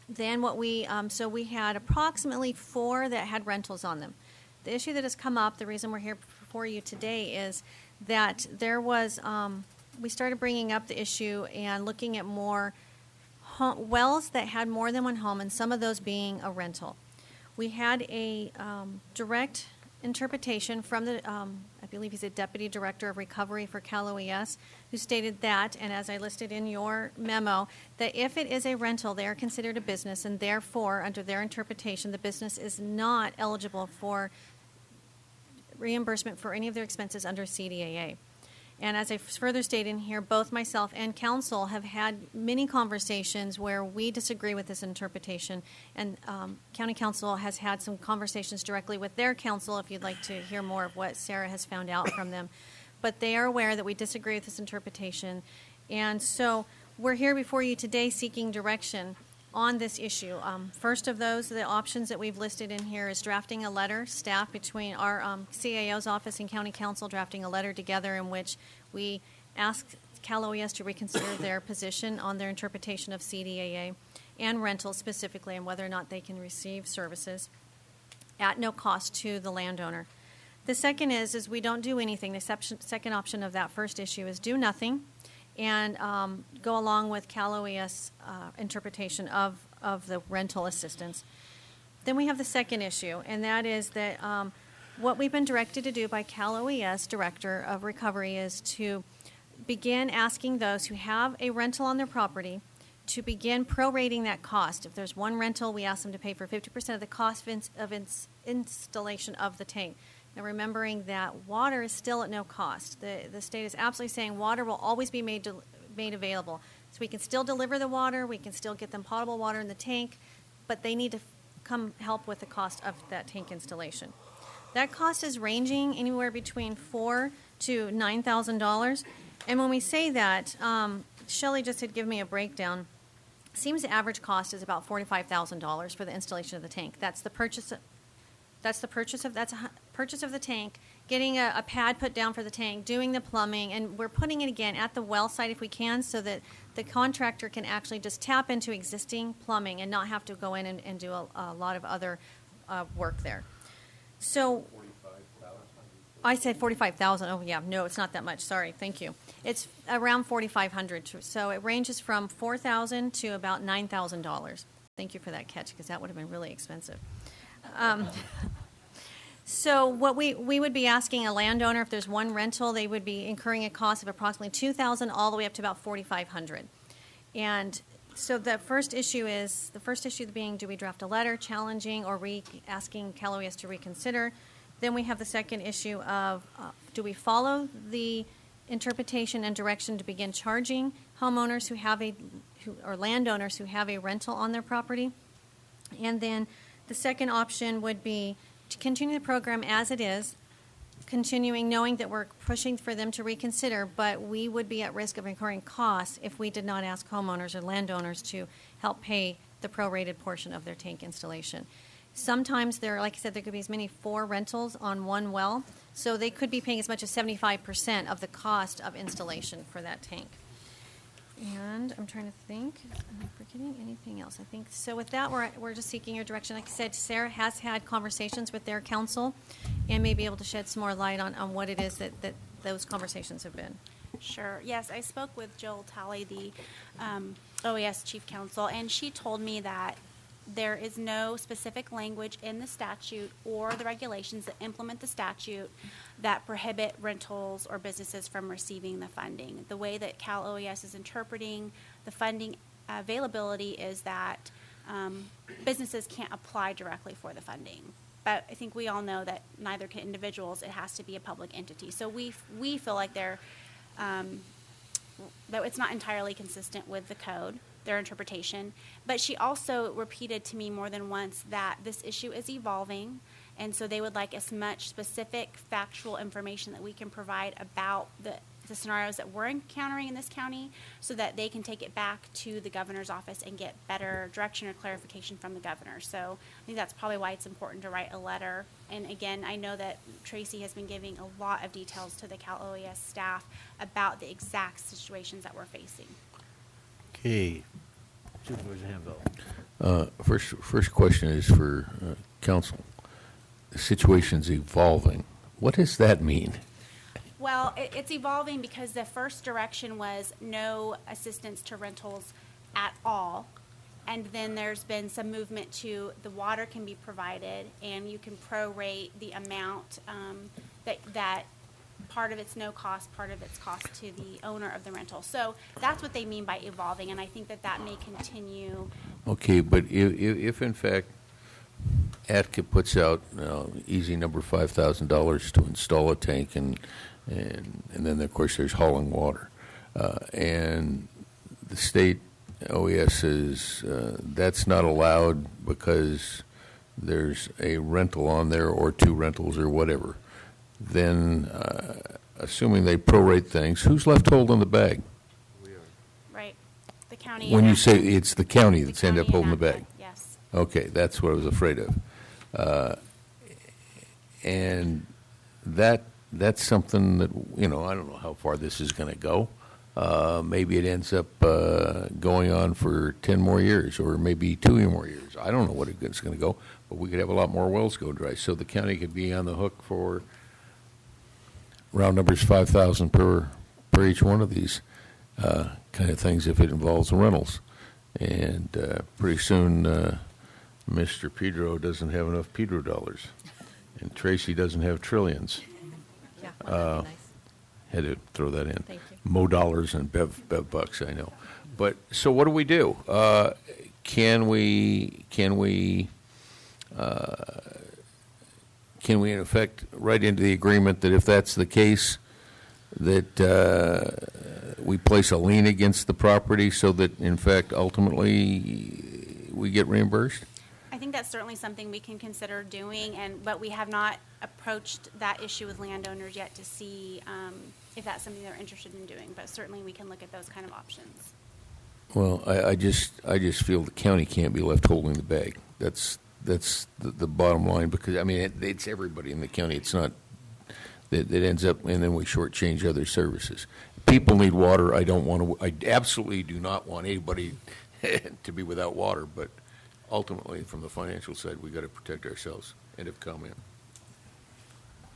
Then what we had approximately 4 that had rentals on them. The issue that has come up, the reason we're here for you today, is that there was we started bringing up the issue and looking at more wells that had more than one home, and some of those being a rental. We had a direct interpretation from the, I believe he's a Deputy Director of Recovery for Cal OES, who stated that, and as I listed in your memo, that if it is a rental, they are considered a business, and therefore, under their interpretation, the business is not eligible for reimbursement for any of their expenses under CDAA. And as I further stated in here, both myself and council have had many conversations where we disagree with this interpretation. And county council has had some conversations directly with their council, if you'd like to hear more of what Sarah has found out from them. But they are aware that we disagree with this interpretation. And so we're here before you today seeking direction on this issue. First of those, the options that we've listed in here is drafting a letter, staff between our CAO's office and county council drafting a letter together in which we ask Cal OES to reconsider their position on their interpretation of CDAA and rentals specifically, and whether or not they can receive services at no cost to the landowner. The second is we don't do anything. The second option of that first issue is do nothing and go along with Cal OES interpretation of the rental assistance. Then we have the second issue, and that is that what we've been directed to do by Cal OES Director of Recovery is to begin asking those who have a rental on their property to begin prorating that cost. If there's one rental, we ask them to pay for 50% of the cost of installation of the tank. Now, remembering that water is still at no cost. The state is absolutely saying water will always be made available. So we can still deliver the water, we can still get them potable water in the tank, but they need to come help with the cost of that tank installation. That cost is ranging anywhere between $4,000 to $9,000. And when we say that, Shelley just had given me a breakdown. Seems the average cost is about $45,000 for the installation of the tank. That's the purchase of the tank, getting a pad put down for the tank, doing the plumbing, and we're putting it again at the well site if we can, so that the contractor can actually just tap into existing plumbing and not have to go in and do a lot of other work there. So I said 45,000. Oh yeah, no, it's not that much. Sorry, thank you. It's around 4,500. So it ranges from $4,000 to about $9,000. Thank you for that catch, because that would have been really expensive. So what we would be asking a landowner, if there's one rental, they would be incurring a cost of approximately $2,000 all the way up to about $4,500. And so the first issue being, do we draft a letter challenging or asking Cal OES to reconsider? Then we have the second issue of, do we follow the interpretation and direction to begin charging homeowners or landowners who have a rental on their property? And then the second option would be to continue the program as it is, continuing knowing that we're pushing for them to reconsider, but we would be at risk of incurring costs if we did not ask homeowners or landowners to help pay the prorated portion of their tank installation. Sometimes like I said, there could be as many 4 rentals on one well, so they could be paying as much as 75% of the cost of installation for that tank. And I'm trying to think, am I forgetting anything else? I think so. With that, we're just seeking your direction. Like I said, Sarah has had conversations with their council and may be able to shed some more light on what it is that those conversations have been. Sure. Yes, I spoke with Joel Talley, the OES Chief Counsel, and she told me that there is no specific language in the statute or the regulations that implement the statute that prohibit rentals or businesses from receiving the funding. The way that Cal OES is interpreting the funding availability is that businesses can't apply directly for the funding. But I think we all know that neither can individuals. It has to be a public entity. So we feel like that it's not entirely consistent with the code, their interpretation. But she also repeated to me more than once that this issue is evolving, and so they would like as much specific factual information that we can provide about the scenarios that we're encountering in this county, so that they can take it back to the governor's office and get better direction or clarification from the governor. So I think that's probably why it's important to write a letter. And again, I know that Tracy has been giving a lot of details to the Cal OES staff about the exact situations that we're facing. Okay. Supervisor Hanville. First question is for council. The situation's evolving. What does that mean? Well, it's evolving because the first direction was no assistance to rentals at all. And then there's been some movement to the water can be provided, and you can prorate the amount that part of it's no cost, part of it's cost to the owner of the rental. So that's what they mean by evolving, and I think that may continue. Okay, but if in fact ATCA puts out easy number $5,000 to install a tank, and then of course there's hauling water, and the state OES says that's not allowed because there's a rental on there or 2 rentals or whatever, then assuming they prorate things, who's left holding the bag? Right. The county. When you say it's the county that's ended up holding the bag. Yes. Okay, that's what I was afraid of. And that's something that, I don't know how far this is going to go. Maybe it ends up going on for 10 more years, or maybe 2 more years. I don't know what it's going to go, but we could have a lot more wells go dry. So the county could be on the hook for round numbers $5,000 per each one of these kind of things if it involves rentals. And pretty soon Mr. Pedro doesn't have enough Pedro dollars. And Tracy doesn't have trillions. Yeah, that'd be nice. Had to throw that in. Thank you. Mo dollars and Bev bucks, I know. But so what do we do? Can we in effect write into the agreement that if that's the case, that we place a lien against the property so that in fact ultimately we get reimbursed? I think that's certainly something we can consider doing, but we have not approached that issue with landowners yet to see if that's something they're interested in doing. But certainly we can look at those kind of options. Well, I just feel the county can't be left holding the bag. That's the bottom line, because I mean it's everybody in the county. It's not that it ends up and then we shortchange other services. People need water. I absolutely do not want anybody to be without water, but ultimately, from the financial side, we got to protect ourselves. End of comment.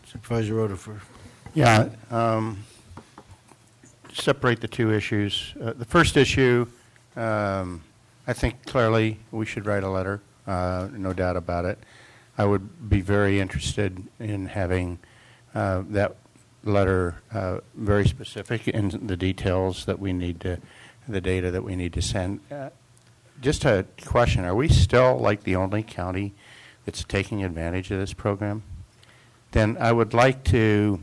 Supervisor Rutherford. Yeah, separate the two issues. The first issue, I think clearly we should write a letter, no doubt about it. I would be very interested in having that letter very specific in the details that we need to, the data that we need to send. Just a question, are we still like the only county that's taking advantage of this program? Then I would like to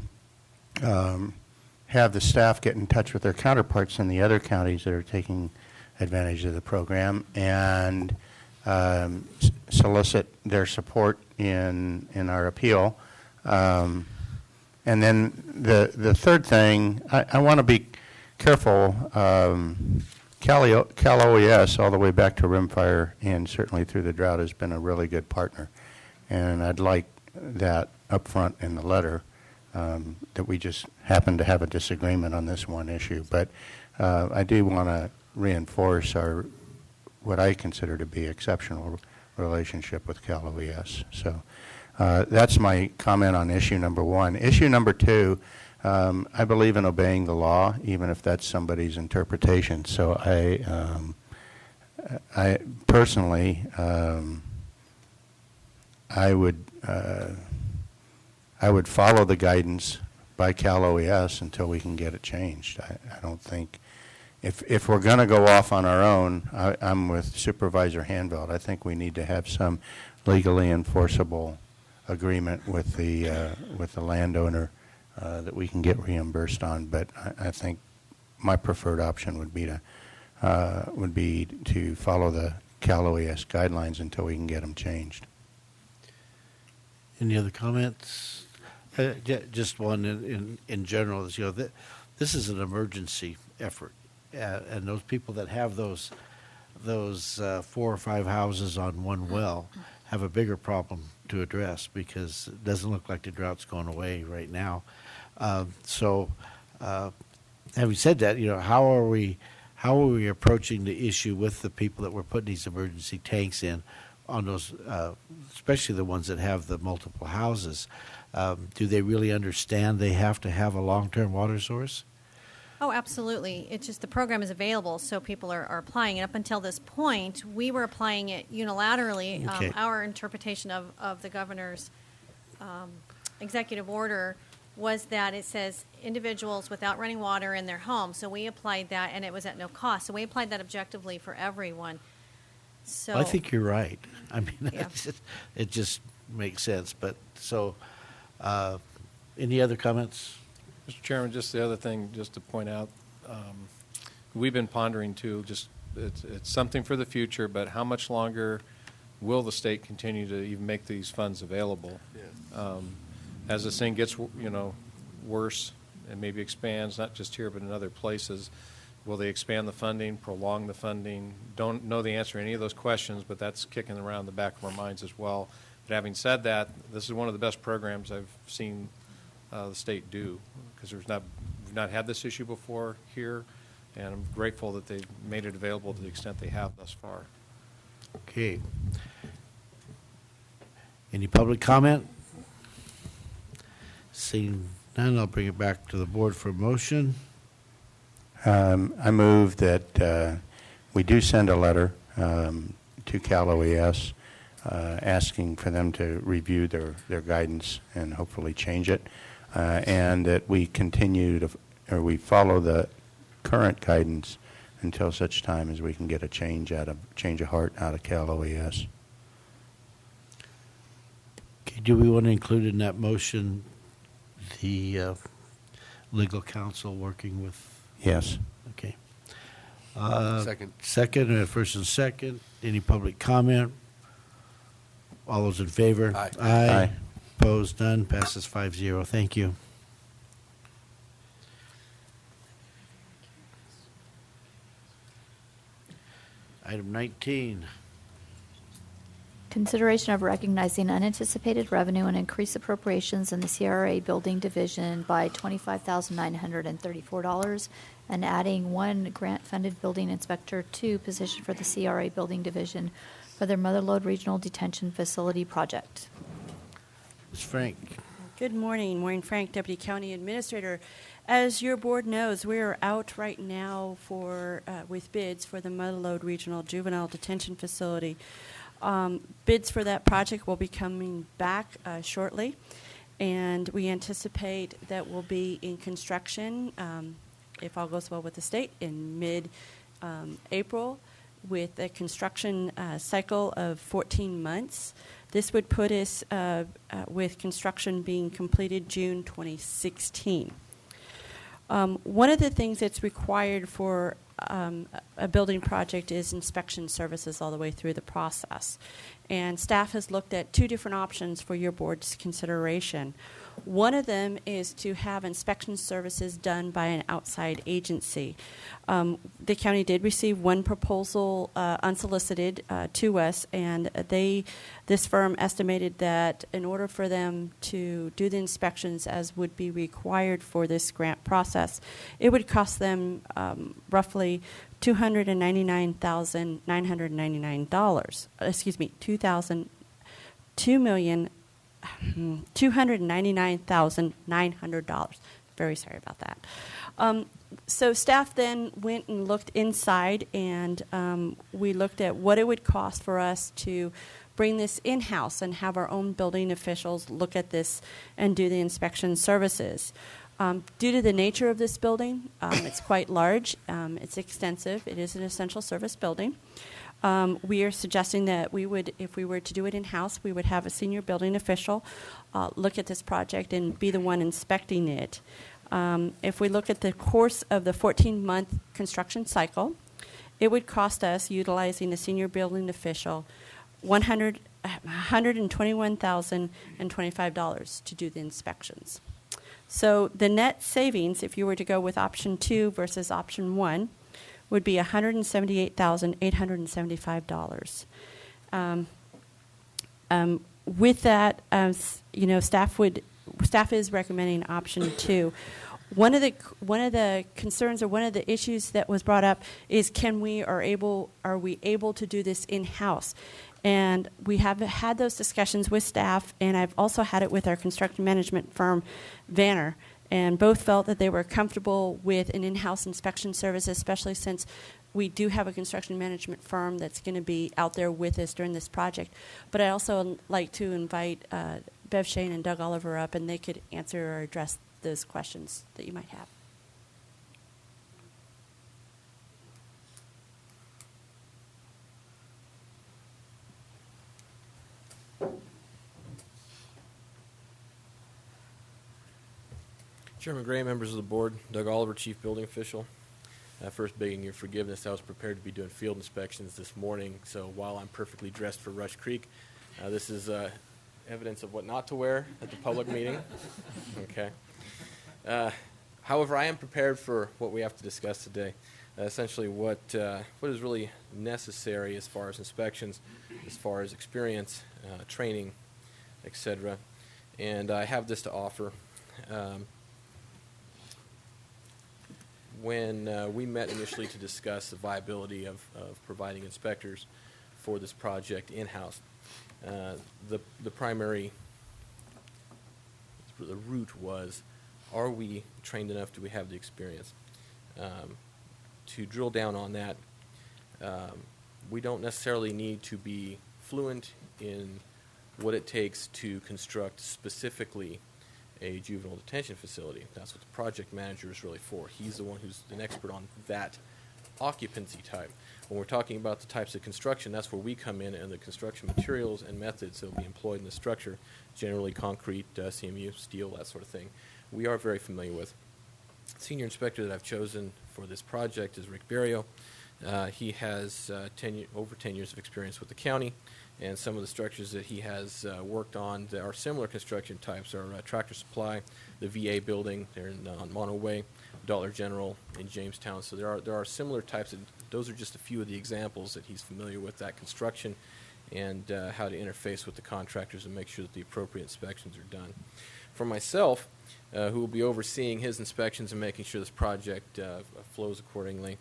have the staff get in touch with their counterparts in the other counties that are taking advantage of the program and solicit their support in our appeal. And then the third thing, I want to be careful. Cal OES, all the way back to Rimfire and certainly through the drought, has been a really good partner. And I'd like that up front in the letter, that we just happen to have a disagreement on this one issue. But I do want to reinforce what I consider to be exceptional relationship with Cal OES. So that's my comment on issue number one. Issue number two, I believe in obeying the law, even if that's somebody's interpretation. So I personally, I would follow the guidance by Cal OES until we can get it changed. I don't think, if we're going to go off on our own, I'm with Supervisor Hanveld. I think we need to have some legally enforceable agreement with the landowner that we can get reimbursed on. But I think my preferred option would be to follow the Cal OES guidelines until we can get them changed. Any other comments? Just one in general is, this is an emergency effort, and those people that have those 4 or 5 houses on one well have a bigger problem to address, because it doesn't look like the drought's going away right now. So, having said that, how are we approaching the issue with the people that we're putting these emergency tanks in on those, especially the ones that have the multiple houses? Do they really understand they have to have a long-term water source? Oh, absolutely. It's just the program is available, so people are applying it. Up until this point, we were applying it unilaterally. Okay. Our interpretation of the governor's executive order was that it says individuals without running water in their home. So we applied that, and it was at no cost. So we applied that objectively for everyone. So I think you're right. I mean, Yeah. it just makes sense. But so, any other comments? Mr. Chairman, just the other thing, just to point out, we've been pondering too, it's something for the future, but how much longer will the state continue to even make these funds available? Yeah. As this thing gets, worse and maybe expands, not just here but in other places, will they expand the funding, prolong the funding? Don't know the answer to any of those questions, but that's kicking around the back of our minds as well. But having said that, this is one of the best programs I've seen the state do, because we've not had this issue before here, and I'm grateful that they've made it available to the extent they have thus far. Okay. Any public comment? Seeing none, I'll bring it back to the board for a motion. I move that we do send a letter to Cal OES asking for them to review their guidance and hopefully change it, and that we continue to, or we follow the current guidance until such time as we can get a change of heart out of KLOES. Okay, do we want to include in that motion the legal counsel working with? Yes. Okay. Second. Second, first and second. Any public comment? All those in favor? Aye. Aye. Opposed? None. Passes 5-0. Thank you. Item 19. Consideration of recognizing unanticipated revenue and increased appropriations in the CRA Building Division by $25,934 and adding one grant-funded building inspector 2 position for the CRA Building Division for their Motherlode Regional Detention Facility project. Ms. Frank. Good morning. Maureen Frank, Deputy County Administrator. As your board knows, we are out right now for with bids for the Motherlode Regional Juvenile Detention Facility. Bids for that project will be coming back shortly, and we anticipate that we'll be in construction, if all goes well with the state, in mid-April with a construction cycle of 14 months. This would put us with construction being completed June 2016. One of the things that's required for a building project is inspection services all the way through the process. And staff has looked at 2 different options for your board's consideration. One of them is to have inspection services done by an outside agency. The county did receive one proposal unsolicited to us, and this firm estimated that in order for them to do the inspections as would be required for this grant process, it would cost them roughly $299,999. Excuse me, $299,900. Very sorry about that. So staff then went and looked inside, and we looked at what it would cost for us to bring this in-house and have our own building officials look at this and do the inspection services. Due to the nature of this building, it's quite large, it's extensive, it is an essential service building. We are suggesting that we would, if we were to do it in-house, we would have a senior building official look at this project and be the one inspecting it. If we look at the course of the 14-month construction cycle, it would cost us, utilizing a senior building official, $121,025 to do the inspections. So the net savings, if you were to go with option 2 versus option 1, would be $178,875. With that, staff is recommending option 2. One of the concerns, or one of the issues that was brought up, is are we able to do this in-house? And we have had those discussions with staff, and I've also had it with our construction management firm, Vanner, and both felt that they were comfortable with an in-house inspection service, especially since we do have a construction management firm that's going to be out there with us during this project. But I also like to invite Bev Shane and Doug Oliver up, and they could answer or address those questions that you might have. Chairman Gray, members of the board, Doug Oliver, Chief Building Official. First, begging your forgiveness, I was prepared to be doing field inspections this morning, so while I'm perfectly dressed for Rush Creek, this is evidence of what not to wear at the public meeting. Okay. However, I am prepared for what we have to discuss today. Essentially, what is really necessary as far as inspections, as far as experience, training, etc. And I have this to offer. When we met initially to discuss the viability of providing inspectors for this project in-house, the primary root was, are we trained enough? Do we have the experience? To drill down on that, we don't necessarily need to be fluent in what it takes to construct specifically a juvenile detention facility. That's what the project manager is really for. He's the one who's an expert on that occupancy type. When we're talking about the types of construction, that's where we come in, and the construction materials and methods that will be employed in the structure, generally concrete, CMU, steel, that sort of thing, we are very familiar with. The senior inspector that I've chosen for this project is Rick Barrio. He has over 10 years of experience with the county, and some of the structures that he has worked on that are similar construction types are Tractor Supply, the VA building there on Mono Way, Dollar General in Jamestown. So there are similar types, and those are just a few of the examples that he's familiar with, that construction, and how to interface with the contractors and make sure that the appropriate inspections are done. For myself, who will be overseeing his inspections and making sure this project flows accordingly,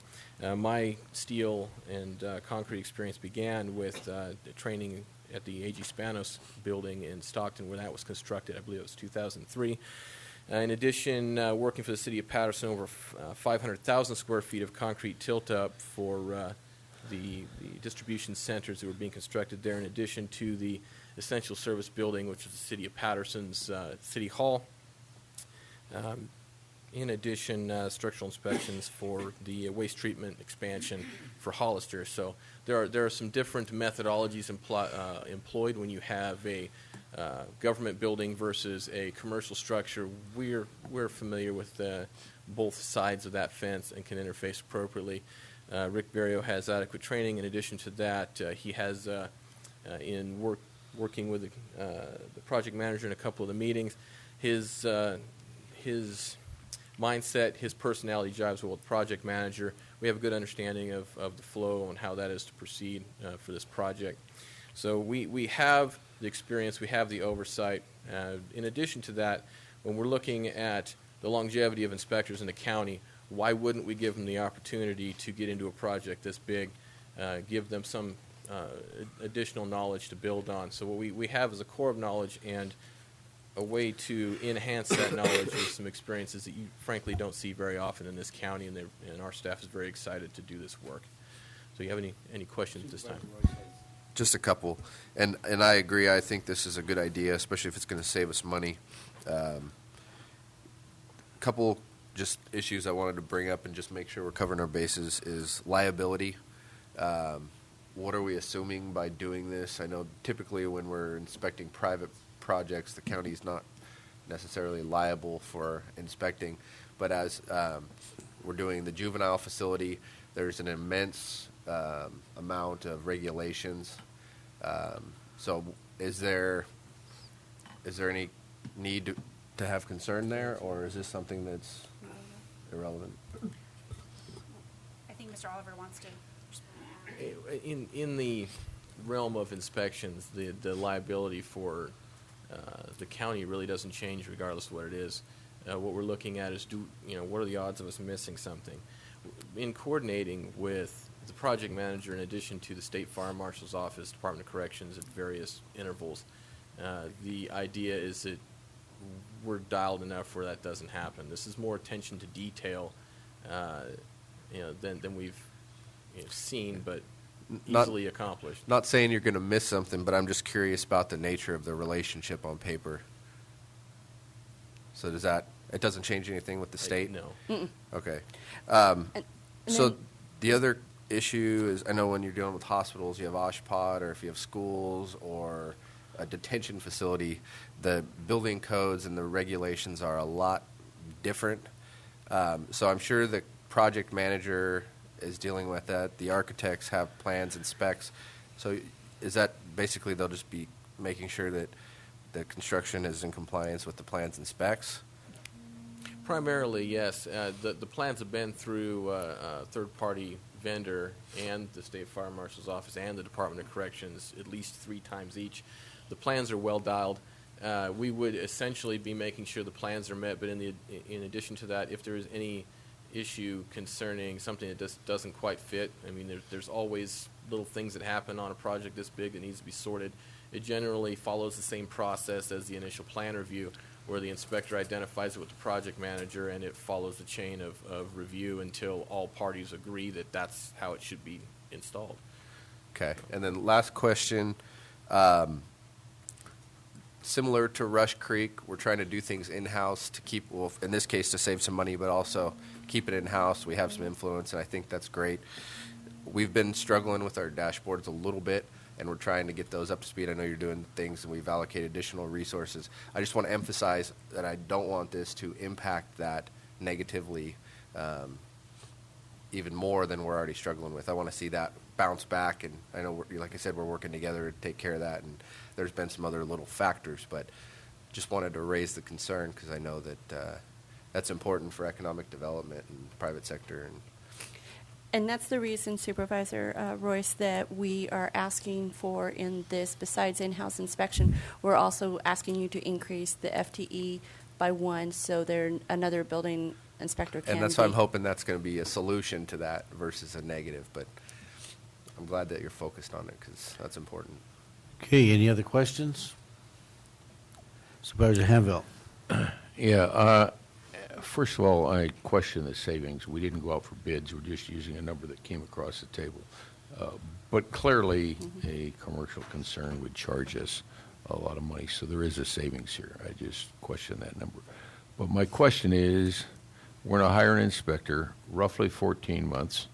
my steel and concrete experience began with training at the A.G. Spanos building in Stockton, where that was constructed. I believe it was 2003. In addition, working for the city of Patterson, over 500,000 square feet of concrete tilt-up for the distribution centers that were being constructed there, in addition to the essential service building, which is the city of Patterson's City Hall. In addition, structural inspections for the waste treatment expansion for Hollister. So there are some different methodologies employed when you have a government building versus a commercial structure. We're familiar with both sides of that fence and can interface appropriately. Rick Barrio has adequate training. In addition to that, he has working with the project manager in a couple of the meetings, his mindset, his personality jives well with the project manager. We have a good understanding of the flow and how that is to proceed for this project. So we have the experience, we have the oversight. In addition to that, when we're looking at the longevity of inspectors in the county, why wouldn't we give them the opportunity to get into a project this big, give them some additional knowledge to build on? So what we have is a core of knowledge, and a way to enhance that knowledge with some experiences that you frankly don't see very often in this county, and our staff is very excited to do this work. So you have any questions at this time? Just a couple, and I agree. I think this is a good idea, especially if it's going to save us money. Couple just issues I wanted to bring up and just make sure we're covering our bases is liability. What are we assuming by doing this? I know typically when we're inspecting private projects, the county is not necessarily liable for inspecting, but as we're doing the juvenile facility, there's an immense amount of regulations. So is there any need to have concern there, or is this something that's irrelevant? I think Mr. Oliver wants to. In the realm of inspections, the liability for the county really doesn't change regardless of what it is. What we're looking at is what are the odds of us missing something? In coordinating with the project manager, in addition to the State Fire Marshal's Office, Department of Corrections at various intervals, the idea is that we're dialed enough where that doesn't happen. This is more attention to detail than we've seen, but easily accomplished. Not saying you're going to miss something, but I'm just curious about the nature of the relationship on paper. So it doesn't change anything with the state? No. Mm-mm. Okay. And So then- the other issue is, I know when you're dealing with hospitals, you have OSHPD, or if you have schools or a detention facility, the building codes and the regulations are a lot different. So I'm sure the project manager is dealing with that. The architects have plans and specs. So is that basically they'll just be making sure that the construction is in compliance with the plans and specs? Primarily, yes. The plans have been through a third-party vendor and the State Fire Marshal's Office and the Department of Corrections at least 3 times each. The plans are well dialed. We would essentially be making sure the plans are met, but in addition to that, if there is any issue concerning something that just doesn't quite fit, I mean, there's always little things that happen on a project this big that needs to be sorted. It generally follows the same process as the initial plan review, where the inspector identifies it with the project manager, and it follows the chain of review until all parties agree that that's how it should be installed. Okay. And then last question, Similar to Rush Creek, we're trying to do things in-house to keep, well, in this case, to save some money, but also keep it in-house. We have some influence, and I think that's great. We've been struggling with our dashboards a little bit, and we're trying to get those up to speed. I know you're doing things, and we've allocated additional resources. I just want to emphasize that I don't want this to impact that negatively even more than we're already struggling with. I want to see that bounce back, and I know, like I said, we're working together to take care of that, and there's been some other little factors, but just wanted to raise the concern because I know that that's important for economic development and private sector. And that's the reason, Supervisor Royce, that we are asking for in this, besides in-house inspection, we're also asking you to increase the FTE by 1 so there another building inspector can And that's be. why I'm hoping that's going to be a solution to that versus a negative, but I'm glad that you're focused on it because that's important. Okay, any other questions? Supervisor Hanville. Yeah, first of all, I question the savings. We didn't go out for bids. We're just using a number that came across the table. But clearly, a commercial concern would charge us a lot of money, so there is a savings here. I just question that number. But my question is, we're going to hire an inspector, roughly 14 months,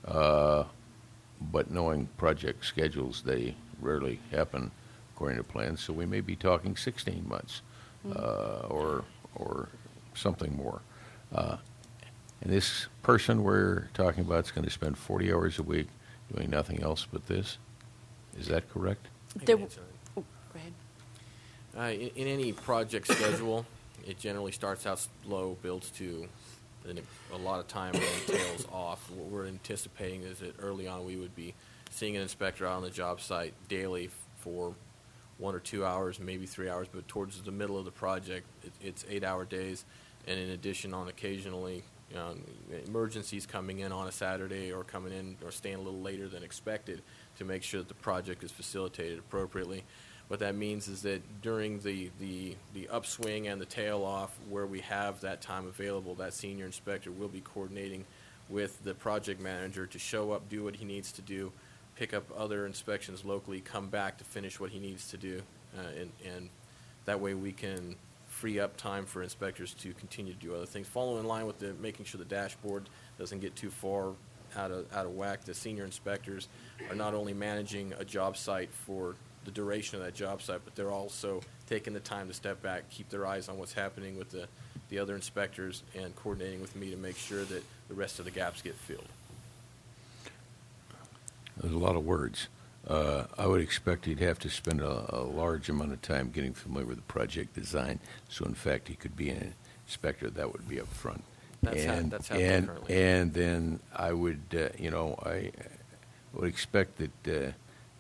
but knowing project schedules, they rarely happen according to plan, so we may be talking 16 months or something more. And this person we're talking about is going to spend 40 hours a week doing nothing else but this. Is that correct? Go ahead. In any project schedule, it generally starts out slow, builds to a lot of time and then tails off. What we're anticipating is that early on we would be seeing an inspector out on the job site daily for 1 or 2 hours, maybe 3 hours, but towards the middle of the project, it's 8-hour days. And in addition, on occasionally, emergencies coming in on a Saturday or coming in or staying a little later than expected to make sure that the project is facilitated appropriately. What that means is that during the upswing and the tail off, where we have that time available, that senior inspector will be coordinating with the project manager to show up, do what he needs to do, pick up other inspections locally, come back to finish what he needs to do, and that way we can free up time for inspectors to continue to do other things. Follow in line with making sure the dashboard doesn't get too far out of whack. The senior inspectors are not only managing a job site for the duration of that job site, but they're also taking the time to step back, keep their eyes on what's happening with the other inspectors, and coordinating with me to make sure that the rest of the gaps get filled. There's a lot of words. I would expect he'd have to spend a large amount of time getting familiar with the project design, so in fact he could be an inspector. That would be up front. That's happening currently. And then I would, I would expect that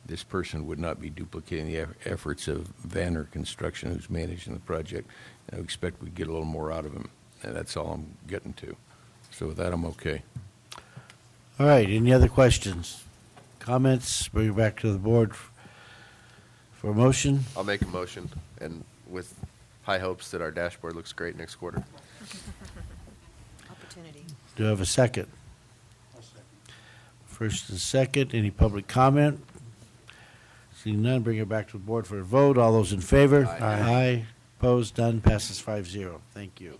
this person would not be duplicating the efforts of Vanner Construction, who's managing the project. And I would expect we'd get a little more out of him, and that's all I'm getting to. So with that, I'm okay. All right, any other questions? Comments? Bring it back to the board for a motion. I'll make a motion, and with high hopes that our dashboard looks great next quarter. Opportunity. Do I have a second? First and second, any public comment? Seeing none, bring it back to the board for a vote. All those in favor? Aye. Aye. Opposed? None. Passes 5-0. Thank you.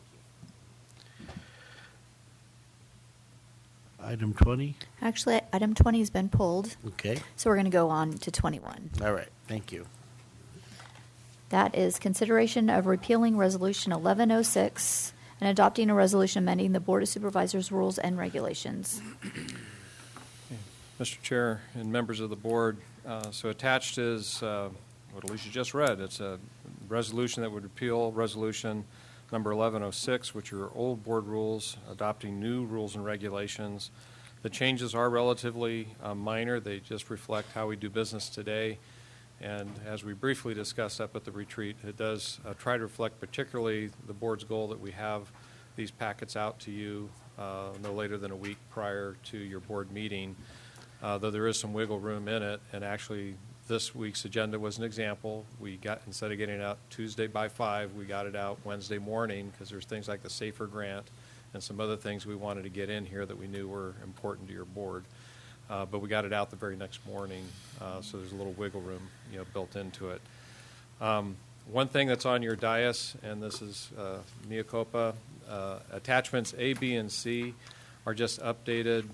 Item 20? Actually, item 20 has been pulled. Okay. So we're going to go on to 21. All right. Thank you. That is consideration of repealing Resolution 1106 and adopting a resolution amending the Board of Supervisors rules and regulations. Mr. Chair and members of the board, so attached is what Alicia just read. It's a resolution that would repeal Resolution number 1106, which are old board rules, adopting new rules and regulations. The changes are relatively minor. They just reflect how we do business today. And as we briefly discussed up at the retreat, it does try to reflect particularly the board's goal that we have these packets out to you no later than a week prior to your board meeting, though there is some wiggle room in it. And actually, this week's agenda was an example. We got, instead of getting it out Tuesday by 5, we got it out Wednesday morning because there's things like the SAFER grant and some other things we wanted to get in here that we knew were important to your board. but we got it out the very next morning, so there's a little wiggle room, built into it. One thing that's on your dais, and this is mea culpa, attachments A, B, and C are just updated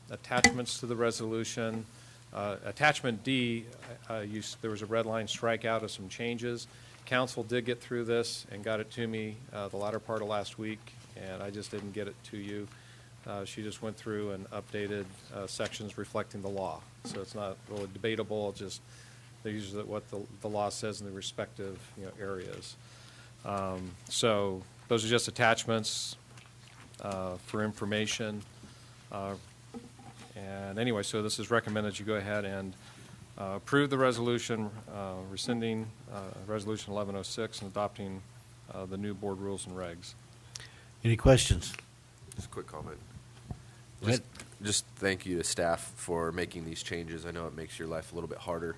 attachments to the resolution. Attachment D, there was a red line strikeout of some changes. Council did get through this and got it to me the latter part of last week, and I just didn't get it to you. She just went through and updated sections reflecting the law. So it's not really debatable, just these are what the law says in the respective areas. So those are just attachments for information. And anyway, so this is recommended you go ahead and approve the resolution rescinding Resolution 1106 and adopting the new board rules and regs. Any questions? Just a quick comment. Go ahead. Just thank you to staff for making these changes. I know it makes your life a little bit harder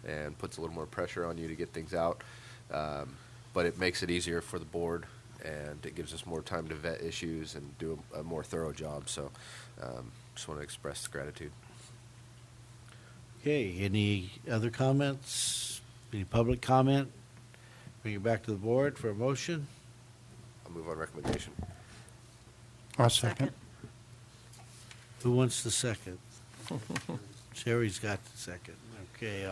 and puts a little more pressure on you to get things out, but it makes it easier for the board, and it gives us more time to vet issues and do a more thorough job. So just want to express gratitude. Okay, any other comments? Any public comment? Bring it back to the board for a motion. I'll move on recommendation. I'll second. Who wants the second? Sherry's got the second. Okay,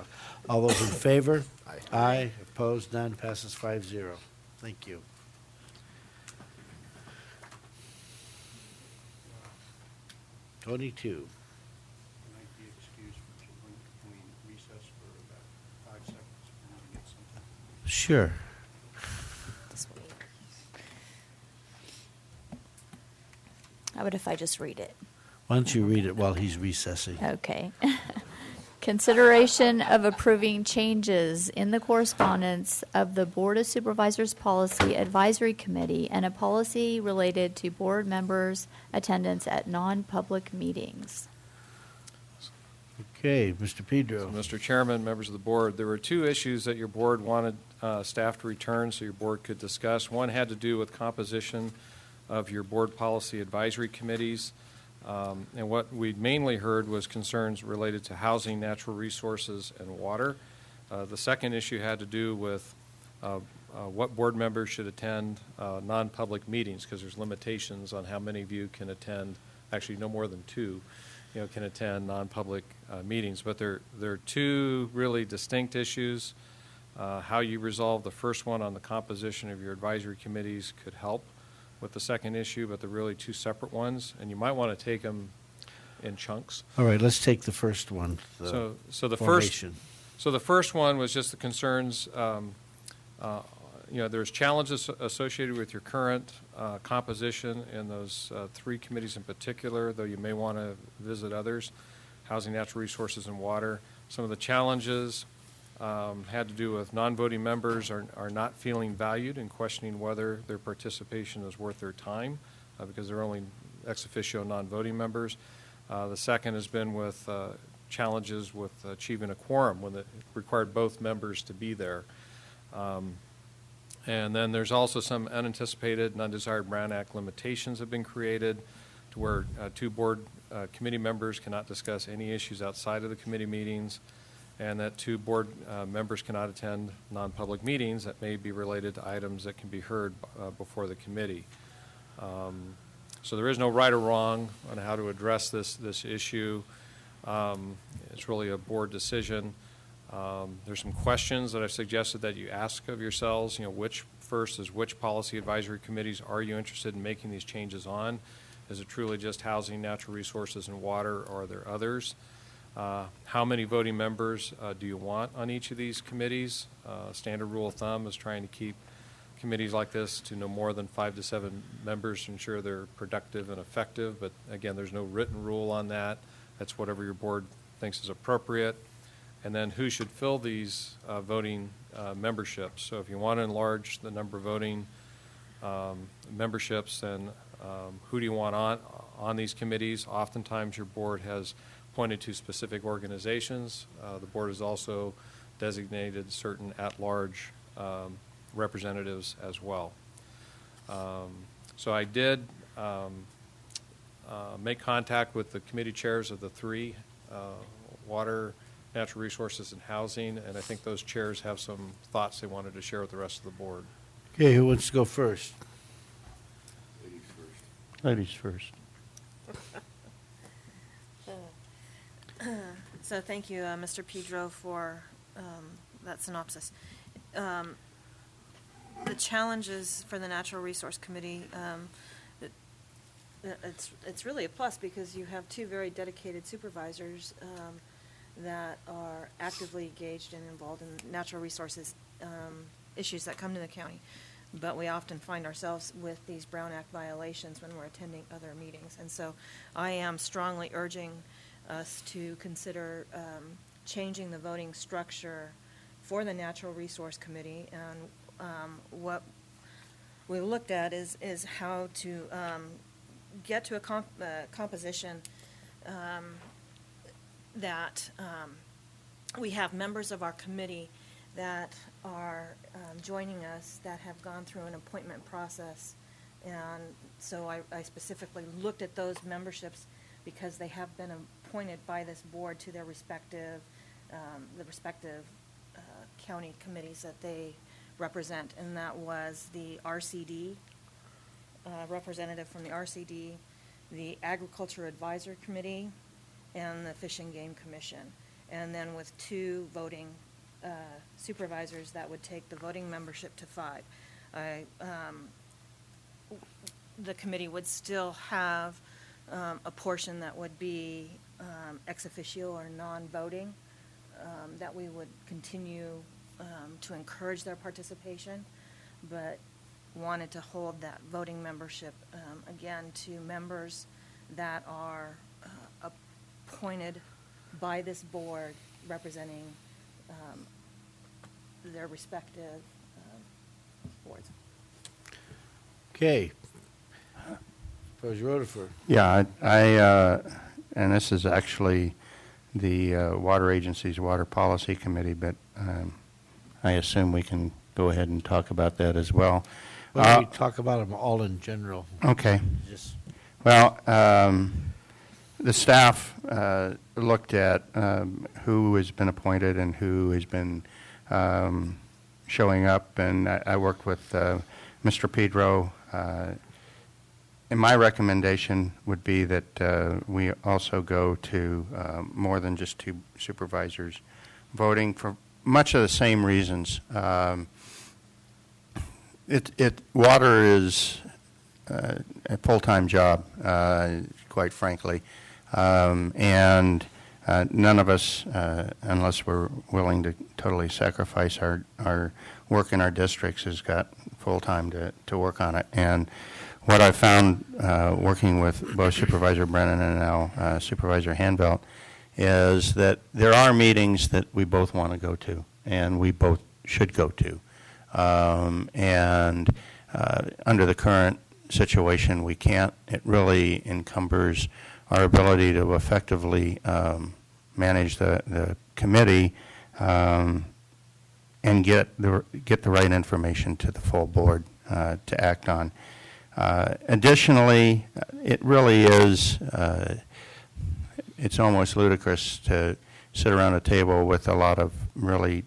all those in favor? Aye. Aye. Opposed? None. Passes 5-0. Thank you. $22. Sure. How about if I just read it? Why don't you read it while he's recessing? Okay. Consideration of approving changes in the correspondence of the Board of Supervisors Policy Advisory Committee and a policy related to board members' attendance at non-public meetings. Okay, Mr. Pedro. So, Mr. Chairman, members of the board, there were two issues that your board wanted staff to return so your board could discuss. One had to do with composition of your board policy advisory committees. And what we mainly heard was concerns related to housing, natural resources, and water. The second issue had to do with what board members should attend non-public meetings, because there's limitations on how many of you can attend, actually no more than two, can attend non-public meetings. But there are two really distinct issues. How you resolve the first one on the composition of your advisory committees could help with the second issue, but they're really two separate ones, and you might want to take them in chunks. All right, let's take the first one. So the formation. the first one was just the concerns. There's challenges associated with your current composition in those three committees in particular, though you may want to visit others: housing, natural resources, and water. Some of the challenges had to do with non-voting members are not feeling valued and questioning whether their participation is worth their time because they're only ex officio non-voting members. The second has been with challenges with achieving a quorum when it required both members to be there. And then there's also some unanticipated and undesired Brown Act limitations have been created to where two board committee members cannot discuss any issues outside of the committee meetings, and that two board members cannot attend non-public meetings that may be related to items that can be heard before the committee. So there is no right or wrong on how to address this issue. It's really a board decision. There's some questions that I've suggested that you ask of yourselves. Which policy advisory committees are you interested in making these changes on? Is it truly just housing, natural resources, and water, or are there others? How many voting members do you want on each of these committees? Standard rule of thumb is trying to keep committees like this to no more than 5 to 7 members to ensure they're productive and effective. But again, there's no written rule on that. That's whatever your board thinks is appropriate. And then who should fill these voting memberships? So if you want to enlarge the number of voting memberships, then who do you want on these committees? Oftentimes your board has pointed to specific organizations. The board has also designated certain at-large representatives as well. So I did make contact with the committee chairs of the three, Water, Natural Resources, and Housing, and I think those chairs have some thoughts they wanted to share with the rest of the board. Okay, who wants to go first? Ladies first. So thank you, Mr. Pedro, for that synopsis. The challenges for the Natural Resource Committee, it's really a plus because you have two very dedicated supervisors that are actively engaged and involved in natural resources issues that come to the county. But we often find ourselves with these Brown Act violations when we're attending other meetings. And so I am strongly urging us to consider changing the voting structure for the Natural Resource Committee. And what we looked at is how to get to a composition that we have members of our committee that are joining us that have gone through an appointment process. And so I specifically looked at those memberships because they have been appointed by this board to their respective, county committees that they represent. And that was the RCD, representative from the RCD, the Agriculture Advisor Committee, and the Fish and Game Commission. And then with two voting supervisors, that would take the voting membership to 5. The committee would still have a portion that would be ex officio or non-voting, that we would continue to encourage their participation, but wanted to hold that voting membership, again, to members that are appointed by this board representing their respective boards. Okay. Supervisor Rutherford. Yeah, and this is actually the Water Agency's Water Policy Committee, but I assume we can go ahead and talk about that as well. Well, we talk about them all in general. Okay. Just Well, the staff looked at who has been appointed and who has been showing up, and I worked with Mr. Pedro. And my recommendation would be that we also go to more than just two supervisors voting for much of the same reasons. Water is a full-time job, quite frankly, and none of us, unless we're willing to totally sacrifice our work in our districts, has got full-time to work on it. And what I found working with both Supervisor Brennan and now Supervisor Hanvelt is that there are meetings that we both want to go to and we both should go to. And under the current situation, we can't. It really encumbers our ability to effectively manage the committee and get the right information to the full board to act on. Additionally, it really is, it's almost ludicrous to sit around a table with a lot of really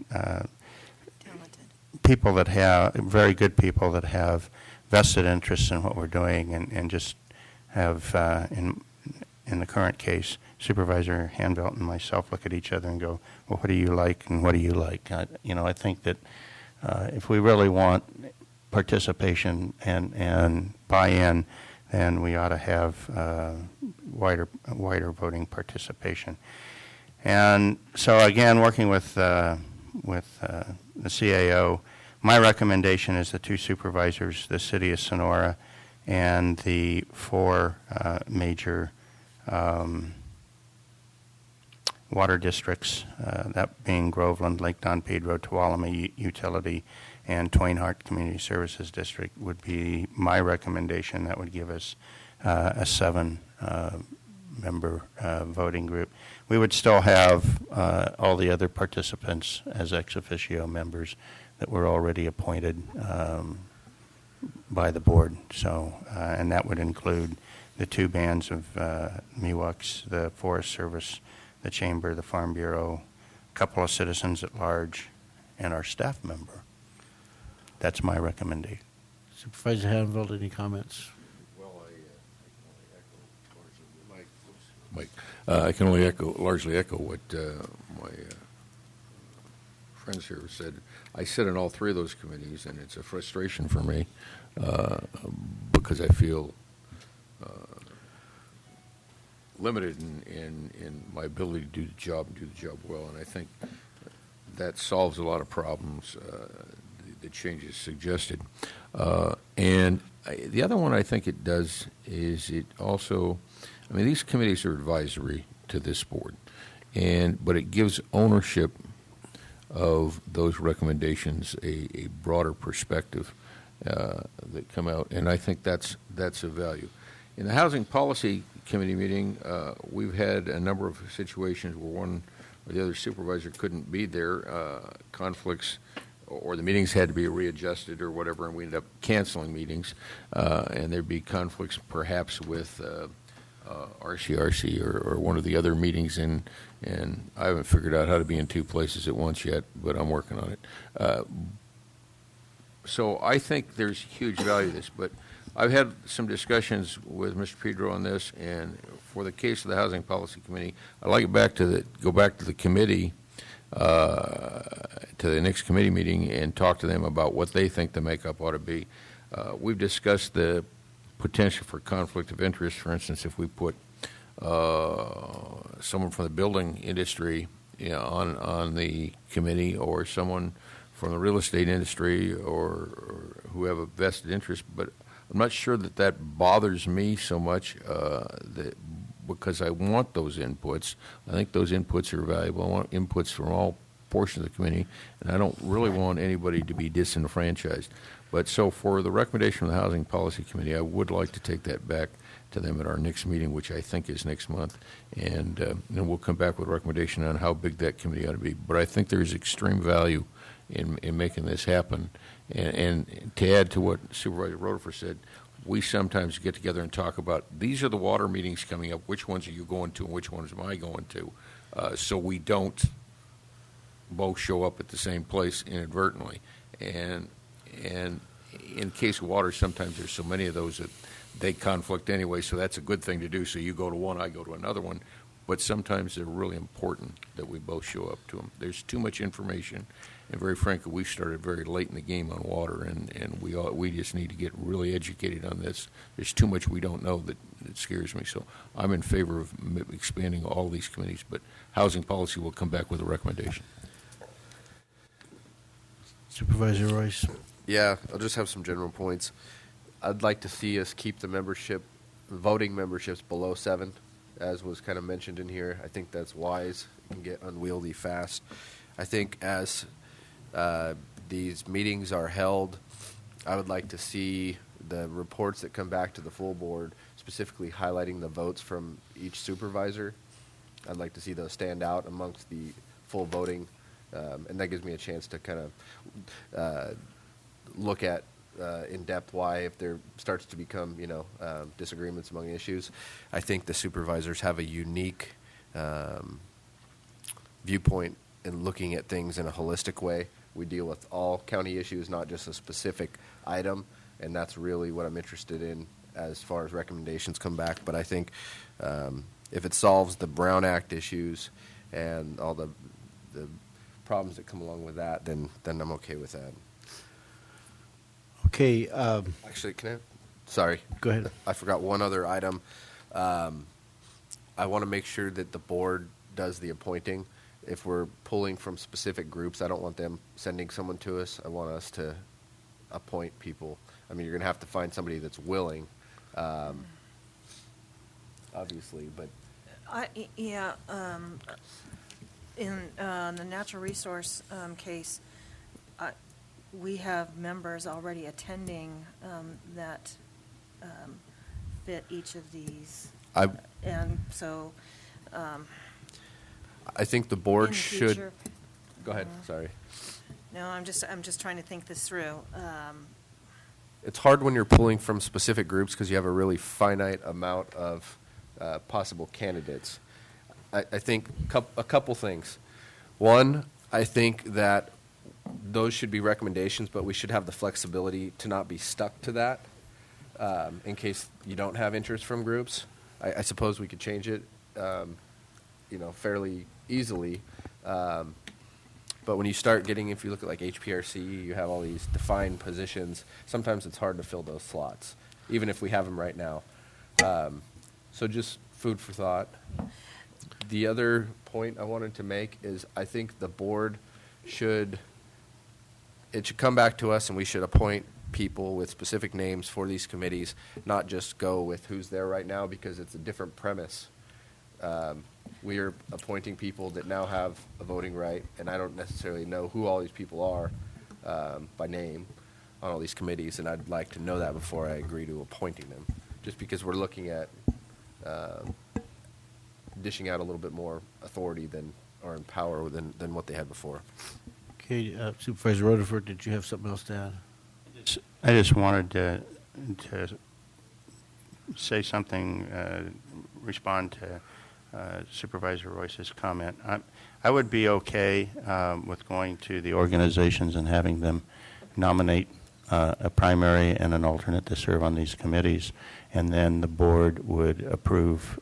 people that have, very good people that have vested interests in what we're doing and just have, in the current case, Supervisor Hanvelt and myself look at each other and go, well, what do you like and what do you like? I think that if we really want participation and buy-in, then we ought to have wider voting participation. And so again, working with the CAO, my recommendation is the two supervisors, the City of Sonora, and the 4 major water districts, that being Groveland, Lake Don Pedro, Tuolumne Utility, and Twainhart Community Services District would be my recommendation. That would give us a 7-member voting group. We would still have all the other participants as ex officio members that were already appointed by the board. So, and that would include the two bands of Miwoks, the Forest Service, the Chamber, the Farm Bureau, a couple of citizens at large, and our staff member. That's my recommendation. Supervisor Hanveld, any comments? I can only largely echo what my friends here said. I sit on all three of those committees, and it's a frustration for me because I feel limited in my ability to do the job and do the job well. And I think that solves a lot of problems, the changes suggested. The other one I think it does is it also, I mean, these committees are advisory to this board, but it gives ownership of those recommendations a broader perspective that come out, and I think that's a value. In the Housing Policy Committee meeting, we've had a number of situations where one or the other supervisor couldn't be there, conflicts, or the meetings had to be readjusted or whatever, and we ended up canceling meetings, and there'd be conflicts perhaps with RCRC or one of the other meetings, and I haven't figured out how to be in two places at once yet, but I'm working on it. So I think there's huge value to this, but I've had some discussions with Mr. Pedro on this, and for the case of the Housing Policy Committee, I'd like to go back to the committee, to the next committee meeting, and talk to them about what they think the makeup ought to be. We've discussed the potential for conflict of interest. For instance, if we put someone from the building industry on the committee, or someone from the real estate industry, or who have a vested interest, but I'm not sure that bothers me so much because I want those inputs. I think those inputs are valuable. I want inputs from all portions of the committee, and I don't really want anybody to be disenfranchised. But so for the recommendation from the Housing Policy Committee, I would like to take that back to them at our next meeting, which I think is next month, and then we'll come back with a recommendation on how big that committee ought to be. But I think there's extreme value in making this happen. And to add to what Supervisor Rodefer said, we sometimes get together and talk about, these are the water meetings coming up, which ones are you going to and which ones am I going to, so we don't both show up at the same place inadvertently. And in case of water, sometimes there's so many of those that they conflict anyway, so that's a good thing to do. So you go to one, I go to another one. But sometimes they're really important that we both show up to them. There's too much information, and very frankly, we started very late in the game on water, and we just need to get really educated on this. There's too much we don't know that scares me. So I'm in favor of expanding all these committees, but Housing Policy will come back with a recommendation. Supervisor Royce. Yeah, I'll just have some general points. I'd like to see us keep the voting memberships below 7, as was kind of mentioned in here. I think that's wise. It can get unwieldy fast. I think as these meetings are held, I would like to see the reports that come back to the full board, specifically highlighting the votes from each supervisor. I'd like to see those stand out amongst the full voting, and that gives me a chance to kind of look at in depth why, if there starts to become disagreements among issues. I think the supervisors have a unique viewpoint in looking at things in a holistic way. We deal with all county issues, not just a specific item, and that's really what I'm interested in as far as recommendations come back. But I think if it solves the Brown Act issues and all the problems that come along with that, then I'm okay with that. Okay. Actually, sorry. Go ahead. I forgot one other item. I want to make sure that the board does the appointing. If we're pulling from specific groups, I don't want them sending someone to us. I want us to appoint people. I mean, you're going to have to find somebody that's willing, obviously, but... In the natural resource case, we have members already attending that fit each of these. And so... I think the board should... Future, Go ahead, sorry. No, I'm just trying to think this through. it's hard when you're pulling from specific groups because you have a really finite amount of possible candidates. I think a couple things. One, I think that those should be recommendations, but we should have the flexibility to not be stuck to that in case you don't have interest from groups. I suppose we could change it, fairly easily. But when you start getting, if you look at like HPRC, you have all these defined positions. Sometimes it's hard to fill those slots, even if we have them right now. So just food for thought. The other point I wanted to make is I think the board should come back to us and we should appoint people with specific names for these committees, not just go with who's there right now because it's a different premise. We are appointing people that now have a voting right, and I don't necessarily know who all these people are by name on all these committees, and I'd like to know that before I agree to appointing them, just because we're looking at dishing out a little bit more authority or in power than what they had before. Okay, Supervisor Rutherford, did you have something else to add? I just wanted to say something, respond to Supervisor Royce's comment. I would be okay with going to the organizations and having them nominate a primary and an alternate to serve on these committees, and then the board would approve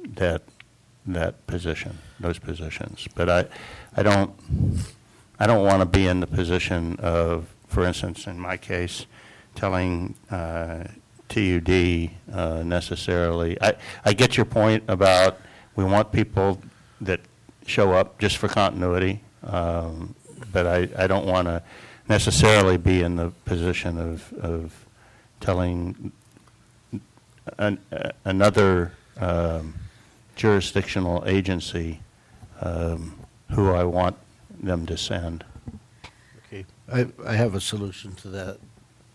that position, those positions. But I don't want to be in the position of, for instance, in my case, telling TUD necessarily. I get your point about we want people that show up just for continuity, but I don't want to necessarily be in the position of telling another jurisdictional agency who I want them to send. Okay, I have a solution to that.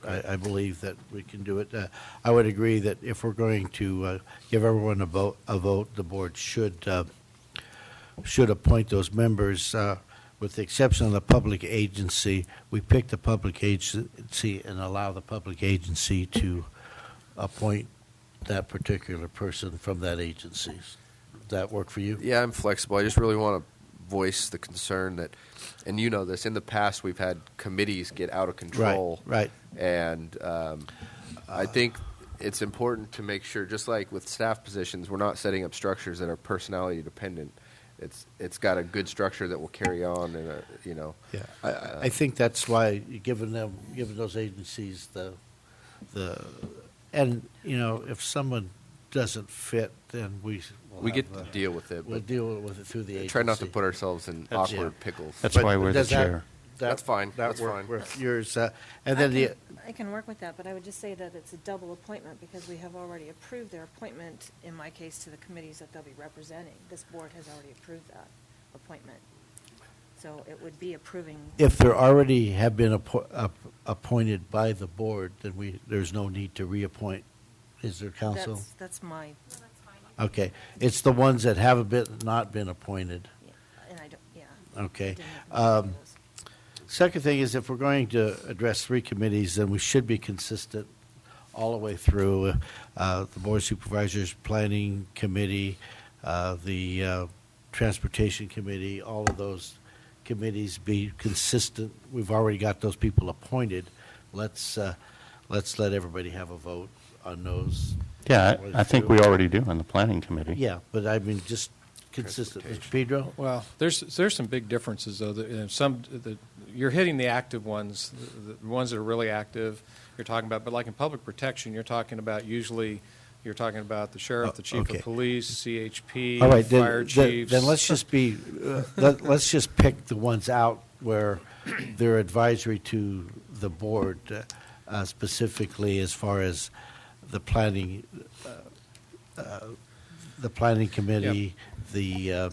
I believe that we can do it. I would agree that if we're going to give everyone a vote, the board should appoint those members. With the exception of the public agency, we pick the public agency and allow the public agency to appoint that particular person from that agency. Does that work for you? Yeah, I'm flexible. I just really want to voice the concern that, and you know this, in the past we've had committees get out of control. Right. And I think it's important to make sure, just like with staff positions, we're not setting up structures that are personality dependent. It's got a good structure that will carry on, and Yeah, I think that's why you're giving those agencies and if someone doesn't fit, then we get to deal with it. We'll deal with it through the agency. Try not to put ourselves in awkward pickles. That's why we're the chair. That's fine. That's fine. With yours, and then I can work with that, but I would just say that it's a double appointment because we have already approved their appointment, in my case, to the committees that they'll be representing. This board has already approved that appointment. So it would be approving. If there already have been appointed by the board, then there's no need to reappoint. Is there, counsel? That's my. Okay, it's the ones that haven't not been appointed. Yeah, and I don't. Yeah. Okay. Second thing is, if we're going to address three committees, then we should be consistent all the way through. The Board of Supervisors Planning Committee, the Transportation Committee, all of those committees be consistent. We've already got those people appointed. Let's let everybody have a vote on those. Yeah, I think we already do on the Planning Committee. Yeah, but I mean, just consistent. Mr. Pedro? Well, there's some big differences, though. You're hitting the active ones, the ones that are really active. You're talking about, but like in public protection, you're talking about the sheriff, the chief of police, CHP, all right, fire chiefs. Then let's just let's just pick the ones out where they're advisory to the board, specifically as far as the planning committee, Yep.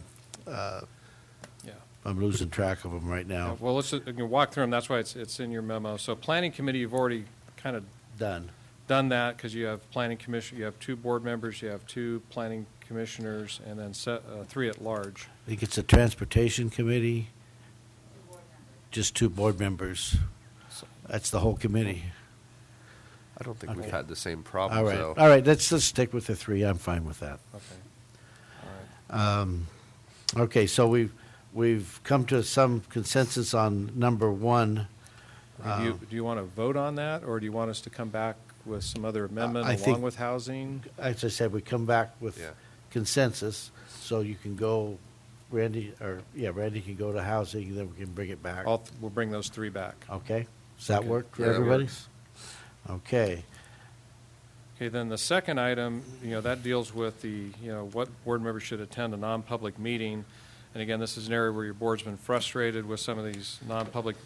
I'm losing track of them right now. Well, let's walk through them. That's why it's in your memo. So planning committee, you've already kind of done that because you have planning commission, you have 2 board members, you have 2 planning commissioners, and then 3 at large. I think it's a transportation committee. Just 2 board members. That's the whole committee. I don't think we've Okay. had the same problem, All right, though. all right, let's just stick with the three. I'm fine with that. Okay. All right. Okay, so we've come to some consensus on number one. Do you want to vote on that, or do you want us to come back with some other amendment I along think- with housing? As I said, we come back with Yeah. consensus, so you can go, Randy can go to housing, then we can bring it back. We'll bring those three back. Okay? Does that Okay. work for Yeah, that everybody? works. Okay. Okay, then the second item, that deals with what board members should attend a non-public meeting. And again, this is an area where your board's been frustrated with some of these non-public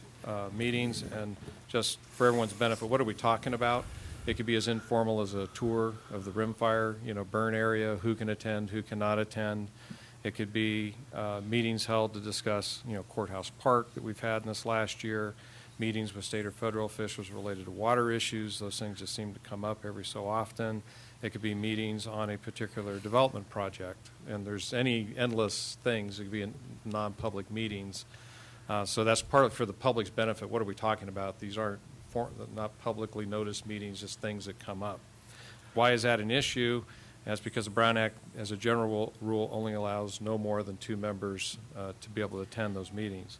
meetings. And just for everyone's benefit, what are we talking about? It could be as informal as a tour of the rimfire, burn area, who can attend, who cannot attend. It could be meetings held to discuss, Courthouse Park that we've had in this last year, meetings with state or federal officials related to water issues. Those things just seem to come up every so often. It could be meetings on a particular development project. And there's any endless things. It could be in non-public meetings. So that's partly for the public's benefit. What are we talking about? These aren't not publicly noticed meetings, just things that come up. Why is that an issue? That's because the Brown Act, as a general rule, only allows no more than 2 members to be able to attend those meetings.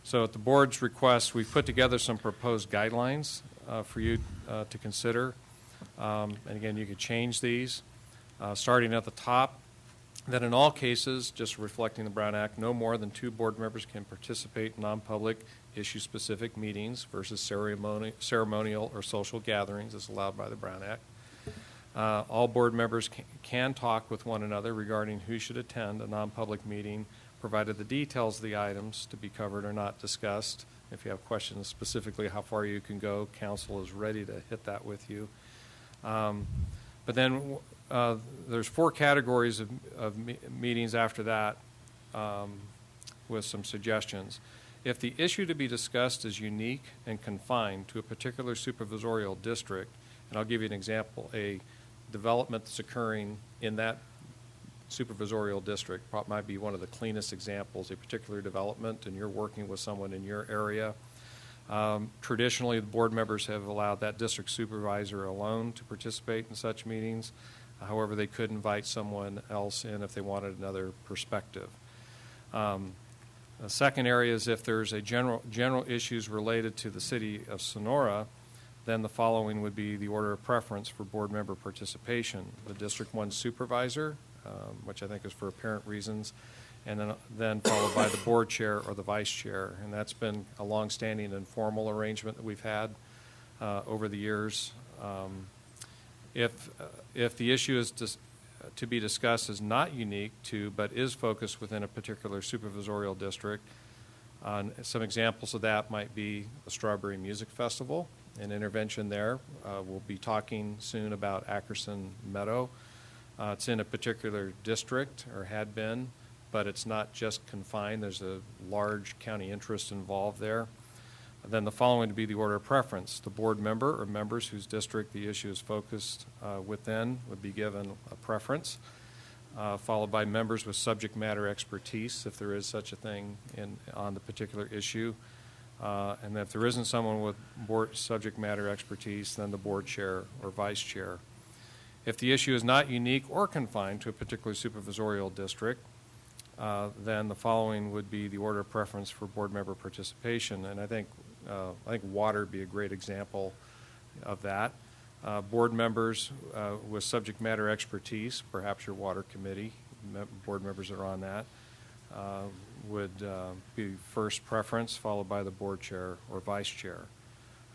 So at the board's request, we've put together some proposed guidelines for you to consider. And again, you could change these. Starting at the top, that in all cases, just reflecting the Brown Act, no more than 2 board members can participate in non-public issue-specific meetings versus ceremonial or social gatherings as allowed by the Brown Act. All board members can talk with one another regarding who should attend a non-public meeting, provided the details of the items to be covered are not discussed. If you have questions specifically how far you can go, council is ready to hit that with you. But then there's 4 categories of meetings after that with some suggestions. If the issue to be discussed is unique and confined to a particular supervisorial district, and I'll give you an example, a development that's occurring in that supervisorial district might be one of the cleanest examples, a particular development, and you're working with someone in your area. Traditionally, the board members have allowed that district supervisor alone to participate in such meetings. However, they could invite someone else in if they wanted another perspective. The second area is if there's a general issues related to the city of Sonora, then the following would be the order of preference for board member participation. The District 1 supervisor, which I think is for apparent reasons, and then followed by the board chair or the vice chair. And that's been a longstanding informal arrangement that we've had over the years. If the issue is to be discussed is not unique to, but is focused within a particular supervisorial district, some examples of that might be the Strawberry Music Festival, an intervention there. We'll be talking soon about Ackerson Meadow. It's in a particular district, or had been, but it's not just confined. There's a large county interest involved there. Then the following would be the order of preference. The board member or members whose district the issue is focused within would be given a preference, followed by members with subject matter expertise, if there is such a thing on the particular issue. And if there isn't someone with board subject matter expertise, then the board chair or vice chair. If the issue is not unique or confined to a particular supervisorial district, then the following would be the order of preference for board member participation. And I think water would be a great example of that. Board members with subject matter expertise, perhaps your water committee, board members that are on that, would be first preference, followed by the board chair or vice chair.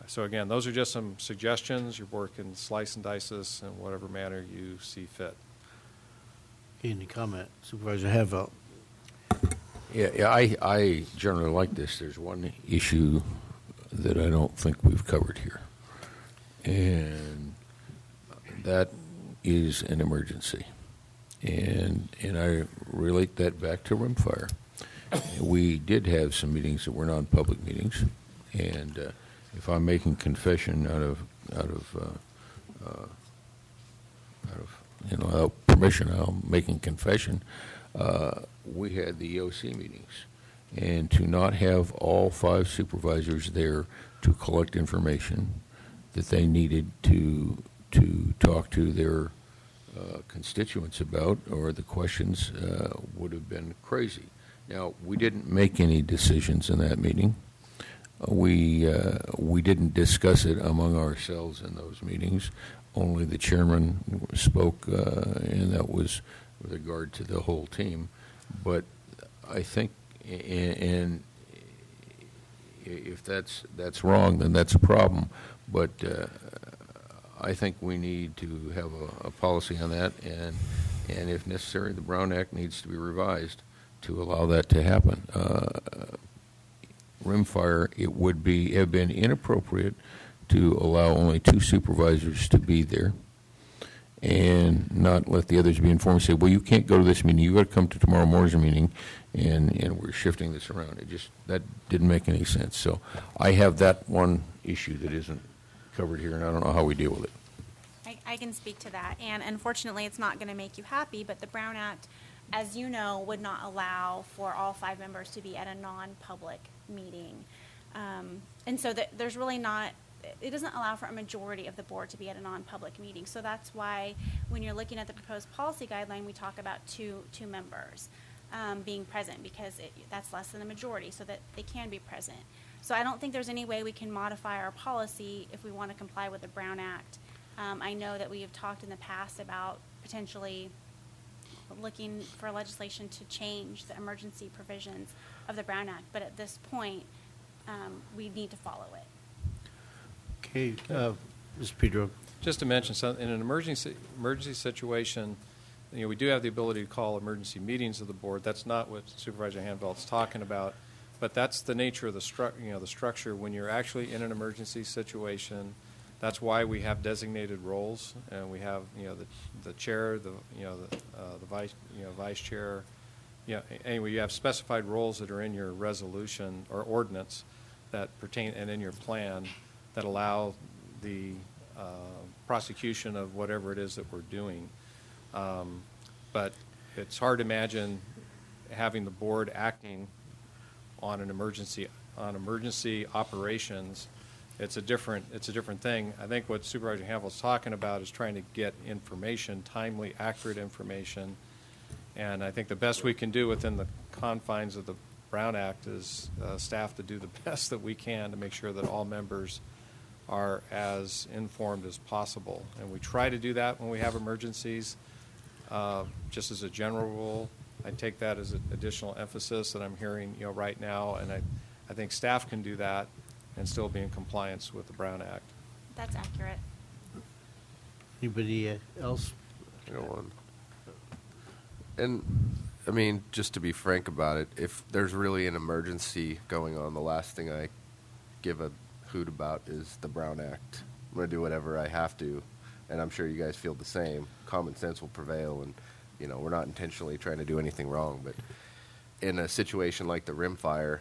So again, those are just some suggestions. Your board can slice and dice this in whatever manner you see fit. Any comment? Supervisor Hadveld. Yeah, I generally like this. There's one issue that I don't think we've covered here, and that is an emergency. And I relate that back to rimfire. We did have some meetings that were non-public meetings, and if I'm making confession out of without permission, I'm making confession. We had the EOC meetings, and to not have all 5 supervisors there to collect information that they needed to talk to their constituents about, or the questions would have been crazy. Now, we didn't make any decisions in that meeting. We didn't discuss it among ourselves in those meetings. Only the chairman spoke, and that was with regard to the whole team. But I think, and if that's wrong, then that's a problem. But I think we need to have a policy on that, and if necessary, the Brown Act needs to be revised to allow that to happen. Rimfire, it would have been inappropriate to allow only 2 supervisors to be there and not let the others be informed. Say, well, you can't go to this meeting. You've got to come to tomorrow morning's meeting, and we're shifting this around. That didn't make any sense. So I have that one issue that isn't covered here, and I don't know how we deal with it. I can speak to that. And unfortunately, it's not going to make you happy, but the Brown Act, as you know, would not allow for all 5 members to be at a non-public meeting. And so there's really not, it doesn't allow for a majority of the board to be at a non-public meeting. So that's why when you're looking at the proposed policy guideline, we talk about two members being present, because that's less than a majority, so that they can be present. So I don't think there's any way we can modify our policy if we want to comply with the Brown Act. I know that we have talked in the past about potentially looking for legislation to change the emergency provisions of the Brown Act, but at this point, we need to follow it. Okay, Ms. Pedro. Just to mention, so in an emergency situation, we do have the ability to call emergency meetings of the board. That's not what Supervisor Hanvelt's talking about, but that's the nature of the structure. When you're actually in an emergency situation, that's why we have designated roles, and we have the chair, the vice chair. Anyway, you have specified roles that are in your resolution or ordinance that pertain, and in your plan, that allow the prosecution of whatever it is that we're doing. But it's hard to imagine having the board acting on emergency operations. It's a different thing. I think what Supervisor Hanvel's talking about is trying to get information, timely, accurate information. And I think the best we can do within the confines of the Brown Act is staff to do the best that we can to make sure that all members are as informed as possible. And we try to do that when we have emergencies. Just as a general rule, I take that as an additional emphasis that I'm hearing right now, and I think staff can do that and still be in compliance with the Brown Act. That's accurate. Anybody else? And, I mean, just to be frank about it, if there's really an emergency going on, the last thing I give a hoot about is the Brown Act. I'm going to do whatever I have to, and I'm sure you guys feel the same. Common sense will prevail, and, we're not intentionally trying to do anything wrong, but in a situation like the Rimfire,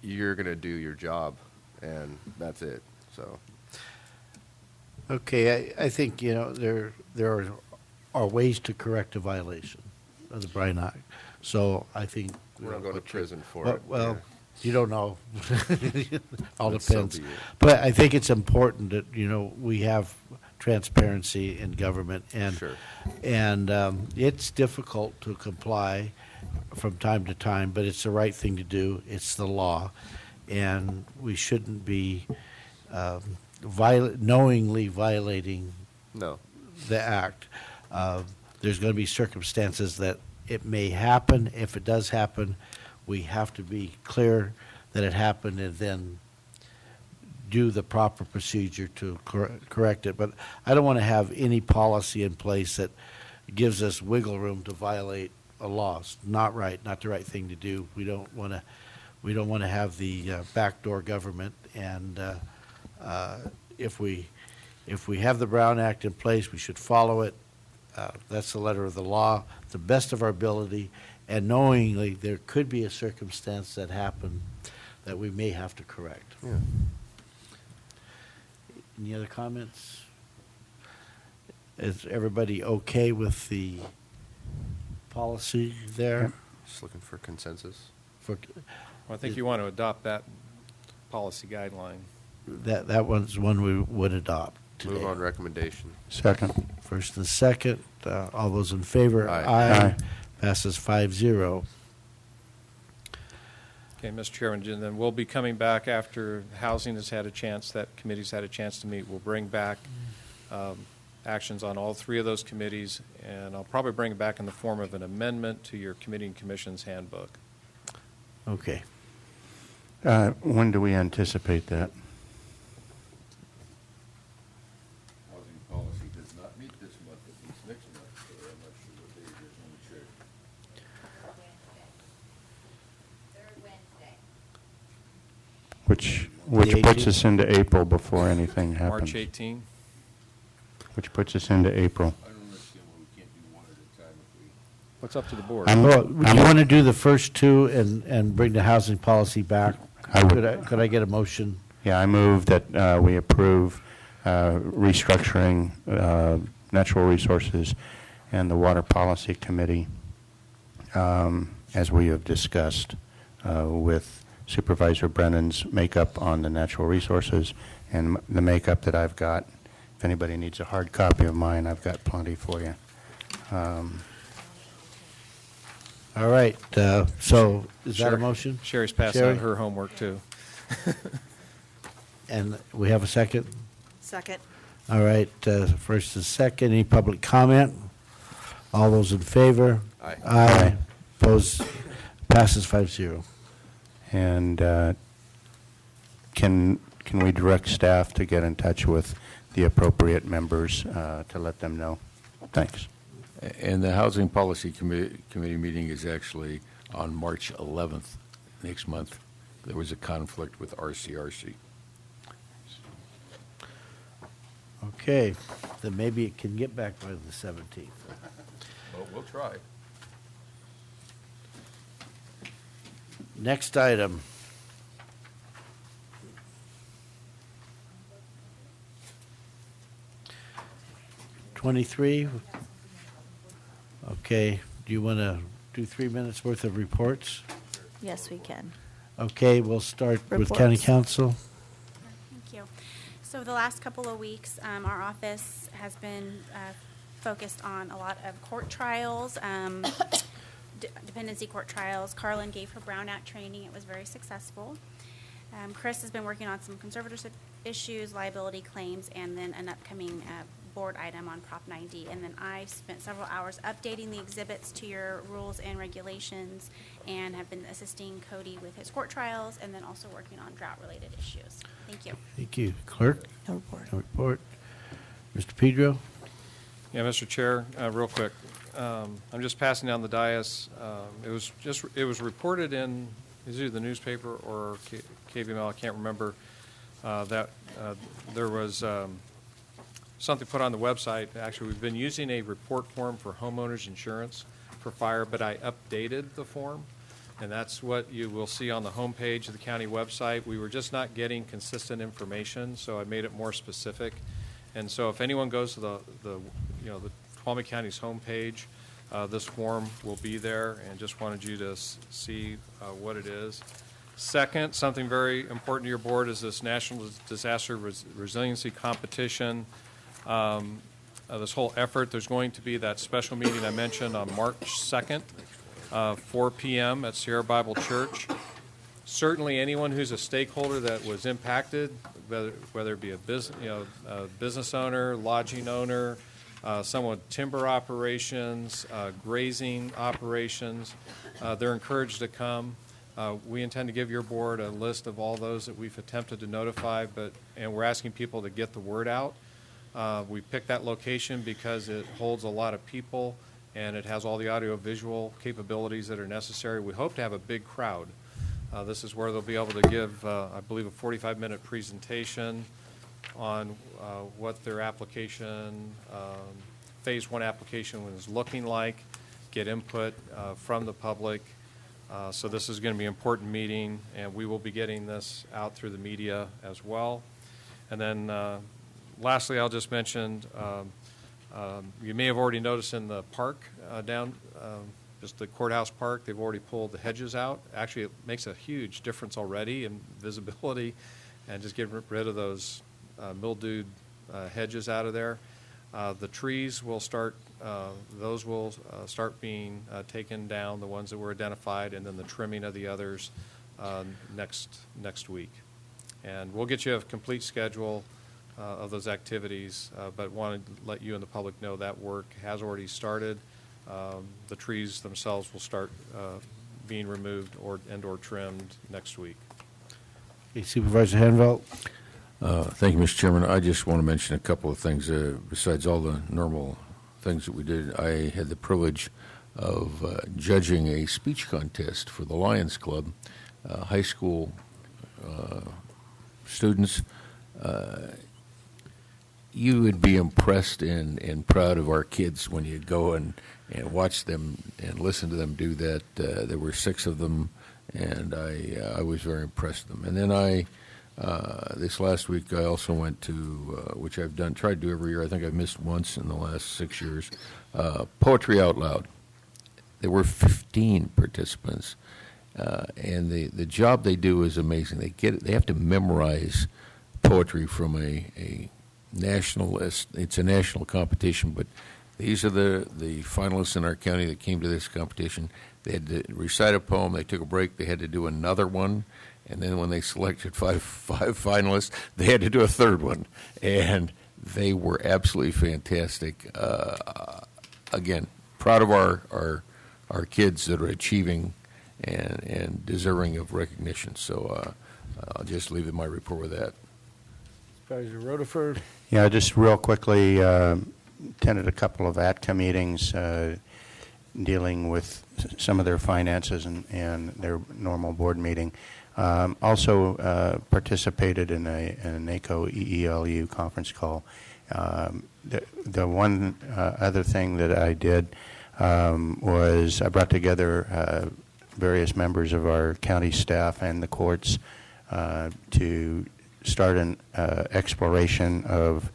you're going to do your job, and that's it. So, Okay, I think there are ways to correct a violation of the Brown Act. So I think we're not going to prison for it. Well, you don't know. All But so depends. be it. But I think it's important that we have transparency in government, and Sure. and it's difficult to comply from time to time, but it's the right thing to do. It's the law, and we shouldn't be knowingly violating the act. There's going to be circumstances that it may happen. If it does happen, we have to be clear that it happened and then do the proper procedure to correct it. But I don't want to have any policy in place that gives us wiggle room to violate a law. It's not right, not the right thing to do. We don't want to have the backdoor government. And if we have the Brown Act in place, we should follow it. That's the letter of the law, to the best of our ability, and knowingly there could be a circumstance that happened that we may have to correct. Yeah. Any other comments? Is everybody okay with the policy there? Just looking for consensus. for, Well, I think you want to adopt that policy guideline. that one's one we would adopt today. Move on recommendation. Second. First and second, all those in favor? Aye. Aye. Passes 5-0. Okay, Mr. Chairman, then we'll be coming back after Housing has had a chance, that committee's had a chance to meet. We'll bring back actions on all three of those committees, and I'll probably bring it back in the form of an amendment to your committee and commission's handbook. Okay. When do we anticipate that? Housing policy does not meet this month, it meets next month, so I'm not sure what day it is on the check. Which The puts 18th? us into April before anything happens. March 18. Which puts us into April. I don't understand why we can't do one at a time if we. What's up to the board? Would you want to do the first two and bring the housing policy back? I would. Could I get a motion? Yeah, I move that we approve restructuring natural resources and the Water Policy Committee, as we have discussed, with Supervisor Brennan's makeup on the natural resources and the makeup that I've got. If anybody needs a hard copy of mine, I've got plenty for you. All right, so is that a motion? Sherry's passing Sherry? out her homework, too. And we have a second? Second. All right, first and second, any public comment? All those in favor? Aye. Aye. Opposed? Passes 5-0. And can we direct staff to get in touch with the appropriate members to let them know? Thanks. And the Housing Policy Committee meeting is actually on March 11th, next month. There was a conflict with RCRC. Okay, then maybe it can get back by the 17th. Well, we'll try. Next item. '23. Okay, do you want to do 3 minutes worth of reports? Yes, we can. Okay, we'll start with County Reports. Council. Thank you. So the last couple of weeks, our office has been focused on a lot of court trials, dependency court trials. Carlin gave her Brown Act training. It was very successful. Chris has been working on some conservatorship issues, liability claims, and then an upcoming board item on Prop 90. And then I spent several hours updating the exhibits to your rules and regulations and have been assisting Cody with his court trials and then also working on drought-related issues. Thank you. Thank you. Clerk? No report. No report. Mr. Pedro? Yeah, Mr. Chair, real quick. I'm just passing down the dais. It was reported in either the newspaper or KVML, I can't remember, that there was something put on the website. Actually, we've been using a report form for homeowners insurance for fire, but I updated the form, and that's what you will see on the homepage of the county website. We were just not getting consistent information, so I made it more specific. And so if anyone goes to the Tuolumne County's homepage, this form will be there, and just wanted you to see what it is. Second, something very important to your board is this National Disaster Resiliency Competition. This whole effort, there's going to be that special meeting I mentioned on March 2nd, 4 p.m. at Sierra Bible Church. Certainly anyone who's a stakeholder that was impacted, whether it be a business owner, lodging owner, someone with timber operations, grazing operations, they're encouraged to come. We intend to give your board a list of all those that we've attempted to notify, and we're asking people to get the word out. We picked that location because it holds a lot of people and it has all the audio-visual capabilities that are necessary. We hope to have a big crowd. This is where they'll be able to give, I believe, a 45-minute presentation on what their application, Phase 1 application is looking like, get input from the public. So this is going to be an important meeting, and we will be getting this out through the media as well. And then lastly, I'll just mention, you may have already noticed in the park down just the courthouse park, they've already pulled the hedges out. Actually, it makes a huge difference already in visibility, and just getting rid of those mildewed hedges out of there. The trees will start, those will start being taken down, the ones that were identified, and then the trimming of the others next week. And we'll get you a complete schedule of those activities, but wanted to let you and the public know that work has already started. The trees themselves will start being removed or trimmed next week. Okay, Supervisor Hanvelt. Thank you, Mr. Chairman. I just want to mention a couple of things. Besides all the normal things that we did, I had the privilege of judging a speech contest for the Lions Club, high school students. You would be impressed and proud of our kids when you go and watch them and listen to them do that. There were 6 of them, and I was very impressed with them. And then this last week, I also went to, which I've tried to do every year. I think I've missed once in the last 6 years, Poetry Out Loud. There were 15 participants, and the job they do is amazing. They have to memorize poetry from a national list. It's a national competition, but these are the finalists in our county that came to this competition. They had to recite a poem. They took a break. They had to do another one. And then when they selected five finalists, they had to do a third one. And they were absolutely fantastic. Again, proud of our kids that are achieving and deserving of recognition. So I'll just leave my report with that. Supervisor Rutherford. Yeah, just real quickly, attended a couple of ATCA meetings dealing with some of their finances and their normal board meeting. Also participated in an NACO EELU conference call. The one other thing that I did was I brought together various members of our county staff and the courts to start an exploration of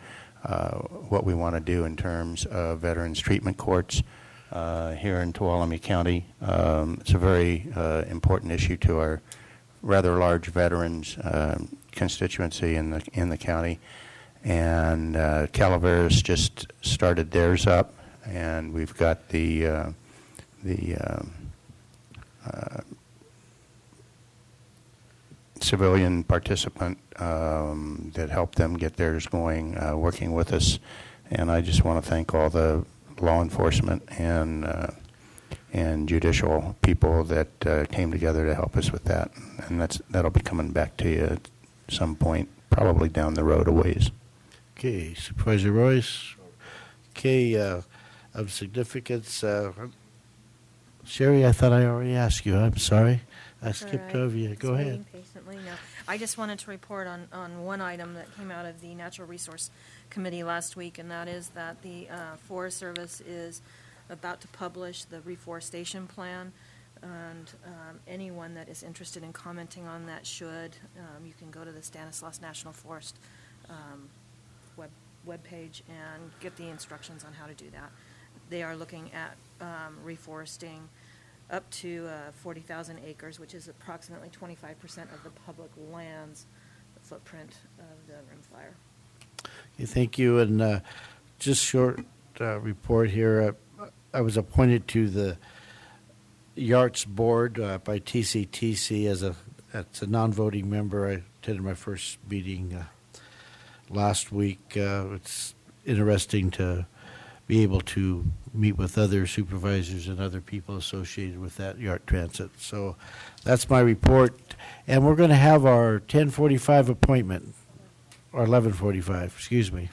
what we want to do in terms of veterans treatment courts here in Tuolumne County. It's a very important issue to our rather large veterans constituency in the county, and Calaveras just started theirs up, and we've got the civilian participant that helped them get theirs going, working with us, and I just want to thank all the law enforcement and judicial people that came together to help us with that, and that'll be coming back to you at some point, probably down the road a ways. Okay, Supervisor Royce. Okay, of significance, Sherry, I thought I already asked you. I'm sorry. I skipped over you. Go ahead. Patiently. No. I just wanted to report on one item that came out of the Natural Resource Committee last week, and that is that the Forest Service is about to publish the reforestation plan, and anyone that is interested in commenting on that should. You can go to the Stanislaus National Forest webpage and get the instructions on how to do that. They are looking at reforesting up to 40,000 acres, which is approximately 25% of the public lands footprint of the Rim Fire. Okay, thank you. And just short report here. I was appointed to the YARTS board by TCTC as a non-voting member. I attended my first meeting last week. It's interesting to be able to meet with other supervisors and other people associated with that YART Transit. So that's my report. And we're going to have our 10:45 appointment, or 11:45, excuse me.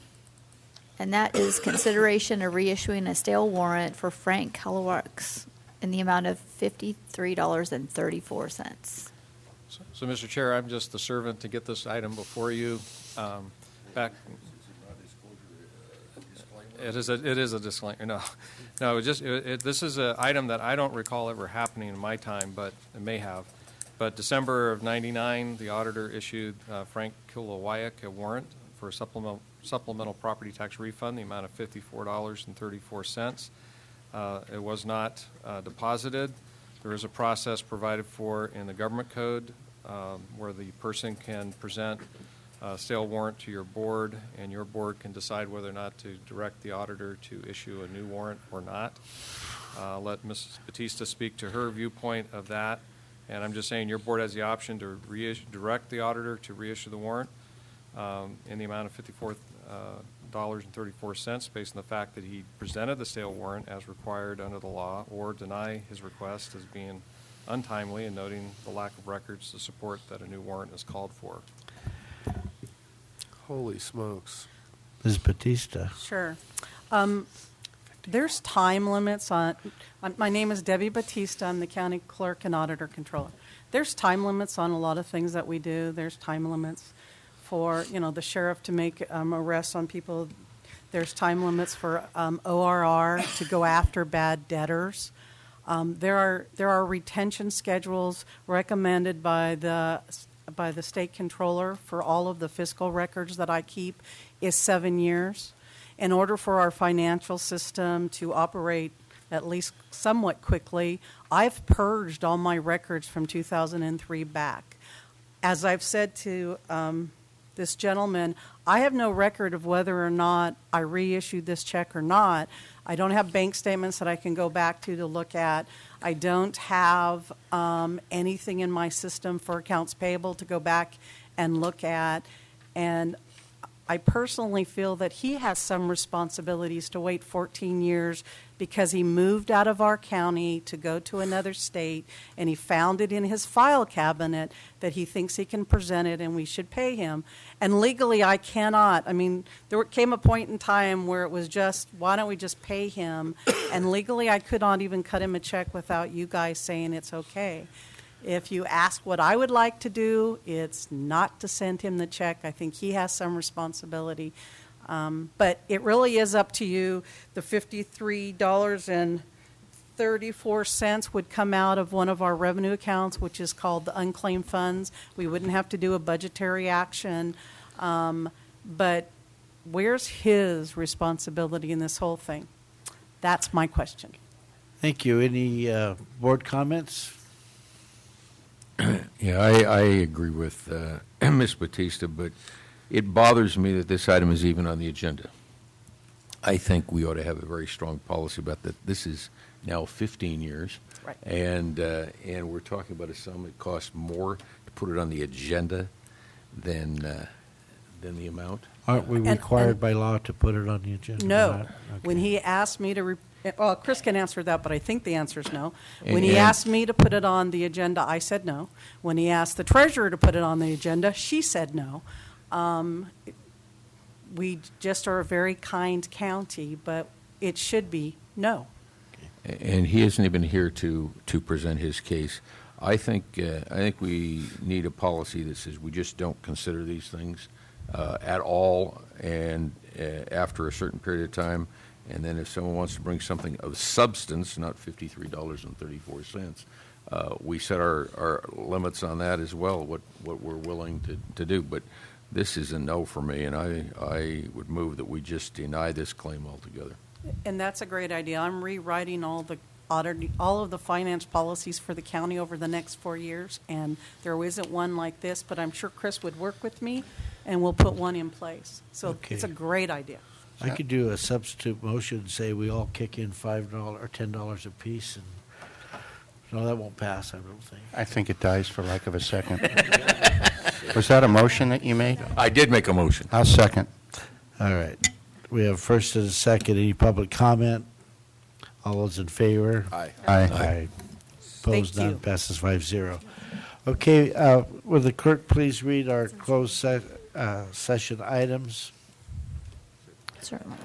And that is consideration of reissuing a stale warrant for Frank Calawarks in the amount of $53.34. So, Mr. Chair, I'm just the servant to get this item before you. Back. It is a disclaimer. No. This is an item that I don't recall ever happening in my time, but it may have. But December of '99, the auditor issued Frank Kilowyak a warrant for a supplemental property tax refund, the amount of $54.34. It was not deposited. There is a process provided for in the government code where the person can present a sale warrant to your board, and your board can decide whether or not to direct the auditor to issue a new warrant or not. Let Mrs. Batista speak to her viewpoint of that. And I'm just saying your board has the option to direct the auditor to reissue the warrant in the amount of $54.34 based on the fact that he presented the sale warrant as required under the law, or deny his request as being untimely and noting the lack of records to support that a new warrant is called for. Holy smokes. Ms. Batista. Sure. There's time limits on, my name is Debbie Batista. I'm the county clerk and auditor controller. There's time limits on a lot of things that we do. There's time limits for, the sheriff to make arrests on people. There's time limits for ORR to go after bad debtors. There are retention schedules recommended by the state controller for all of the fiscal records that I keep is 7 years. In order for our financial system to operate at least somewhat quickly, I've purged all my records from 2003 back. As I've said to this gentleman, I have no record of whether or not I reissued this check or not. I don't have bank statements that I can go back to look at. I don't have anything in my system for accounts payable to go back and look at. And I personally feel that he has some responsibilities to wait 14 years because he moved out of our county to go to another state, and he found it in his file cabinet that he thinks he can present it and we should pay him. And legally, I cannot. I mean, there came a point in time where it was just, why don't we just pay him? And legally, I could not even cut him a check without you guys saying it's okay. If you ask what I would like to do, it's not to send him the check. I think he has some responsibility. But it really is up to you. The $53.34 would come out of one of our revenue accounts, which is called the unclaimed funds. We wouldn't have to do a budgetary action. But where's his responsibility in this whole thing? That's my question. Thank you. Any board comments? Yeah, I agree with Ms. Batista, but it bothers me that this item is even on the agenda. I think we ought to have a very strong policy about that. This is now 15 years, right. And we're talking about a sum that costs more to put it on the agenda than the amount. Aren't we required by law to put it on the agenda? No. Okay. When he asked me to, well, Chris can answer that, but I think the answer is no. When he asked me to put it on the agenda, I said no. When he asked the treasurer to put it on the agenda, she said no. We just are a very kind county, but it should be no. And he isn't even here to present his case. I think we need a policy that says we just don't consider these things at all, and after a certain period of time. And then if someone wants to bring something of substance, not $53.34, we set our limits on that as well, what we're willing to do. But this is a no for me, and I would move that we just deny this claim altogether. And that's a great idea. I'm rewriting all of the finance policies for the county over the next 4 years, and there isn't one like this, but I'm sure Chris would work with me, and we'll put one in place. So Okay. It's a great idea. I could do a substitute motion and say we all kick in $5 or $10 a piece, and no, that won't pass, I don't think. I think it dies for lack of a second. Was that a motion that you made? I did make a motion. I'll second. All right. We have first and a second. Any public comment? All those in favor? Aye. Aye. Opposed, Thank you. none. Passes 5-0. Okay, will the clerk please read our closed session items? Certainly.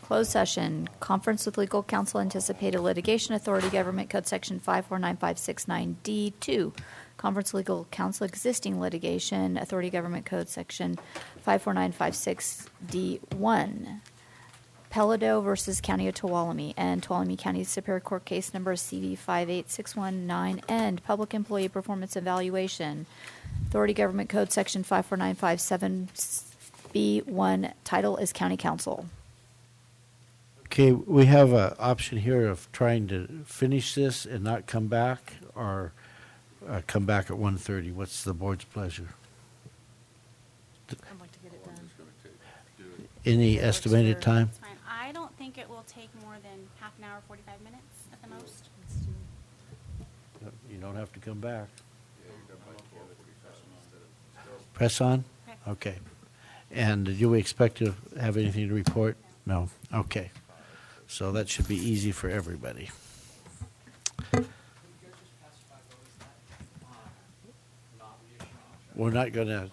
Closed session, conference with legal counsel, anticipated litigation, authority, government code section 549569D2. Conference legal counsel, existing litigation, authority, government code section 54956D1. Pelado versus County of Tuolumne and Tuolumne County Superior Court case number CV58619 and public employee performance evaluation. Authority, government code section 54957B1. Title is county counsel. Okay, we have an option here of trying to finish this and not come back, or come back at 1:30. What's the board's pleasure? I'd like to get it done. Any estimated time? It's fine. I don't think it will take more than half an hour, 45 minutes at the most. You don't have to come back. Press on? Okay. And do we expect to have anything to report? No? Okay. So that should be easy for everybody. We're not going to